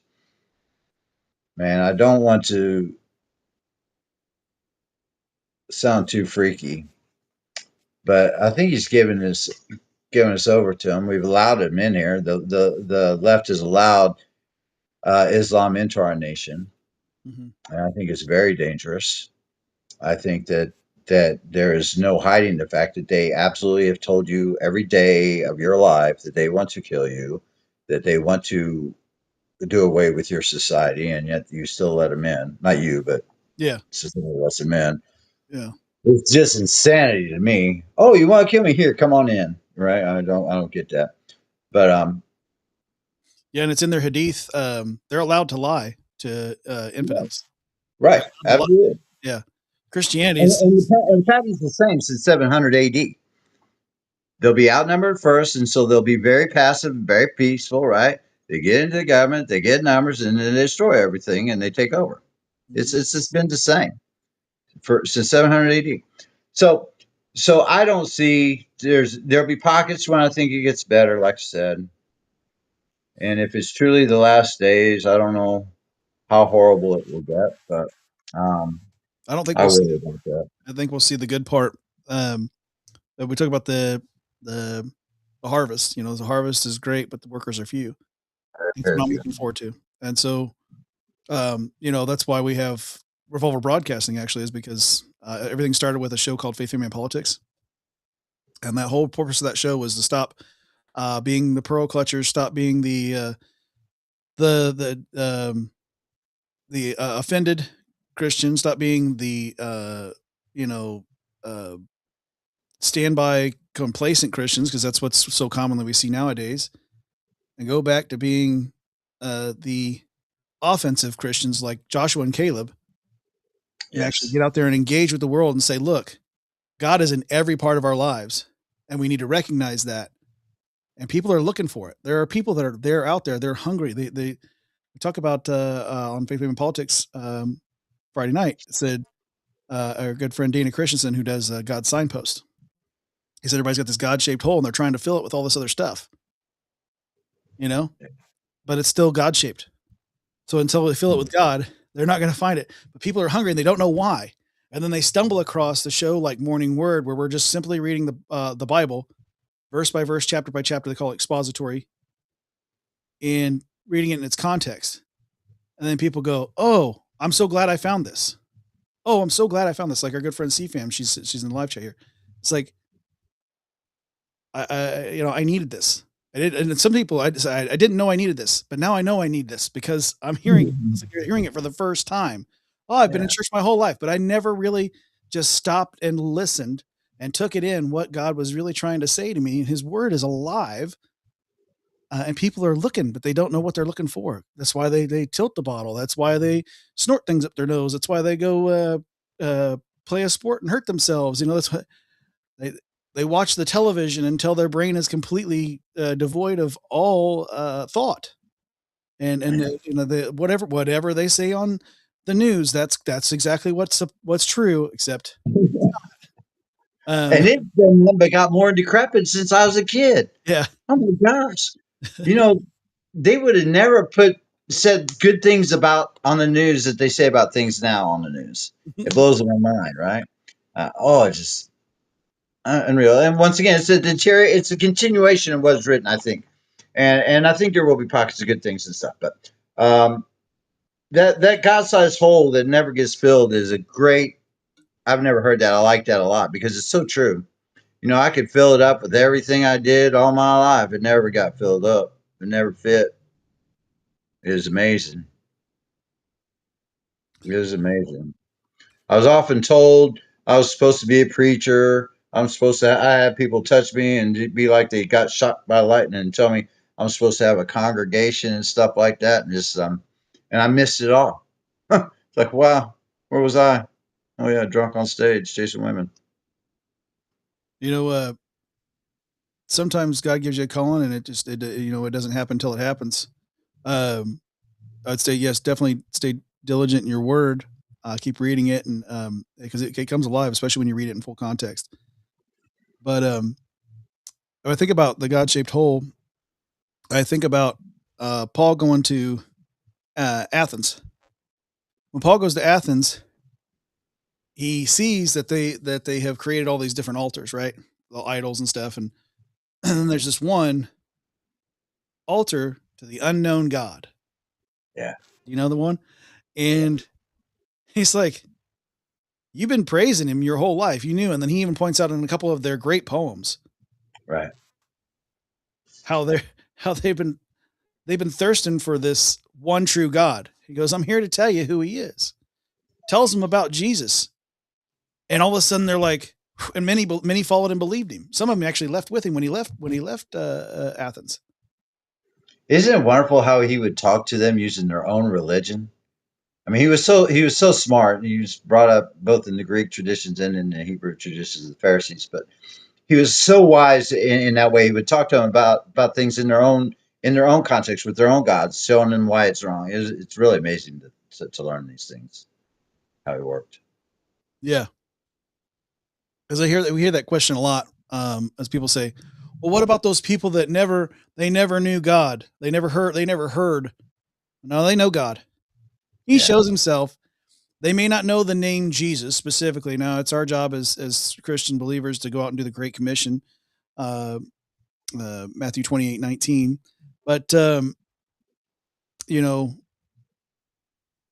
Man, I don't want to sound too freaky, but I think he's giving us over to him. We've allowed him in here. The left has allowed Islam into our nation, and I think it's very dangerous. I think that there is no hiding the fact that they absolutely have told you every day of your life that they want to kill you, that they want to do away with your society, and yet you still let them in. Not you, but Yeah. society lets them in. Yeah. It's just insanity to me. Oh, you want to kill me? Here, come on in. Right? I don't get that. But Yeah, and it's in their hadith. They're allowed to lie to infidels. right, absolutely. Yeah. Christianity And, is and the pattern's the same since 700 AD. They'll be outnumbered first, and so they'll be very passive, very peaceful, right? They get into the government, they get numbers, and then they destroy everything, and they take over. It's just been the same since 700 AD. So I don't see there'll be pockets when I think it gets better, like I said. And if it's truly the last days, I don't know how horrible it will get, but I don't think I we'll see worry it. about that. I think we'll see the good part. We talk about the harvest. You know, the harvest is great, but the workers are few. That's Very what I'm few. looking forward to. And so, you know, that's why we have Revolver Broadcasting. Actually, is because everything started with a show called Faith, Family, and Politics, and that whole purpose of that show was to stop being the pearl clutchers, stop being the offended Christians, stop being the you know uh, standby complacent Christians, because that's what's so commonly we see nowadays, and go back to being the offensive Christians like Joshua and Caleb, and actually Yes. get out there and engage with the world and say, look, God is in every part of our lives, and we need to recognize that. And people are looking for it. There are people that are there out there. They're hungry. They we talk about on Faith Family Politics Friday night. It said our good friend Dana Christensen, who does God's Signpost. He said everybody's got this God shaped hole and they're trying to fill it with all this other stuff, you know, but it's still God shaped. So until they fill it with God, they're not going to find it. But people are hungry and they don't know why. And then they stumble across the show like Morning Word, where we're just simply reading the Bible, verse by verse, chapter by chapter. They call it expository, and reading it in its context. And then people go, "Oh, I'm so glad I found this. Oh, I'm so glad I found this." Like our good friend CFAM, she's in the live chat here. It's like I needed this. I did, and some people I didn't know I needed this, but now I know I need this because I'm hearing it. It's like you're hearing it for the first time. Oh, I've been in Yeah. church my whole life, but I never really just stopped and listened and took it in what God was really trying to say to me. His word is alive, and people are looking, but they don't know what they're looking for. That's why they tilt the bottle. That's why they snort things up their nose. That's why they go play a sport and hurt themselves. You know, that's what they they watch the television until their brain is completely devoid of all thought. And Yeah. you know, whatever they say on the news, that's exactly what's true. Except And um, it's been but got more decrepit since I was a kid. yeah, Oh my gosh. You know, they would have never said good things about on the news that they say about things now on the news. It blows my mind, right? It's just unreal. And once again, it's a continuation of what's written, I think, and I think there will be pockets of good things and stuff. But that God-sized hole that never gets filled is a great. I've never heard that. I like that a lot because it's so true. You know, I could fill it up with everything I did all my life. It never got filled up. It never fit. It was amazing. It was amazing. I was often told I was supposed to be a preacher. I had people touch me and it'd be like they got shot by lightning and tell me I'm supposed to have a congregation and stuff like that. And I missed it all. It's like, wow, where was I? Oh yeah, drunk on stage chasing women. you know, sometimes God gives you a calling, and it doesn't happen until it happens. Um, I'd say yes, definitely stay diligent in your word. Keep reading it, and because it comes alive, especially when you read it in full context. But when I think about the God shaped hole, I think about Paul going to Athens. When Paul goes to Athens, he sees that they have created all these different altars, right? The idols and stuff, and then there's this one altar to the unknown God. Yeah, You know the one, yeah, and he's like, "You've been praising him your whole life. You knew." And then he even points out in a couple of their great poems right. how they've been thirsting for this one true God. He goes, "I'm here to tell you who he is." Tells them about Jesus, and all of a sudden they're like, and many followed and believed him. Some of them actually left with him when he left Athens. Isn't it wonderful how he would talk to them using their own religion? I mean, he was so smart. He was brought up both in the Greek traditions and in the Hebrew traditions of the Pharisees. But he was so wise in that way. He would talk to them about things in their own context with their own gods, showing them why it's wrong. It's really amazing to learn these things. how he worked. Yeah. Because we hear that question a lot, as people say, well, what about those people that never knew God? They never heard. No, they know God. He shows himself. They may not know the name Jesus specifically. Now it's our job as Christian believers to go out and do the Great Commission, Matthew 28:19. But you know,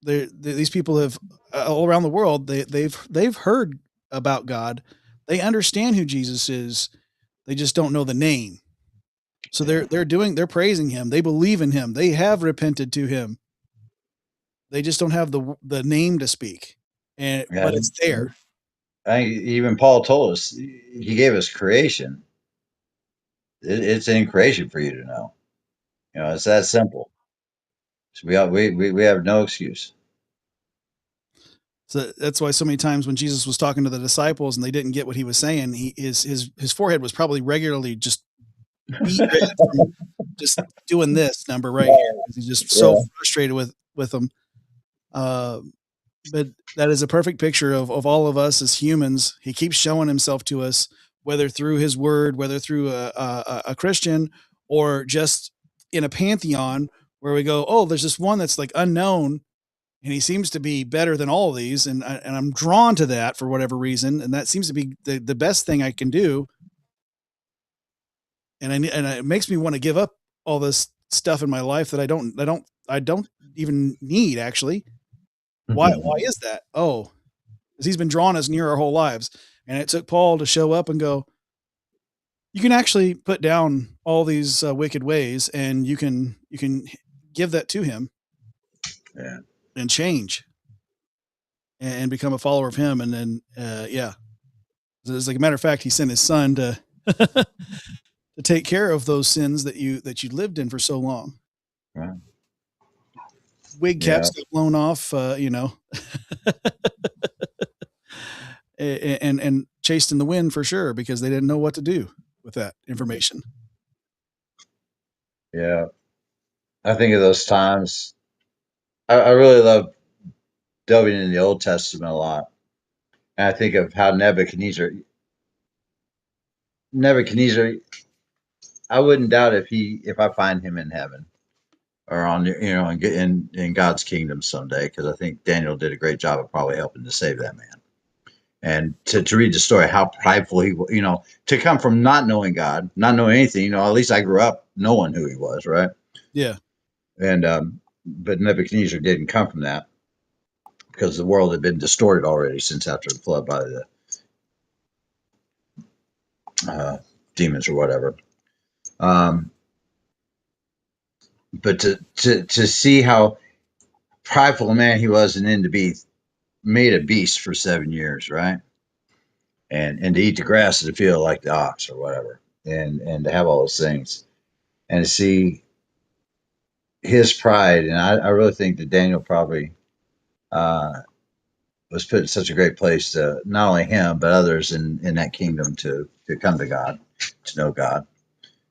these people have all around the world. They've heard about God. They understand who Jesus is. They just don't know the name. So they're praising him. They believe in him. They have repented to him. They just don't have the name to speak. But it's there. I think even Paul told us, he gave us creation. It's in creation for you to know. It's that simple. So we have no excuse. So that's why so many times when Jesus was talking to the disciples and they didn't get what he was saying, his forehead was probably regularly just beat red from just doing this number right here, because he's just so frustrated with them. But that is a perfect picture of all of us as humans. He keeps showing himself to us, whether through his word, whether through a Christian, or just in a pantheon where we go, oh, there's this one that's like unknown, and he seems to be better than all of these, and I'm drawn to that for whatever reason, and that seems to be the best thing I can do. And it makes me want to give up all this stuff in my life that I don't even need, actually. Why is that? Oh, because he's been drawing us near our whole lives. And it took Paul to show up and go, you can actually put down all these wicked ways, and you can give that to him, and change and become a follower of him. And then, as like a matter of fact, he sent his son to to take care of those sins that you lived in for so long. Right. Wig caps got blown off, and chased in the wind for sure, because they didn't know what to do with that information. Yeah. I think of those times. I really love delving in the Old Testament a lot. And I think of how Nebuchadnezzar, I wouldn't doubt if I find him in heaven or on, in God's kingdom someday, because I think Daniel did a great job of probably helping to save that man. And to read the story, how prideful he, to come from not knowing God, not knowing anything, at least I grew up knowing who he was, right? Yeah. And, but Nebuchadnezzar didn't come from that, because the world had been distorted already since after the flood by the demons or whatever. But to see how prideful a man he was, and then to be made a beast for 7 years, right? And to eat the grass of the field like the ox or whatever, and to have all those things, and to see his pride. And I really think that Daniel probably was put in such a great place to not only him but others in that kingdom to come to God, to know God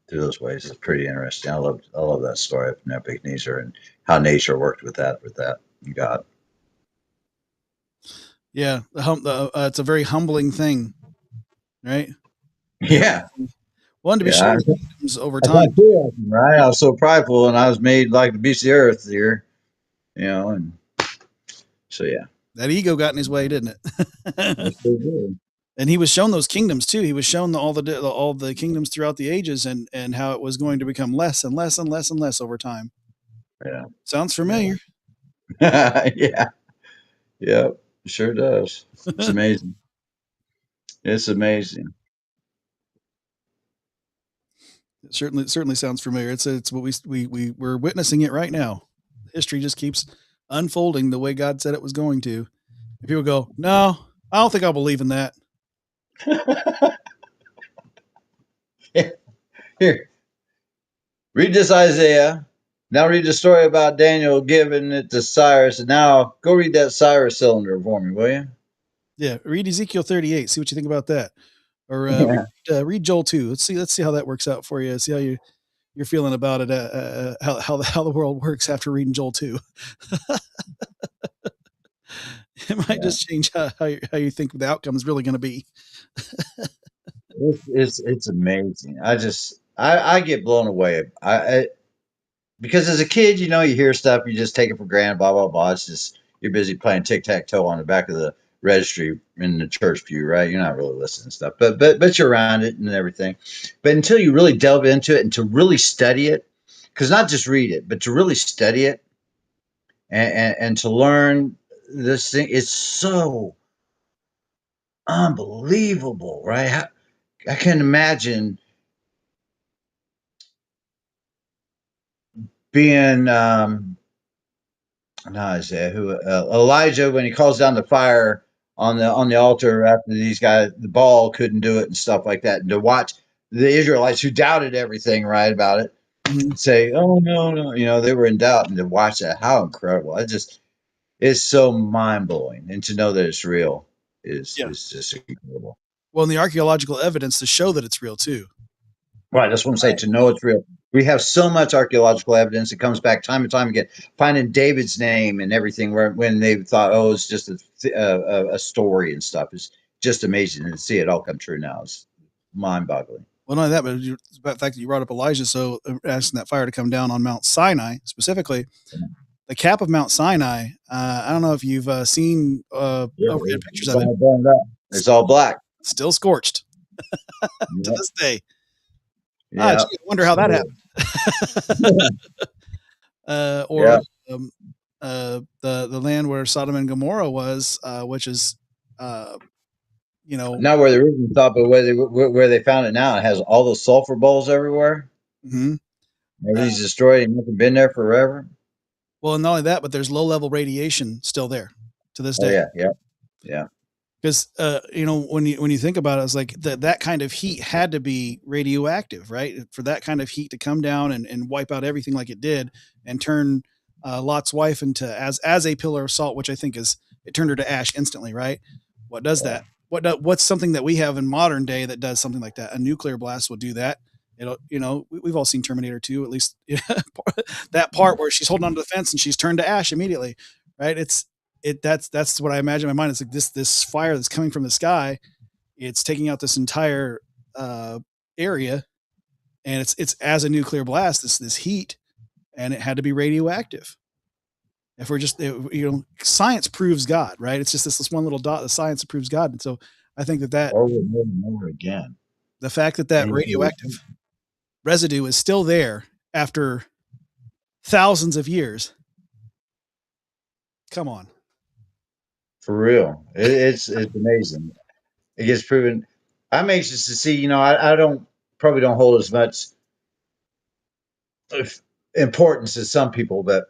through those ways. It's pretty interesting. I love that story of Nebuchadnezzar and how nature worked with that God. Yeah, it's a very humbling thing, right? Yeah. One, to be sure, over time, right? I was so prideful, and I was made like the beast of the earth here, and so yeah. That ego got in his way, didn't it? Yes, they did. And he was shown those kingdoms too. He was shown all the kingdoms throughout the ages, and how it was going to become less and less and less and less over time. Yeah. Sounds familiar. Yeah. Yeah. It sure does. It's amazing. It's amazing. It certainly sounds familiar. It's what we're witnessing it right now. History just keeps unfolding the way God said it was going to. And people go, no, I don't think I'll believe in that. Here, read this Isaiah. Now read the story about Daniel giving it to Cyrus. And now go read that Cyrus cylinder for me, will you? Yeah, read Ezekiel 38. See what you think about that. Or read Joel 2. Let's see how that works out for you. See how you're feeling about it. How the world works after reading Joel 2. It might just change how you think the outcome is really going to be. It's amazing. I get blown away. Because as a kid, you hear stuff, you just take it for granted, blah blah blah. It's just you're busy playing tic tac toe on the back of the registry in the church pew, right? You're not really listening to stuff, but you're around it and everything. But until you really delve into it and to really study it, because not just read it, but to really study it and to learn this thing, it's so unbelievable, right? I can imagine being no, Isaiah, who Elijah when he calls down the fire on the altar after these guys the ball couldn't do it and stuff like that, and to watch the Israelites who doubted everything right about it say, "Oh no, no," they were in doubt, and to watch that, how incredible! It's so mind blowing, and to know that it's real is just incredible. Well, and the archaeological evidence to show that it's real too. Right, that's what I'm saying. To know it's real, we have so much archaeological evidence. It comes back time and time again, finding David's name and everything. Where when they thought, oh, it's just a story and stuff, is just amazing. And to see it all come true now is mind-boggling. Well, not only that, but the fact that you brought up Elijah, so asking that fire to come down on Mount Sinai specifically, the cap of Mount Sinai. I don't know if you've seen overhead pictures of it. It's all black, still scorched to this day. Yeah, I wonder how that happened. The land where Sodom and Gomorrah was, which is, not where the original thought, but where they found it now. It has all those sulfur bowls everywhere. Mm-hmm. Everything's destroyed. And nothing been there forever. Well, and not only that, but there's low level radiation still there to this day. Yeah. Because when you think about it, it's like that kind of heat had to be radioactive, right? For that kind of heat to come down and wipe out everything like it did, and turn Lot's wife into as a pillar of salt, which I think it turned her to ash instantly, right? What does that? What's something that we have in modern day that does something like that? A nuclear blast will do that. We've all seen Terminator 2, at least that part where she's holding onto the fence and she's turned to ash immediately, right? That's what I imagine in my mind. It's like this fire that's coming from the sky. It's taking out this entire area, and it's as a nuclear blast, this heat, and it had to be radioactive. If we're just, science proves God, right? It's just this one little dot. The science proves God, and so I think that over and over again, the fact that radioactive residue is still there after thousands of years. Come on. For real, it's amazing. It gets proven. I'm anxious to see. I probably don't hold as much importance as some people, but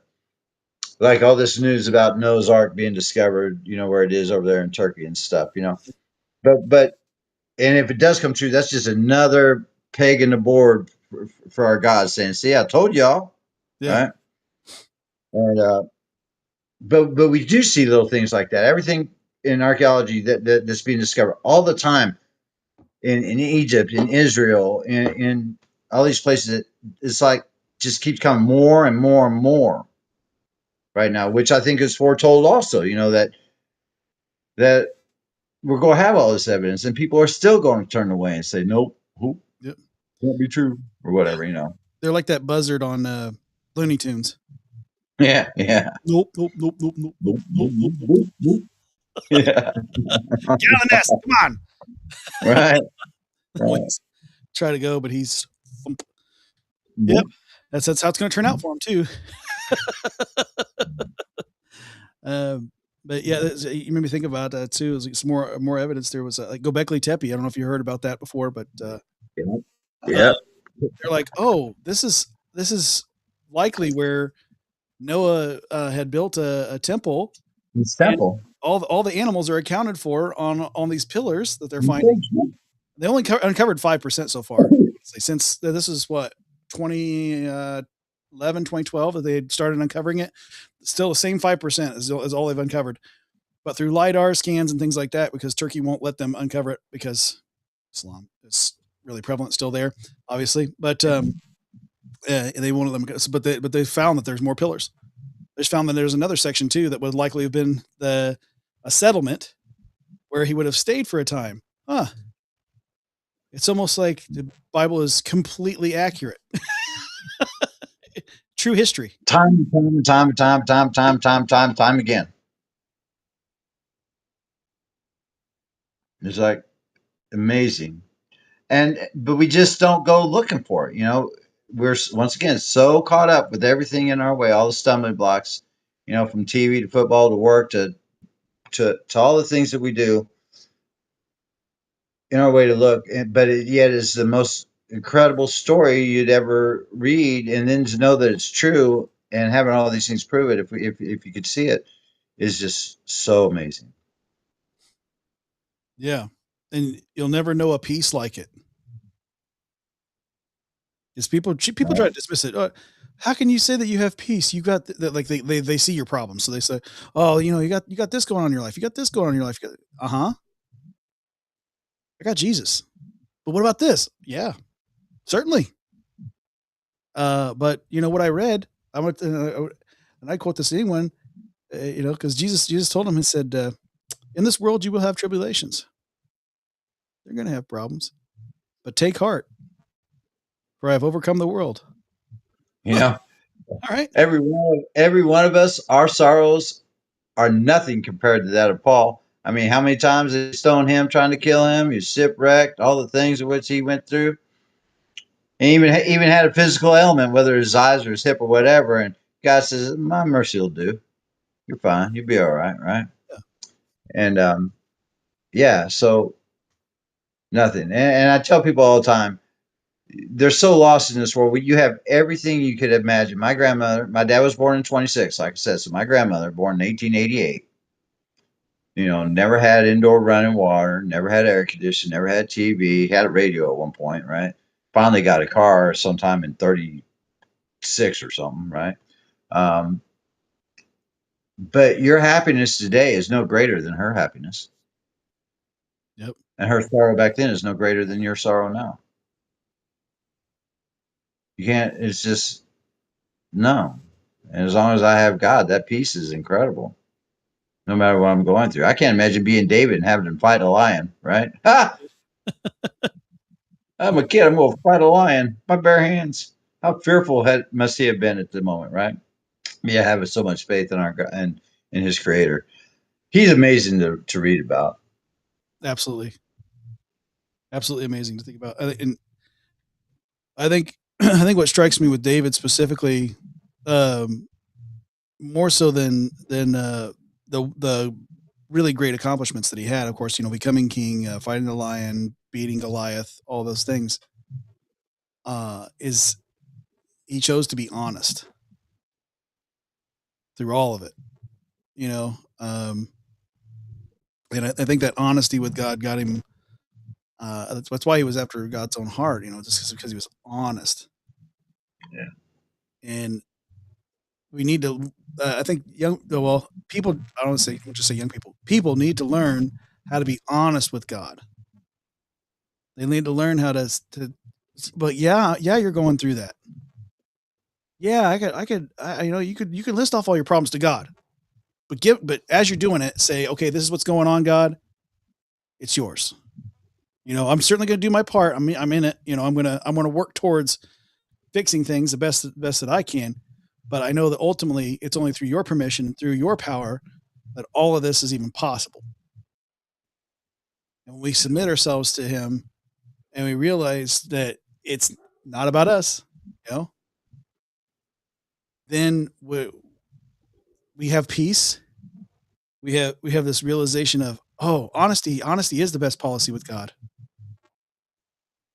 like all this news about Noah's Ark being discovered, where it is over there in Turkey and stuff, But and if it does come true, that's just another peg in the board for our God saying, "See, I told y'all." Yeah. Right? And but we do see little things like that. Everything in archaeology that's being discovered all the time in Egypt, in Israel, in all these places, it's like just keeps coming more and more and more right now, which I think is foretold also, that we're going to have all this evidence and people are still going to turn away and say, nope, can't be true or whatever, They're like that buzzard on Looney Tunes. Yeah. Nope. Yeah. Get on the nest. Come on. Right. Try to go, but he's. Yep. That's how it's going to turn out for him too. But yeah, you made me think about that too. There's like some more evidence. There was like Göbekli Tepe. I don't know if you heard about that before, but they're like, oh, this is likely where Noah had built a temple. This temple. All the animals are accounted for on these pillars that they're finding. They only uncovered 5% so far. Since this is what 2011, 2012 that they had started uncovering it. Still the same 5% is all they've uncovered. But through LiDAR scans and things like that, because Turkey won't let them uncover it because Islam is really prevalent still there, obviously. But they won't let them. But they found that there's more pillars. They just found that there's another section too that would likely have been the a settlement where he would have stayed for a time. Huh. It's almost like the Bible is completely accurate. True history. Time again. It's like amazing. But we just don't go looking for it. We're once again so caught up with everything in our way, all the stumbling blocks, from TV to football to work to all the things that we do in our way to look. But yet is the most incredible story you'd ever read, and then to know that it's true and having all these things prove it, if you could see it, is just so amazing. Yeah. And you'll never know a peace like it. Is people try to dismiss it. How can you say that you have peace? You got like they see your problems, so they say, "Oh, you got this going on in your life. You got this going on in your life." I got Jesus. But what about this? Yeah, certainly. But what I read, and I quote this to anyone, because Jesus told him, he said, "In this world you will have tribulations. They're going to have problems, but take heart, for I have overcome the world." All right. Every one of us, our sorrows are nothing compared to that of Paul. I mean, how many times they stoned him, trying to kill him? He was shipwrecked, all the things in which he went through, and even had a physical ailment, whether his eyes or his hip or whatever. And God says, "My mercy will do. You're fine. You'll be all right, right?" Yeah. And yeah, so nothing. And I tell people all the time, they're so lost in this world. You have everything you could imagine. My dad was born in 26, like I said. So my grandmother, born in 1888, never had indoor running water, never had air conditioning, never had TV, had a radio at one point, right? Finally got a car sometime in 36 or something, right? But your happiness today is no greater than her happiness. Yep. And her sorrow back then is no greater than your sorrow now. You can't, it's just, no. And as long as I have God, that peace is incredible. No matter what I'm going through. I can't imagine being David and having to fight a lion, right? Ha! I'm a kid. I'm going to fight a lion. My bare hands. How fearful must he have been at the moment, right? Yeah, having so much faith in our God and in his creator. He's amazing to read about. Absolutely. Absolutely amazing to think about. And I think what strikes me with David specifically, more so than the really great accomplishments that he had, of course, becoming king, fighting the lion, beating Goliath, all those things, is he chose to be honest through all of it, and I think that honesty with God got him. That's why he was after God's own heart, just because he was honest. Yeah. And we need to, I think people, I don't say, just say young people need to learn how to be honest with God. They need to learn how to, but yeah, you're going through that. Yeah, you could list off all your problems to God, but as you're doing it, say, okay, this is what's going on, God. It's yours. I'm certainly going to do my part. I'm in it. I'm going to work towards fixing things the best that I can. But I know that ultimately it's only through your permission, through your power, that all of this is even possible. And when we submit ourselves to him and we realize that it's not about us, then we have peace. We have this realization of, honesty is the best policy with God.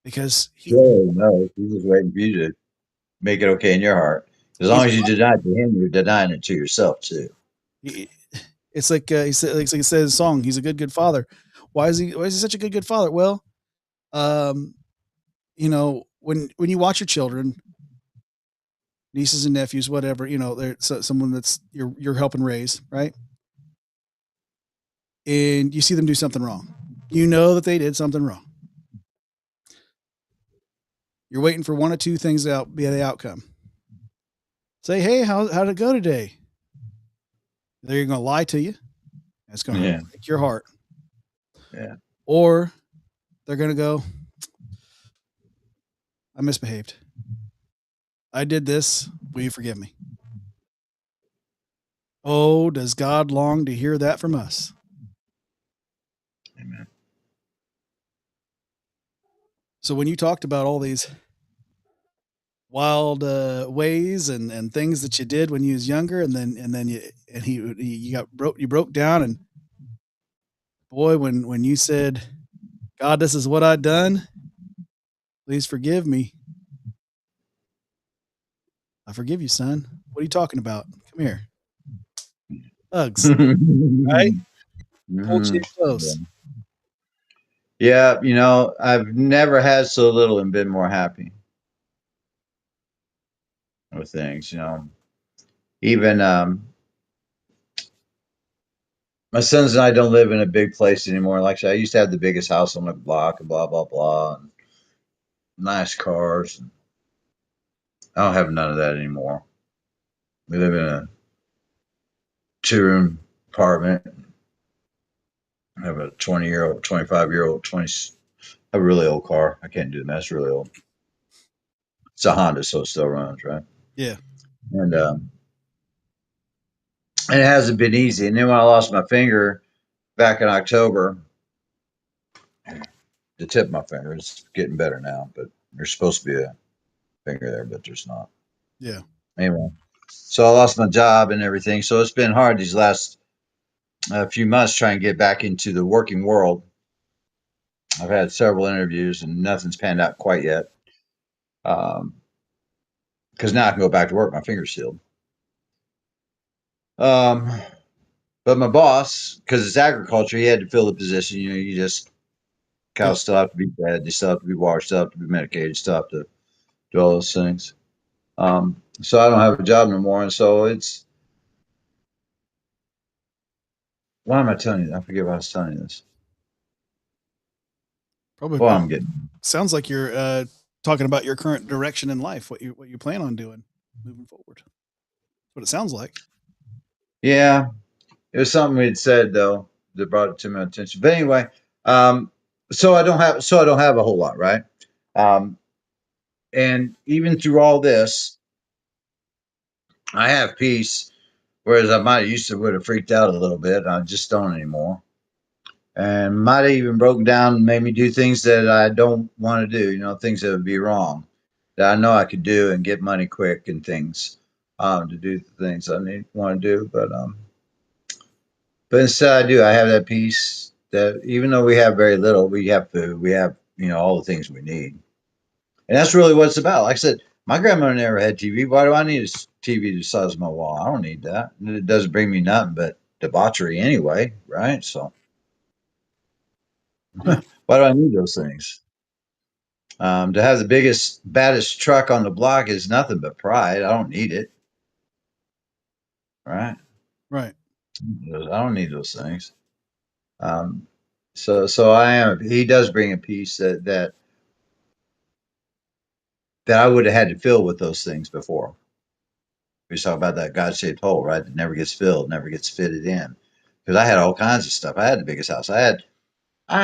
Because he's just waiting for you to make it okay in your heart. As long as you deny it to him, you're denying it to yourself too. It's like he said, like it says in the song, he's a good father. Why is he such a good father? Well, when you watch your children, nieces and nephews, whatever, they're someone that's you're helping raise, right? And you see them do something wrong. You know that they did something wrong. You're waiting for one or two things to be the outcome. Say, hey, how did it go today? They're going to lie to you, It's going to break your heart. Yeah. Or they're going to go, I misbehaved. I did this. Will you forgive me? Oh, does God long to hear that from us? Amen. So when you talked about all these wild ways and things that you did when you was younger, and then you broke down, and boy, when you said, God, this is what I done, please forgive me. I forgive you, son. What are you talking about? Come here. Hugs. Right? Hold you close. Yeah, I've never had so little and been more happy with things, Even my sons and I don't live in a big place anymore. Like I said, I used to have the biggest house on the block and blah blah blah, and nice cars. I don't have none of that anymore. We live in a 2-room apartment. I have a 20-year-old, 25-year-old, 20. I have a really old car. I can't do that. It's really old. It's a Honda, so it still runs, right? Yeah. And it hasn't been easy. And then when I lost my finger back in October, the tip of my finger is getting better now, but there's supposed to be a finger there, but there's not. Yeah. Anyway, so I lost my job and everything. So it's been hard these last few months trying to get back into the working world. I've had several interviews and nothing's panned out quite yet. Because now I can go back to work. My finger's sealed. But my boss, because it's agriculture, he had to fill the position. You just cows still have to be fed, they still have to be washed, still have to be medicated, still have to do all those things. So I don't have a job no more, and so it's. Why am I telling you? I forget why I was telling you this. Probably. Well, I'm getting. Sounds like you're talking about your current direction in life, what you plan on doing moving forward. That's what it sounds like. Yeah, it was something we'd said though that brought it to my attention. But anyway, so I don't have a whole lot, right? And even through all this, I have peace, whereas I might have used to would have freaked out a little bit. I just don't anymore. And might have even broken down and made me do things that I don't want to do, things that would be wrong that I know I could do and get money quick and things to do the things I want to do. But instead I do. I have that peace that even though we have very little, we have food, we have, all the things we need. And that's really what it's about. Like I said, my grandmother never had TV. Why do I need a TV the size of my wall? I don't need that. It doesn't bring me nothing but debauchery anyway, right? So Yeah. why do I need those things? To have the biggest, baddest truck on the block is nothing but pride. I don't need it. Right? Right. I don't need those things. So I am. He does bring a peace that I would have had to fill with those things before. We talk about that God-shaped hole, right? That never gets filled, never gets fitted in. Because I had all kinds of stuff. I had the biggest house. I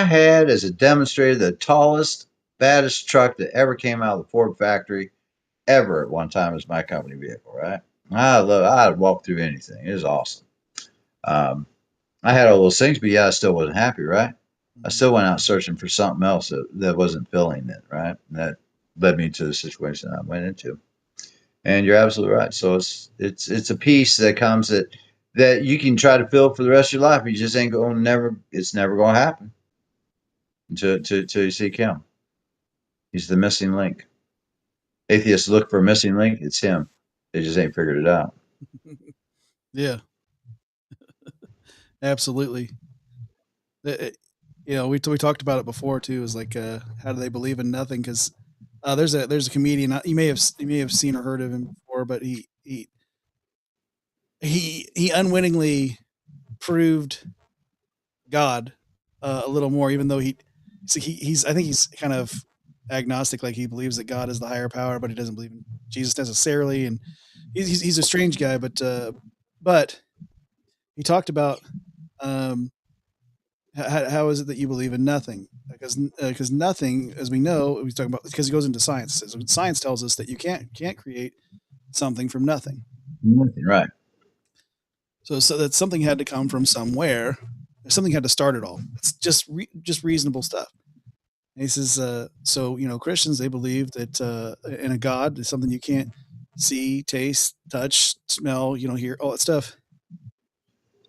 had as a demonstrator the tallest, baddest truck that ever came out of the Ford factory ever at one time as my company vehicle, right? I'd walk through anything. It was awesome. I had all those things, but yeah, I still wasn't happy, right? I still went out searching for something else that wasn't filling it, right? And that led me to the situation I went into. And you're absolutely right. So it's a piece that comes that you can try to fill for the rest of your life. You just ain't going never. It's never going to happen until you seek Him. He's the missing link. Atheists look for a missing link. It's Him. They just ain't figured it out. Yeah. Absolutely. We talked about it before too. Is like, how do they believe in nothing? Because there's a comedian, you may have seen or heard of him before, but he unwittingly proved God a little more, even though he's I think he's kind of agnostic, like he believes that God is the higher power, but he doesn't believe in Jesus necessarily, and he's a strange guy, but he talked about How is it that you believe in nothing? Because nothing, as we know, we talk about, because it goes into science. Science tells us that you can't create something from nothing. Nothing, right? So that something had to come from somewhere. Something had to start it all. It's just reasonable stuff. And he says, so Christians, they believe that in a God is something you can't see, taste, touch, smell, hear, all that stuff.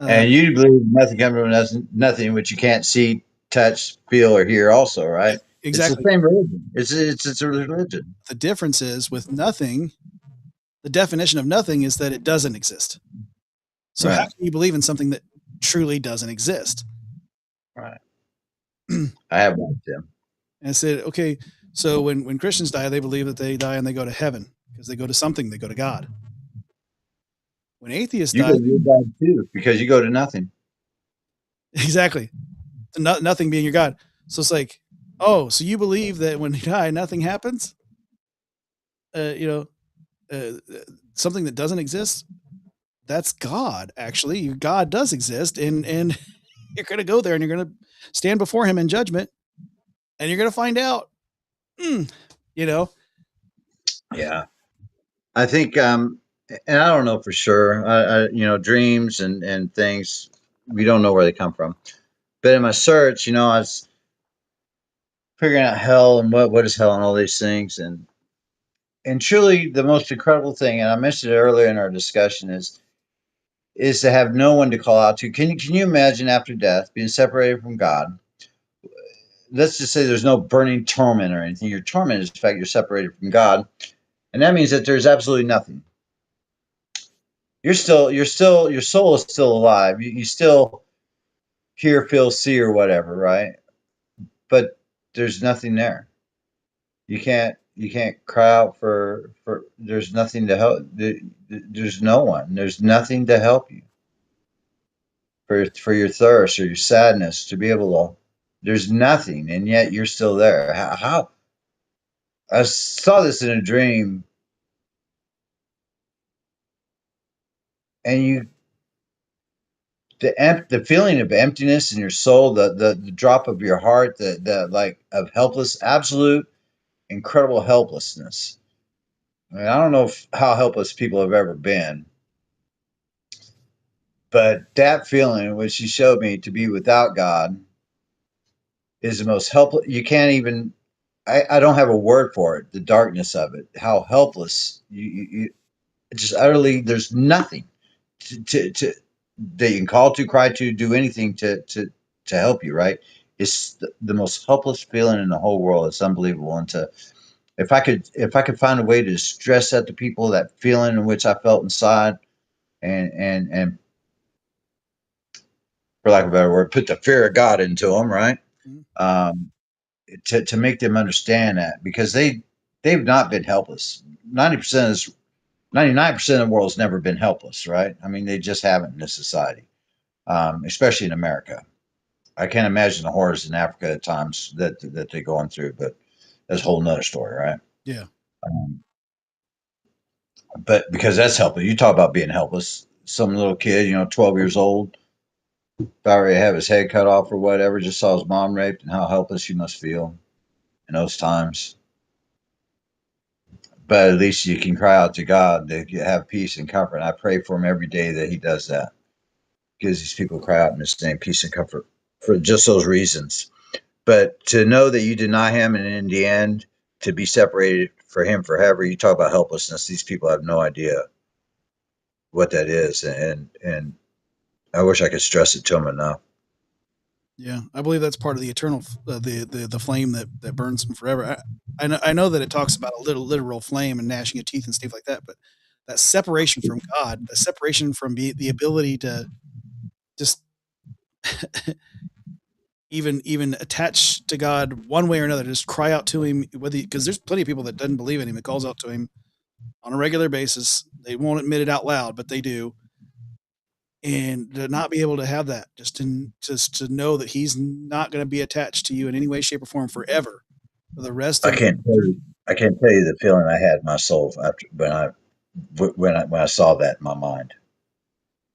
And you believe nothing comes from nothing which you can't see, touch, feel, or hear. Also, right? Exactly. It's the same religion. It's a religion. The difference is with nothing. The definition of nothing is that it doesn't exist. So how can you believe in something that truly doesn't exist? Right. I have one, Tim. And I said, okay, so when Christians die, they believe that they die and they go to heaven because they go to something, they go to God. When atheists die, you go to God too, because you go to nothing. Exactly. Nothing being your God. So it's like, oh, so you believe that when you die, nothing happens? Something that doesn't exist? That's God, actually. God does exist, and you're going to go there and you're going to stand before him in judgment, and you're going to find out, Yeah. I think, and I don't know for sure, dreams and things, we don't know where they come from. But in my search, I was figuring out hell and what is hell and all these things. And truly the most incredible thing, and I mentioned it earlier in our discussion, is to have no one to call out to. Can you imagine after death being separated from God? Let's just say there's no burning torment or anything. Your torment is the fact you're separated from God. And that means that there's absolutely nothing. Your soul is still alive. You still hear, feel, see, or whatever, right? But there's nothing there. You can't cry out for there's nothing to help. There's no one. There's nothing to help you for your thirst or your sadness to be able to. There's nothing, and yet you're still there. How I saw this in a dream, and the feeling of emptiness in your soul, the drop of your heart, the like of helpless, absolute, incredible helplessness. I mean, I don't know how helpless people have ever been, but that feeling, which she showed me to be without God, is the most helpless. You can't even. I don't have a word for it. The darkness of it, how helpless you just utterly. There's nothing to that you can call to, cry to, do anything to help you. Right? It's the most helpless feeling in the whole world. It's unbelievable. And if I could find a way to stress that to people, that feeling in which I felt inside, and for lack of a better word, put the fear of God into them, right? Mm-hmm. To make them understand that, because they've not been helpless. 99% of the world's never been helpless, right? I mean, they just haven't in this society, especially in America. I can't imagine the horrors in Africa at times that they're going through, but that's a whole nother story, right? Yeah. But because that's helpless. You talk about being helpless. Some little kid, 12 years old, about ready to have his head cut off or whatever, just saw his mom raped, and how helpless you must feel in those times. But at least you can cry out to God to have peace and comfort. And I pray for him every day that he does that, because these people cry out in his name, peace and comfort, for just those reasons. But to know that you deny him, and in the end, to be separated for him forever, you talk about helplessness. These people have no idea what that is. And I wish I could stress it to them enough. Yeah, I believe that's part of the eternal, the flame that burns them forever. I know that it talks about a literal flame and gnashing of teeth and stuff like that, but that separation from God, the separation from the ability to just even attach to God one way or another, just cry out to him, because there's plenty of people that doesn't believe in him, that calls out to him on a regular basis. They won't admit it out loud, but they do. And to not be able to have that, just to know that he's not going to be attached to you in any way, shape, or form forever for the rest of. I can't tell you the feeling I had in my soul after when I saw that in my mind.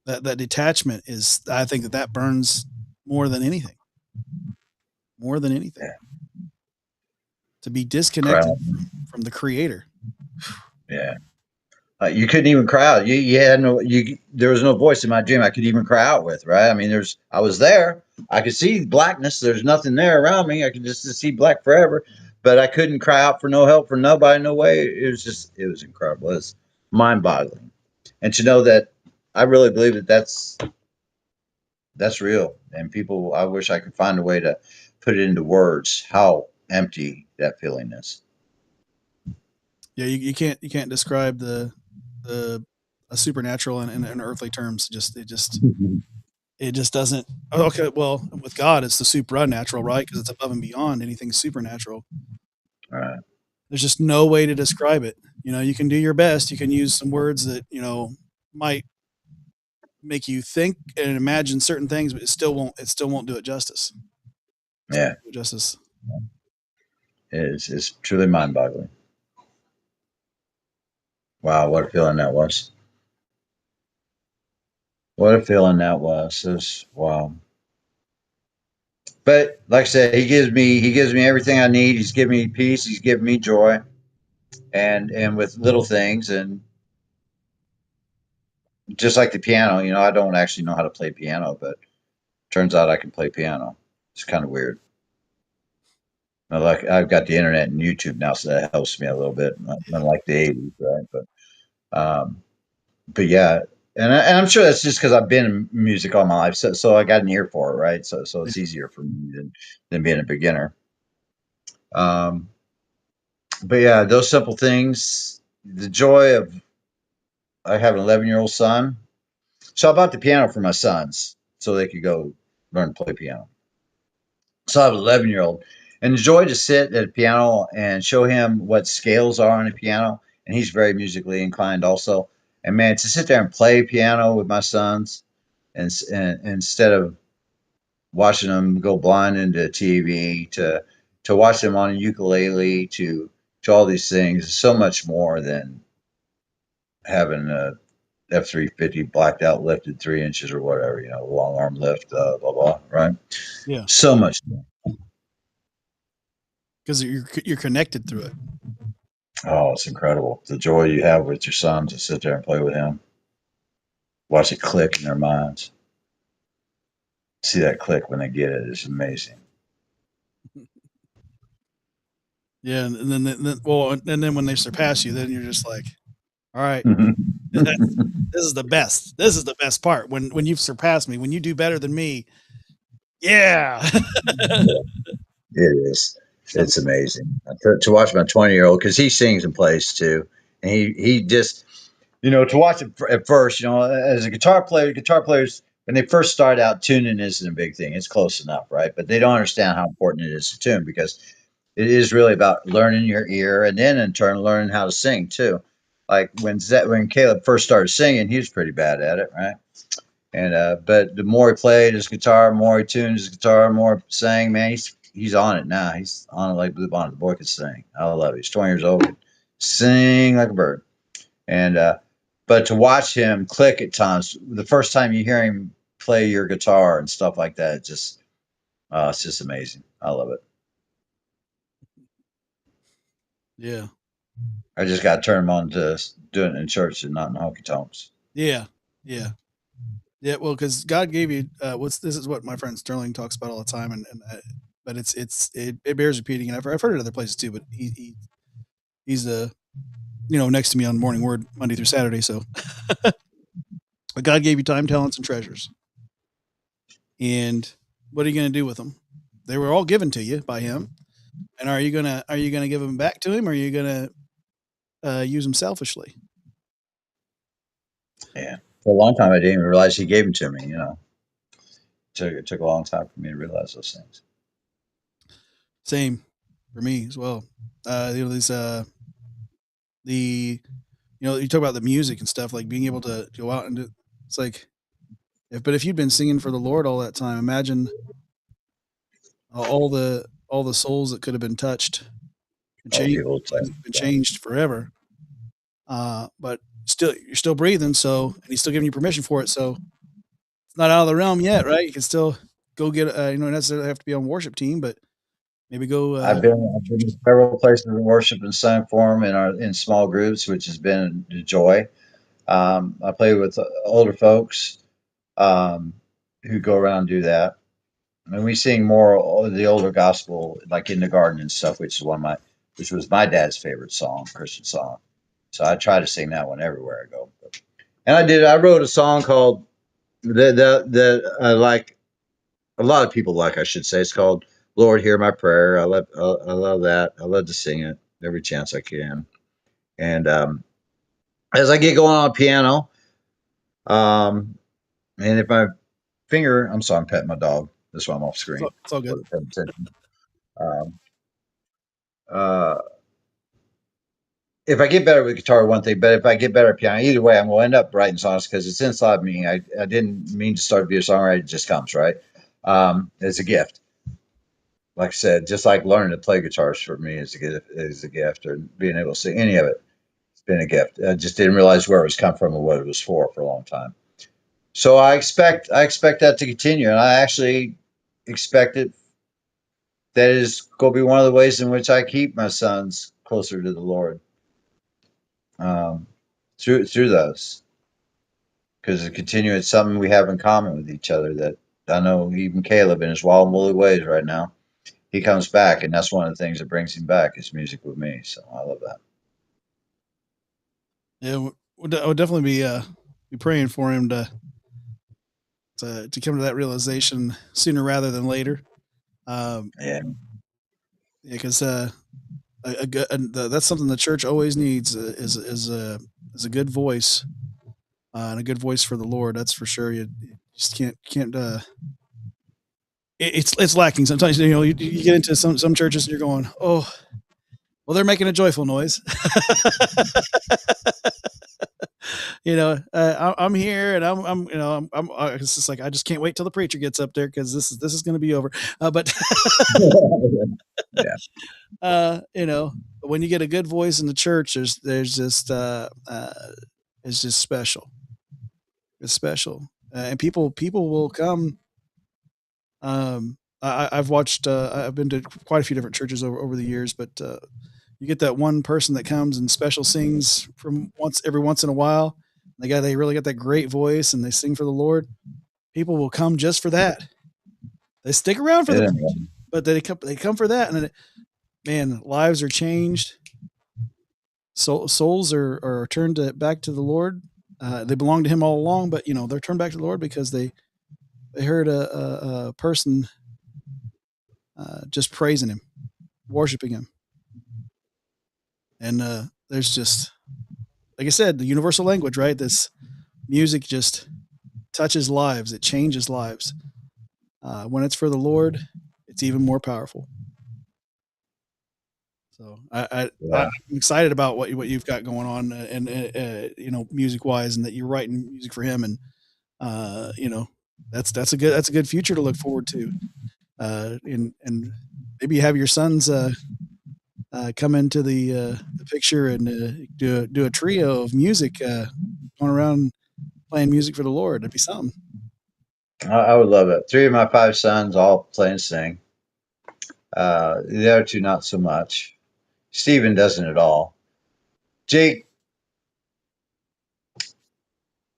that detachment is, I think that burns more than anything. More than anything. Yeah. To be disconnected from the creator. Yeah. You couldn't even cry out. You had there was no voice in my dream I could even cry out with, right? I mean, I was there. I could see blackness. There's nothing there around me. I could just see black forever, but I couldn't cry out for no help from nobody, no way. It was incredible. It's mind boggling. And to know that, I really believe that's real. And people, I wish I could find a way to put it into words, how empty that feeling is. Yeah. You can't describe the a supernatural in earthly terms. It just doesn't. Okay, well, with God, it's the supernatural, right? Because it's above and beyond anything supernatural. All right. There's just no way to describe it. You can do your best. You can use some words that might make you think and imagine certain things, but it still won't. It still won't do it justice. Yeah. Justice. It's truly mind boggling. Wow, what a feeling that was. What a feeling that was. It was wow. But like I said, he gives me everything I need. He's giving me peace. He's giving me joy, and with little things, and just like the piano. I don't actually know how to play piano, but turns out I can play piano. It's kind of weird. Like I've got the internet and YouTube now, so that helps me a little bit. Unlike the '80s, right? But yeah, and I'm sure that's just because I've been in music all my life, so I got an ear for it, right? So it's easier for me than being a beginner. But yeah, those simple things, the joy of I have an 11-year-old son. So I bought the piano for my sons so they could go learn to play piano. So I have an 11-year-old, and the joy to sit at a piano and show him what scales are on a piano, and he's very musically inclined also. And man, to sit there and play piano with my sons, and instead of watching them go blind into TV, to watch them on a ukulele, to all these things is so much more than having a F-350 blacked out lifted 3 inches or whatever, long arm lift, blah blah, right? Yeah. So much more. Because you're connected through it. Oh, it's incredible. The joy you have with your son to sit there and play with him. Watch it click in their minds. See that click when they get it is amazing. Yeah, and then when they surpass you, then you're just like, all right, this is the best. This is the best part when you've surpassed me, when you do better than me. Yeah. It is. It's amazing to watch my 20-year-old, because he sings and plays too, and he just to watch it at first, as a guitar players when they first start out, tuning isn't a big thing. It's close enough, right? But they don't understand how important it is to tune, because it is really about learning your ear, and then in turn learning how to sing too. Like when Caleb first started singing, he was pretty bad at it, right? And but the more he played his guitar, more he tuned his guitar, more he sang. Man, he's on it now. He's on it like Blue Bonnet. The boy can sing. I love it. He's 20 years old, can sing like a bird. And but to watch him click at times, the first time you hear him play your guitar and stuff like that, it's just amazing. I love it. Yeah. I just got to turn him on to doing it in church and not in honky tonks. Yeah. Yeah. Yeah. Well, because God gave you this is what my friend Sterling talks about all the time, and but it bears repeating, and I've heard it other places too. But he's next to me on Morning Word Monday through Saturday. So, but God gave you time, talents, and treasures, and what are you going to do with them? They were all given to you by Him, and are you gonna give them back to Him, or are you gonna use them selfishly? Yeah, for a long time I didn't even realize He gave them to me. It took a long time for me to realize those things. Same for me as well. You talk about the music and stuff, like being able to go out and do. It's like, if you'd been singing for the Lord all that time, imagine all the souls that could have been touched and changed, People been changed forever. But you're still breathing. So, and he's still giving you permission for it. So it's not out of the realm yet, right? You can still go get, you don't necessarily have to be on worship team, but maybe go, I've been to several places in worship and sung for them in small groups, which has been a joy. I play with older folks who go around and do that. And we sing more of the older gospel, like in the garden and stuff, which was my dad's favorite song, Christian song. So I try to sing that one everywhere I go. And I wrote a song called that I like, a lot of people like, I should say. It's called "Lord, Hear My Prayer." I love that. I love to sing it every chance I can. And as I get going on piano, um, and if my finger, I'm sorry, I'm petting my dog. That's why I'm off screen. it's all good. Um, uh, if I get better with guitar, one thing, but if I get better at piano, either way, I'm going to end up writing songs because it's inside me. I didn't mean to start to be a songwriter; it just comes, right? It's a gift. Like I said, just like learning to play guitars for me is a gift, or being able to sing any of it. It's been a gift. I just didn't realize where it was come from or what it was for a long time. So I expect that to continue, and I actually expect it. That is going to be one of the ways in which I keep my sons closer to the Lord, through those, because it's something we have in common with each other. That I know even Caleb in his wild and woolly ways right now, he comes back, and that's one of the things that brings him back is music with me. So I love that. Yeah, we'll definitely be praying for him to come to that realization sooner rather than later. Yeah, Because that's something the church always needs, is a good voice, and a good voice for the Lord. That's for sure. You just can't. It's lacking sometimes. You get into some churches and you're going, oh, well, they're making a joyful noise. I'm here and it's just like, I just can't wait till the preacher gets up there because this is going to be over. But yeah, when you get a good voice in the church, there's just it's just special. It's special, and people will come. I've watched. I've been to quite a few different churches over the years, but you get that one person that comes and special sings from every once in a while. They really got that great voice and they sing for the Lord. People will come just for that. They stick around for the preaching, but they come for that, and then, man, lives are changed. Souls are turned back to the Lord. They belong to Him all along, but they're turned back to the Lord because they heard a person just praising Him, worshiping Him, and there's just, like I said, the universal language, right? This music just touches lives. It changes lives. When it's for the Lord, it's even more powerful. So I'm excited about what you've got going on, and music wise, and that you're writing music for Him, and that's a good future to look forward to. And maybe have your sons come into the picture and do a trio of music, going around playing music for the Lord. That'd be something. I would love it. 3 of my 5 sons all play and sing. The other 2 not so much. Steven doesn't at all. Jake,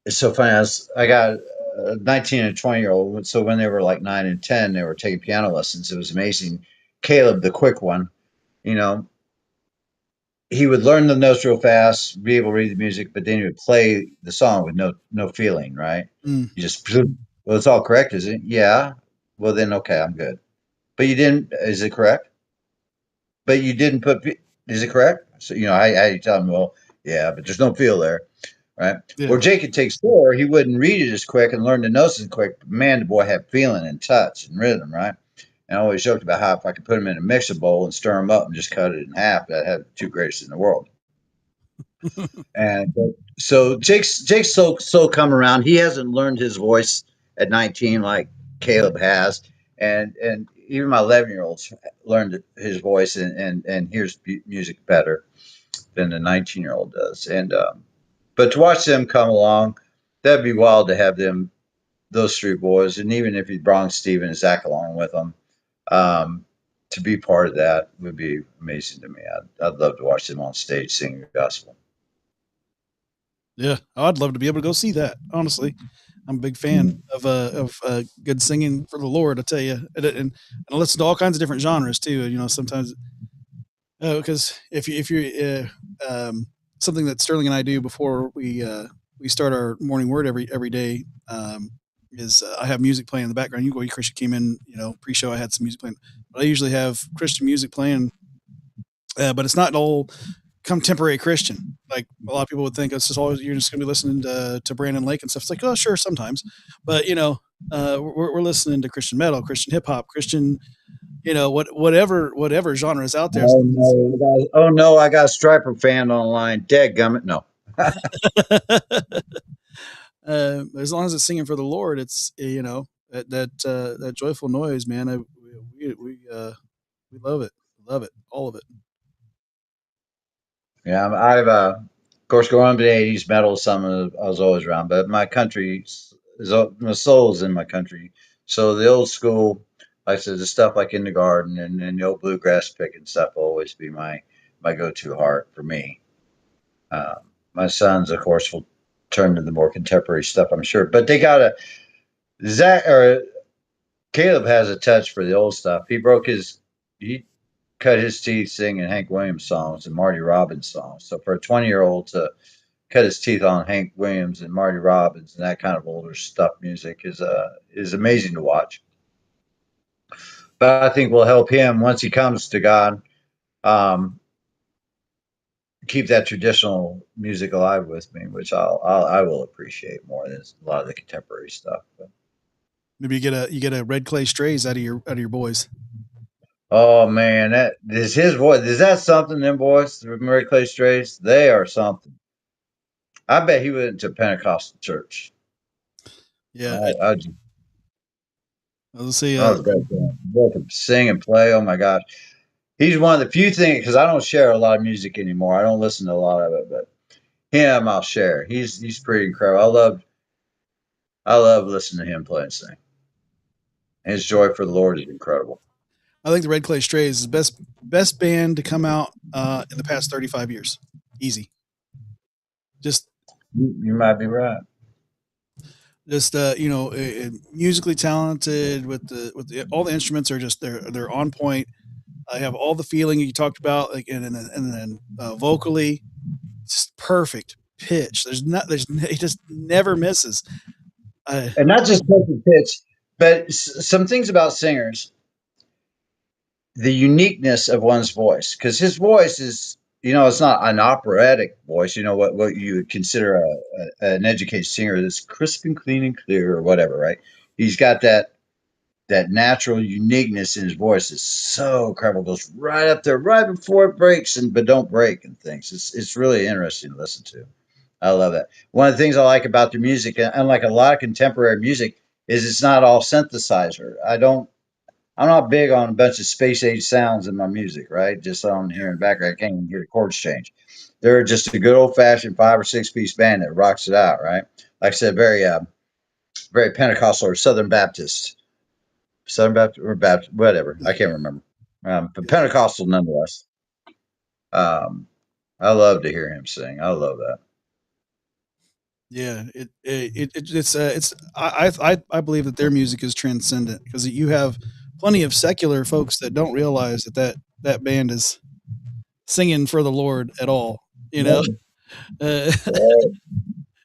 it's so funny. I got a 19 and 20-year-old. So when they were like 9 and 10, they were taking piano lessons. It was amazing. Caleb, the quick one, you know, he would learn the notes real fast, be able to read the music, but then he would play the song with no feeling, right? Mm. You just, well, it's all correct, is it? Yeah. Well, then, okay, I'm good. But you didn't, is it correct? But you didn't put, is it correct? So, I tell him, well, yeah, but there's no feel there, right? Yeah. Where Jake could take slower, he wouldn't read it as quick and learn the notes as quick. But man, the boy had feeling and touch and rhythm, right? And I always joked about how if I could put him in a mixer bowl and stir him up and just cut it in half, I'd have the 2 greatest in the world. And so Jake's so come around. He hasn't learned his voice at 19 like Caleb has, and even my 11-year-olds learned his voice and hears music better than the 19-year-old does. And But to watch them come along, that'd be wild to have them, those three boys, and even if you brought Steven and Zach along with them, to be part of that would be amazing to me. I'd love to watch them on stage singing the gospel. Yeah, I'd love to be able to go see that. Honestly, I'm a big fan of good singing for the Lord. I tell you, and I listen to all kinds of different genres too. You know, sometimes because if you something that Sterling and I do before we start our morning word every day is I have music playing in the background. Christian came in, you know, pre-show. I had some music playing, but I usually have Christian music playing, but it's not all contemporary Christian. Like a lot of people would think it's just always you're just going to be listening to Brandon Lake and stuff. It's like, oh, sure, sometimes, but you know, we're listening to Christian metal, Christian hip hop, Christian, you know, whatever genre is out there. Oh no, I got a Striper fan online. Dadgummit, no. As long as it's singing for the Lord, it's you know that joyful noise, man. We love it, all of it. Yeah, I've of course growing up in the '80s, metal is something I was always around, but my country my soul's in my country. So the old school, like I said, the stuff like In the Garden and the old bluegrass picking stuff will always be my go-to heart for me. My sons, of course, will turn to the more contemporary stuff, I'm sure, but they gotta Zach or Caleb has a touch for the old stuff. He cut his teeth singing Hank Williams songs and Marty Robbins songs. So for a 20-year-old to cut his teeth on Hank Williams and Marty Robbins and that kind of older stuff music is amazing to watch. But I think will help him once he comes to God, keep that traditional music alive with me, which I will appreciate more than a lot of the contemporary stuff. But. Maybe you get a Red Clay Strays out of your boys. Oh man, that is his voice. Is that something? Them boys, the Red Clay Strays, they are something. I bet he went to Pentecostal church. Yeah, I was say, was great. To sing and play. Oh my gosh, he's one of the few things because I don't share a lot of music anymore. I don't listen to a lot of it, but him I'll share. He's pretty incredible. I love listening to him play and sing. His joy for the Lord is incredible. I think the Red Clay Strays is the best band to come out in the past 35 years. Easy. Just you might be right. Just you know, musically talented with all the instruments are just they're on point. I have all the feeling you talked about, like and then vocally, just perfect pitch. He just never misses. And not just perfect pitch, but some things about singers. The uniqueness of one's voice, because his voice is, you know, it's not an operatic voice. You know what you would consider an educated singer that's crisp and clean and clear or whatever, right? He's got that natural uniqueness in his voice. It's so incredible. Goes right up there, right before it breaks, but don't break and things. It's really interesting to listen to. I love that. One of the things I like about their music, unlike a lot of contemporary music, is it's not all synthesizer. I'm not big on a bunch of space age sounds in my music, right? Just on here in the background, I can't even hear the chords change. They're just a good old fashioned 5 or 6 piece band that rocks it out, right? Like I said, very Pentecostal or Southern Baptist or Baptist, whatever. I can't remember. But Pentecostal nonetheless. I love to hear him sing. I love that. Yeah, it's I believe that their music is transcendent because you have plenty of secular folks that don't realize that band is singing for the Lord at all. You know, yeah,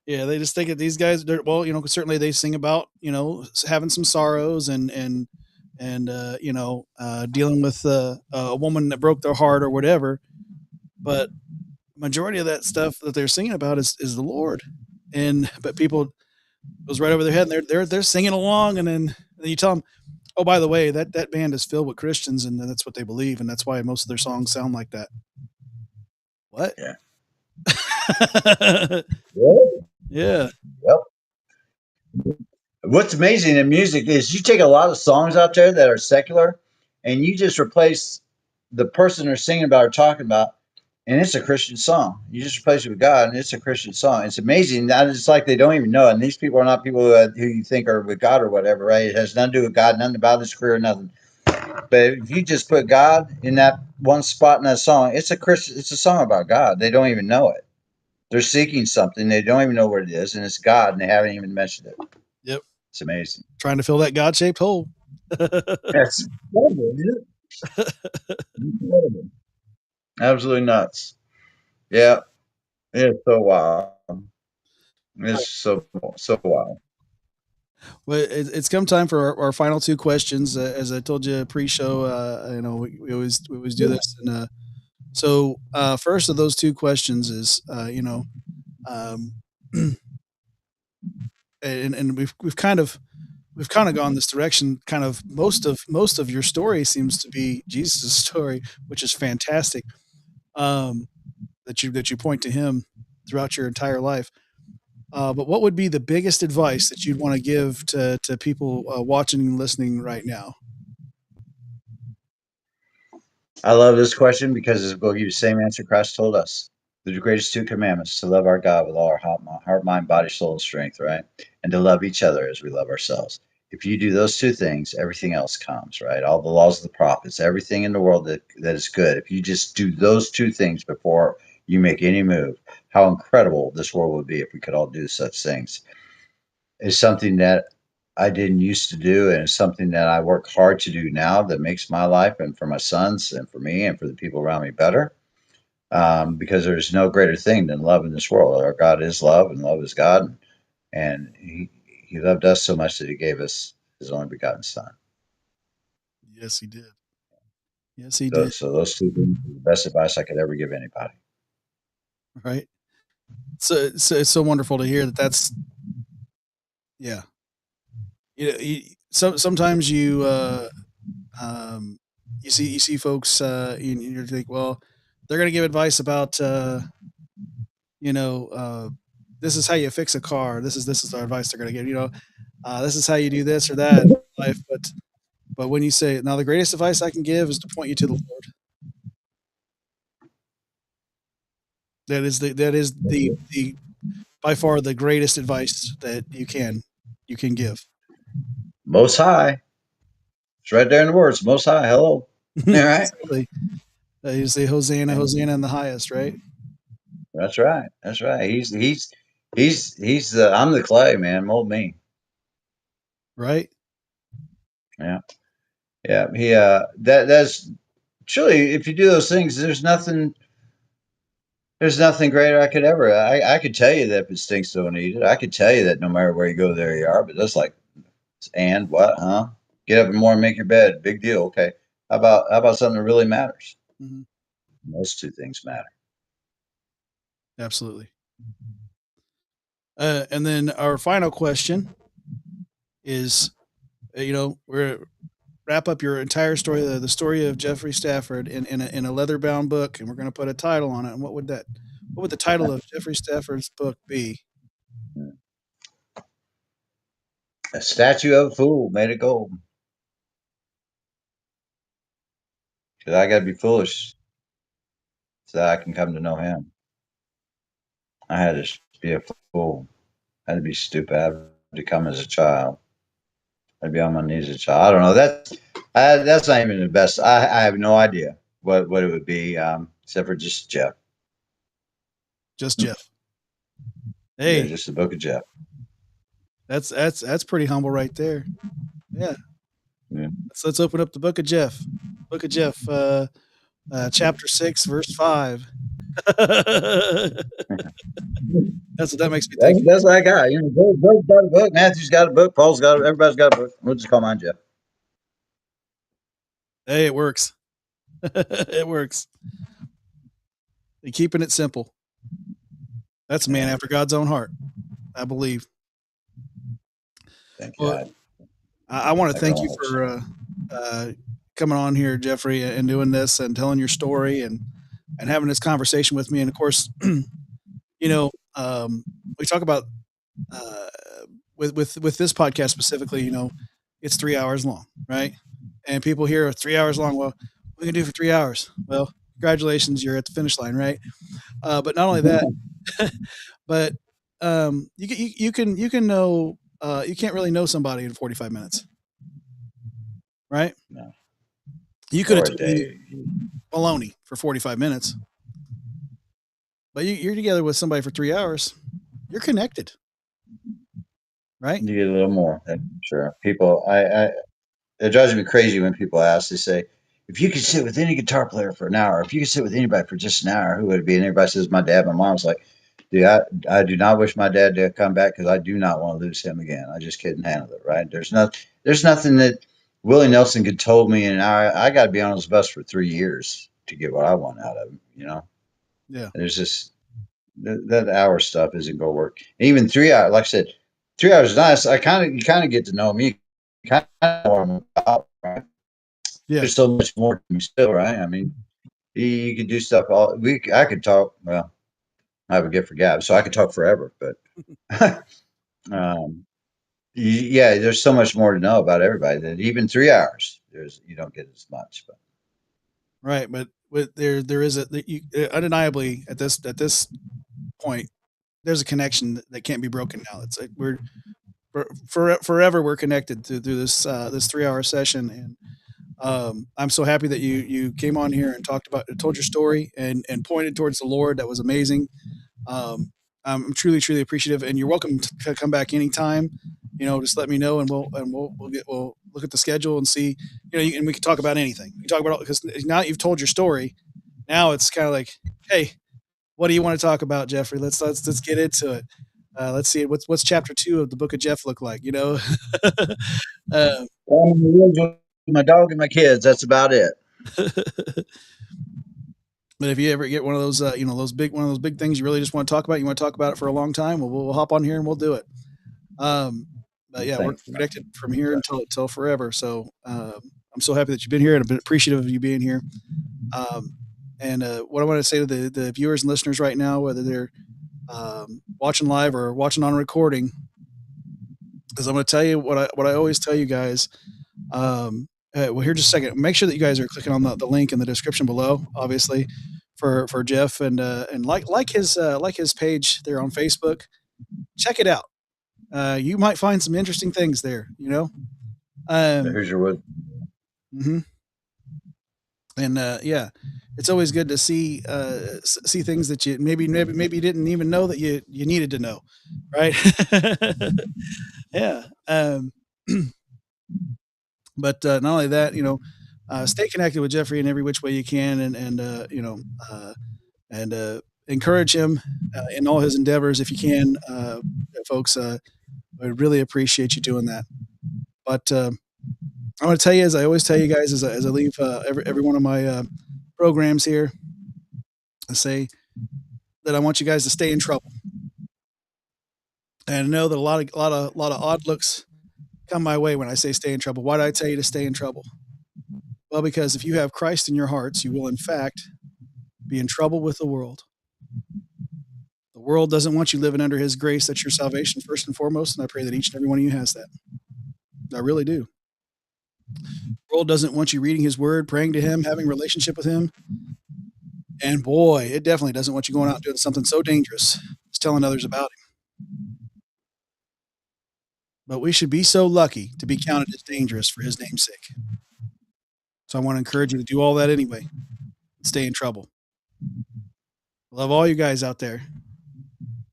they just think that these guys. Well, you know, certainly they sing about having some sorrows and dealing with a woman that broke their heart or whatever. But majority of that stuff that they're singing about is the Lord, but people goes right over their head and they're singing along, and then you tell them, oh, by the way, that band is filled with Christians, and that's what they believe, and that's why most of their songs sound like that. What? Yeah. Really? Yeah. Yep. What's amazing in music is you take a lot of songs out there that are secular, and you just replace the person they're singing about or talking about, and it's a Christian song. You just replace it with God, and it's a Christian song. It's amazing. That it's like they don't even know it. And these people are not people who you think are with God or whatever, right? It has nothing to do with God, nothing about his career, nothing. But if you just put God in that one spot in that song, it's a Christian. It's a song about God. They don't even know it. They're seeking something. They don't even know what it is, and it's God, and they haven't even mentioned it. Yep. It's amazing. Trying to fill that God-shaped hole. That's incredible, isn't it? Incredible. Absolutely nuts. Yeah. It's so wild. It's so wild. Well, it's come time for our final two questions. As I told you pre-show, we always do this. And so first of those two questions is, um, and we've kind of gone this direction. Kind of most of your story seems to be Jesus' story, which is fantastic. That you point to him throughout your entire life. But what would be the biggest advice that you'd want to give to people watching and listening right now? I love this question because it's going to give you the same answer Christ told us. The greatest two commandments: to love our God with all our heart, mind, body, soul, and strength, right? And to love each other as we love ourselves. If you do those two things, everything else comes, right? All the laws of the prophets, everything in the world that is good. If you just do those two things before you make any move, how incredible this world would be if we could all do such things. It's something that I didn't used to do, and it's something that I work hard to do now that makes my life and for my sons and for me and for the people around me better. Because there's no greater thing than love in this world. Our God is love, and love is God, and He loved us so much that He gave us His only begotten Son. Yes, he did. Yes, he did. So those two things are the best advice I could ever give anybody. Right. So it's so wonderful to hear that. That's yeah. Sometimes you see folks and you think, well, they're going to give advice about you know this is how you fix a car. This is our advice they're going to give. This is how you do this or that in life. But when you say, now the greatest advice I can give is to point you to the Lord. That is the by far the greatest advice that you can give. Most High. It's right there in the words. Most High. Hello. All right. You say Hosanna, Hosanna in the highest, right? That's right. That's right. He's I'm the clay, man. Mold me. Right. Yeah. Yeah. That's truly, if you do those things, there's nothing greater I could ever. I could tell you that if it stinks, don't eat it. I could tell you that no matter where you go, there you are. But that's like, and what, huh? Get up in the morning, make your bed. Big deal. Okay. How about something that really matters? Mm-hmm. Those two things matter. Absolutely. And then our final question is, we're wrap up your entire story, the story of Jeffrey Stafford in a leather bound book, and we're going to put a title on it. And what would the title of Jeffrey Stafford's book be? A statue of a fool made of gold. Because I got to be foolish so that I can come to know him. I had to be a fool. I had to be stupid. I had to come as a child. I'd be on my knees as a child. I don't know. That's not even the best. I have no idea what it would be, except for just Jeff. Just Jeff. Hey, yeah, just the book of Jeff. That's pretty humble right there. Yeah. Let's open up the book of Jeff. Book of Jeff, chapter 6, verse 5. That's what that makes me think. That's what I got. Bill's got a book. Matthew's got a book. Paul's got everybody's got a book. We'll just call mine Jeff. Hey, it works. It works. They're keeping it simple. That's a man after God's own heart, I believe. Thank God. I want to thank you for coming on here, Jeffrey, and doing this and telling your story and having this conversation with me. And of course, we talk about with this podcast specifically, it's 3 hours long, right? And people hear 3 hours long. Well, what are we gonna do for 3 hours? Well, congratulations, you're at the finish line, right? But not only that, but you can know you can't really know somebody in 45 minutes, right? No. You could have Or a told me day. baloney for 45 minutes, but you're together with somebody for 3 hours. You're connected, right? You get a little more, that's for sure. People, it drives me crazy when people ask. They say, "If you could sit with any guitar player for an hour, if you could sit with anybody for just an hour, who would it be?" And everybody says, "My dad." My mom's like, "Dude, I do not wish my dad to come back because I do not want to lose him again. I just couldn't handle it." Right? There's nothing that Willie Nelson could told me in an hour. I got to be on his bus for 3 years to get what I want out of him. Yeah. There's just that hour stuff isn't gonna work. And even 3 hours, like I said, 3 hours is nice. You kind of get to know me. Kind of know what I'm about, right? Yeah. There's so much more to me still, right? I mean, you could do stuff all week. I could talk. Well, I have a gift for gab, so I could talk forever. But yeah, there's so much more to know about everybody that even 3 hours, you don't get as much. But Right, but there is undeniably at this point there's a connection that can't be broken now. It's like we're forever we're connected through this this 3 hour session, and I'm so happy that you came on here and told your story and pointed towards the Lord. That was amazing. I'm truly appreciative, and you're welcome to come back anytime. Just let me know, and we'll look at the schedule and see. And we can talk about anything. We can talk about, because now that you've told your story, now it's kind of like, hey, what do you want to talk about, Jeffrey? Let's get into it. Let's see what's chapter 2 of the book of Jeff look like. My dog and my kids. That's about it. But if you ever get one of those, one of those big things you really just want to talk about, you want to talk about it for a long time, we'll hop on here and we'll do it. But yeah, we're connected from here until forever. So I'm so happy that you've been here, and I've been appreciative of you being here. And what I want to say to the viewers and listeners right now, whether they're watching live or watching on recording, is I'm going to tell you what I always tell you guys. Well, here just a second. Make sure that you guys are clicking on the link in the description below, obviously, for Jeff, and like his page there on Facebook. Check it out. You might find some interesting things there. Here's your wood. Mm-hmm. And yeah, it's always good to see things that you maybe you didn't even know that you needed to know, right? Yeah. But not only that, stay connected with Jeffrey in every which way you can, and encourage him in all his endeavors if you can, folks. I really appreciate you doing that. But I'm going to tell you, as I always tell you guys, as I leave every one of my programs here, I say that I want you guys to stay in trouble. And I know that a lot of odd looks come my way when I say stay in trouble. Why do I tell you to stay in trouble? Well, because if you have Christ in your hearts, you will in fact be in trouble with the world. The world doesn't want you living under his grace. That's your salvation first and foremost, and I pray that each and every one of you has that. I really do. The world doesn't want you reading his word, praying to him, having a relationship with him. And boy, it definitely doesn't want you going out and doing something so dangerous as telling others about him. But we should be so lucky to be counted as dangerous for his name's sake. So I want to encourage you to do all that anyway. Stay in trouble. I love all you guys out there.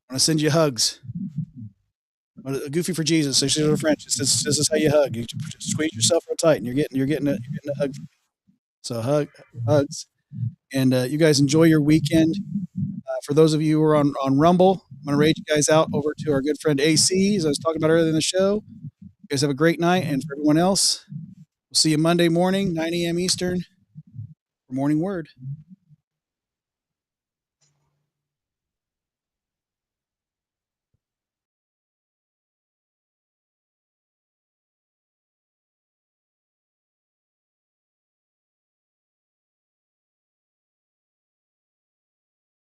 I want to send you hugs. Goofy for Jesus. So she's a French. This is how you hug. You just squeeze yourself real tight, and you're getting a hug. So hugs, and you guys enjoy your weekend. For those of you who are on Rumble, I'm going to raid you guys out over to our good friend AC, as I was talking about earlier in the show. You guys have a great night, and for everyone else, we'll see you Monday morning, 9 a.m. Eastern, for Morning Word.